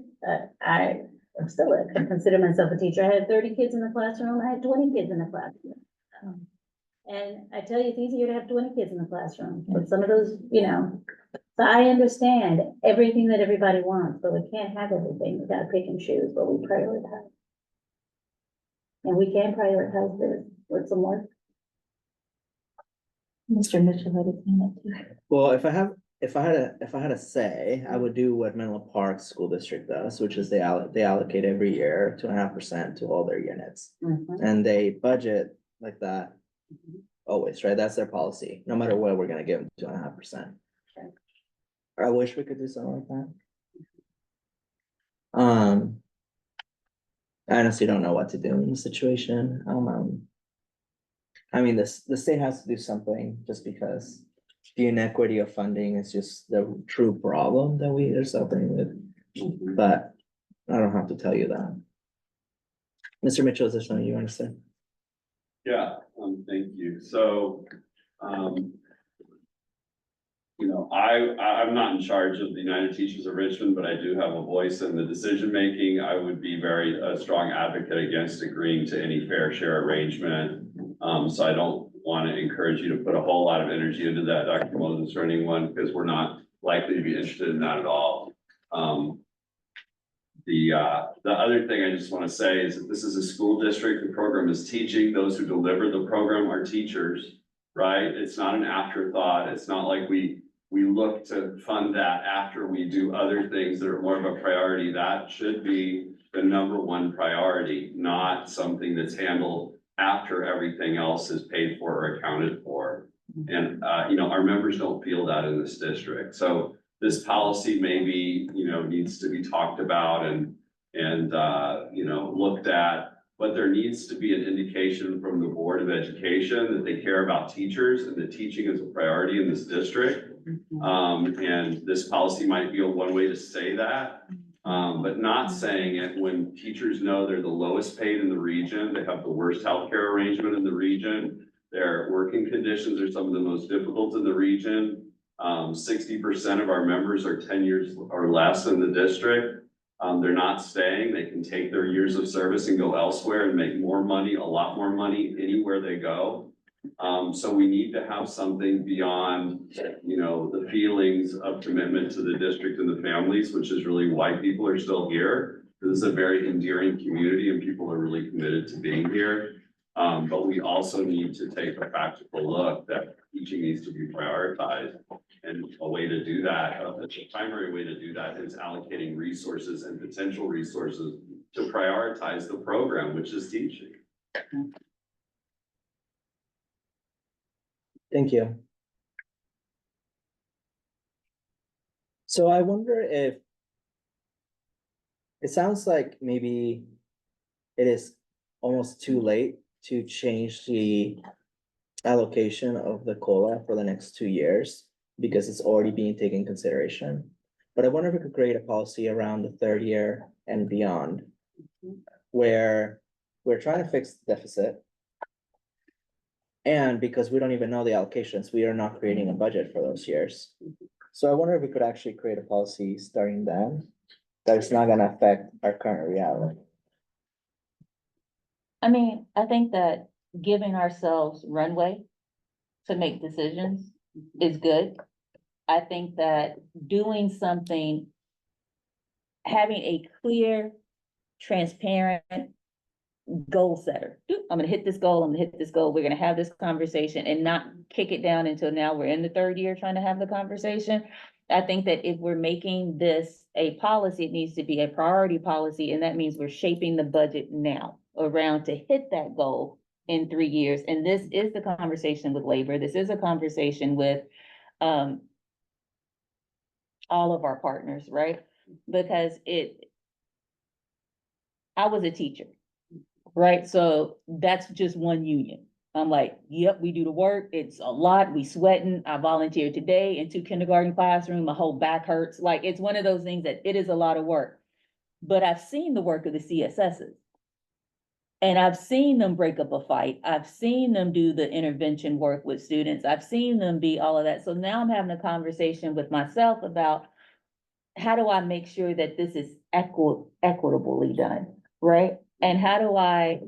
I'm still I consider myself a teacher. I had 30 kids in the classroom. I had 20 kids in the classroom. And I tell you, it's easier to have 20 kids in the classroom, but some of those, you know, so I understand everything that everybody wants, but we can't have everything. We gotta pick and choose what we prioritize. And we can prioritize this with some work. Mr. Mitchell had his hand up too. Well, if I had a say, I would do what Menlo Park School District does, which is they allocate every year 2.5% to all their units. And they budget like that always, right? That's their policy. No matter what, we're gonna give them 2.5%. I wish we could do something like that. I honestly don't know what to do in the situation. I mean, the state has to do something just because the inequity of funding is just the true problem that we are suffering with. But I don't have to tell you that. Mr. Mitchell, is there something you want to say? Yeah, thank you. So, you know, I'm not in charge of the United Teachers of Richmond, but I do have a voice in the decision making. I would be very a strong advocate against agreeing to any fair share arrangement. So I don't want to encourage you to put a whole lot of energy into that, Dr. Moses, or anyone, because we're not likely to be interested in that at all. The other thing I just want to say is that this is a school district. The program is teaching. Those who deliver the program are teachers, right? It's not an afterthought. It's not like we look to fund that after we do other things that are more of a priority. That should be the #1 priority, not something that's handled after everything else is paid for or accounted for. And, you know, our members don't feel that in this district. So this policy maybe, you know, needs to be talked about and you know, looked at, but there needs to be an indication from the Board of Education that they care about teachers and that teaching is a priority in this district. And this policy might be one way to say that, but not saying it when teachers know they're the lowest paid in the region, they have the worst healthcare arrangement in the region, their working conditions are some of the most difficult in the region. 60% of our members are 10 years or less in the district. They're not staying. They can take their years of service and go elsewhere and make more money, a lot more money anywhere they go. So we need to have something beyond, you know, the feelings of commitment to the district and the families, which is really why people are still here. This is a very endearing community and people are really committed to being here. But we also need to take a practical look that teaching needs to be prioritized. And a way to do that, the primary way to do that is allocating resources and potential resources to prioritize the program, which is teaching. Thank you. So I wonder if it sounds like maybe it is almost too late to change the allocation of the COLA for the next 2 years because it's already being taken into consideration. But I wonder if we could create a policy around the 3rd year and beyond where we're trying to fix the deficit. And because we don't even know the allocations, we are not creating a budget for those years. So I wonder if we could actually create a policy starting then that is not gonna affect our current reality. I mean, I think that giving ourselves runway to make decisions is good. I think that doing something, having a clear, transparent goal setter. I'm gonna hit this goal, I'm gonna hit this goal, we're gonna have this conversation and not kick it down until now we're in the third year trying to have the conversation. I think that if we're making this a policy, it needs to be a priority policy, and that means we're shaping the budget now around to hit that goal in 3 years. And this is the conversation with labor. This is a conversation with all of our partners, right? Because I was a teacher, right? So that's just one union. I'm like, yep, we do the work. It's a lot. We sweating. I volunteered today in 2 kindergarten classroom. My whole back hurts. Like, it's one of those things that it is a lot of work. But I've seen the work of the CSSs. And I've seen them break up a fight. I've seen them do the intervention work with students. I've seen them be all of that. So now I'm having a conversation with myself about how do I make sure that this is equitably done, right? And how do I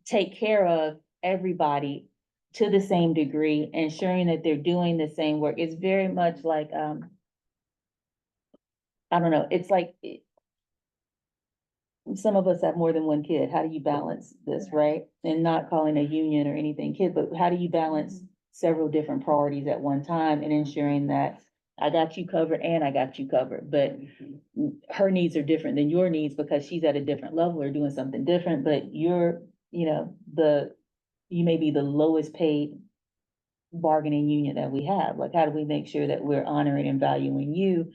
take care of everybody to the same degree, ensuring that they're doing the same work? It's very much like, I don't know, it's like, some of us have more than one kid. How do you balance this, right? And not calling a union or anything kid, but how do you balance several different priorities at one time and ensuring that I got you covered and I got you covered, but her needs are different than your needs because she's at a different level or doing something different, but you're, you may be the lowest paid bargaining union that we have. Like, how do we make sure that we're honoring and valuing you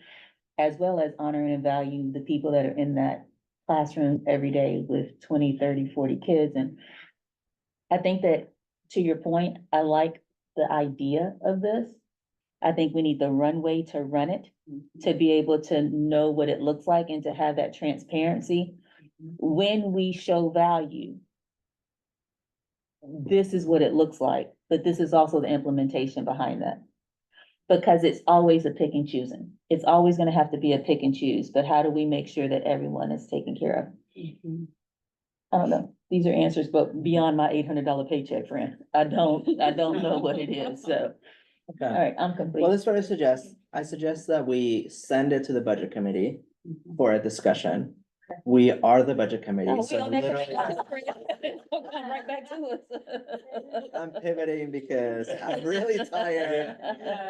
as well as honoring and valuing the people that are in that classroom every day with 20, 30, 40 kids? And I think that, to your point, I like the idea of this. I think we need the runway to run it, to be able to know what it looks like and to have that transparency. When we show value, this is what it looks like, but this is also the implementation behind that. Because it's always a pick and choosing. It's always gonna have to be a pick and choose, but how do we make sure that everyone is taken care of? I don't know. These are answers, but beyond my $800 paycheck, friend. I don't know what it is, so. All Okay, right, I'm complete. well, this is what I suggest. I suggest that we send it to the budget committee for a discussion. We are the budget committee, No, we so don't make a- literally, Don't come right back to us. I'm pivoting because I'm really tired.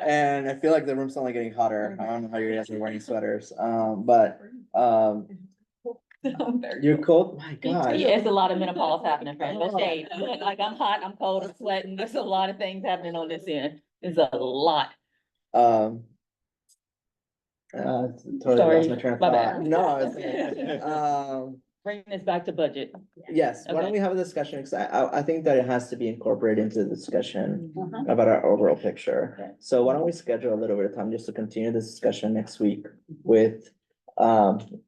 And I feel like the room's only getting hotter. I don't know how you guys are wearing sweaters, you're cold, my God. Yeah, it's a lot of menopause happening, friend. No shade. Like, I'm hot, I'm cold, I'm sweating. There's a lot of things happening on this end. It's a lot. Totally lost my train of my thought. bad. No, it's, Bring this back to budget. yes, why don't Okay. we have a discussion? Because I think that it has to be incorporated into the discussion Uh-huh. about our overall picture. Okay. So why don't we schedule a little bit of time just to continue this discussion next week with,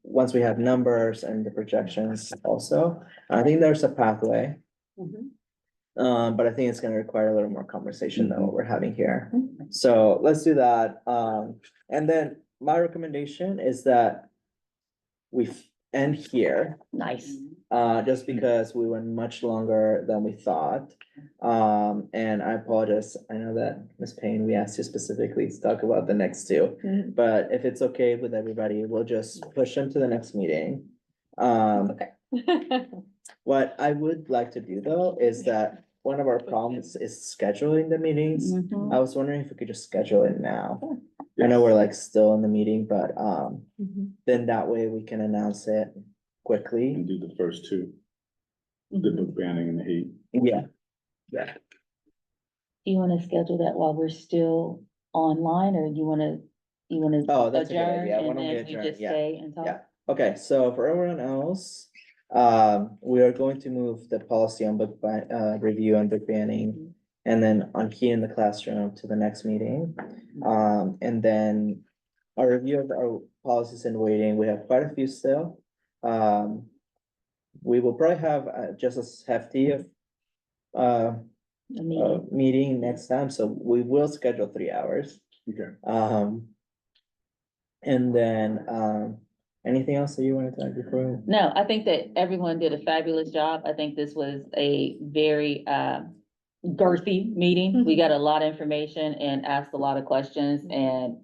once we have numbers and the projections also. I think there's a pathway. But I think it's gonna require a little more conversation than what we're having here. So let's do that. And then my recommendation is that we end here, Nice. just because we went much longer than we thought. And I apologize. I know that Ms. Payne, we asked you specifically to talk about the next two. But if it's okay with everybody, we'll just push them to the next meeting. Okay. What I would like to do though is that one of our problems is scheduling the meetings. Mhm. I was wondering if we could just schedule it now. I know we're like still in the meeting, but then that way we can announce it quickly. And do the first two, the book banning and the heat. Yeah. Yeah. Do you wanna schedule that while we're still online, or do you wanna Oh, that's a good adjourn idea. Why and don't we then we adjourn? just Yeah. stay and talk? Yeah. Okay, so for everyone else, we are going to move the policy on review and book banning. And then on key in the classroom to the next meeting. And then our review of our policies in waiting, we have quite a few still. We will probably have just as hefty of A meeting. meeting next time, so we will schedule 3 hours. Okay. And then, anything else that you wanted to add before? No, I think that everyone did a fabulous job. I think this was a very girthy meeting. We got a lot of information and asked a lot of questions, and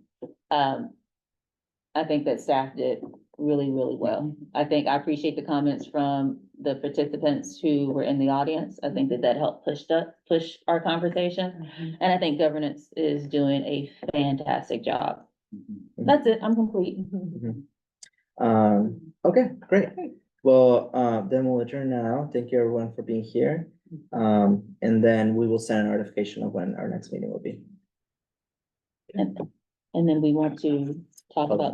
I think that staff did really, really well. I think I appreciate the comments from the participants who were in the audience. I think that helped push our conversation. And I think governance is doing a fantastic job. That's it. I'm complete. Okay, great. Well, then we'll adjourn now. Thank you everyone for being here. And then we will send a notification of when our next meeting will be. And then we want to talk about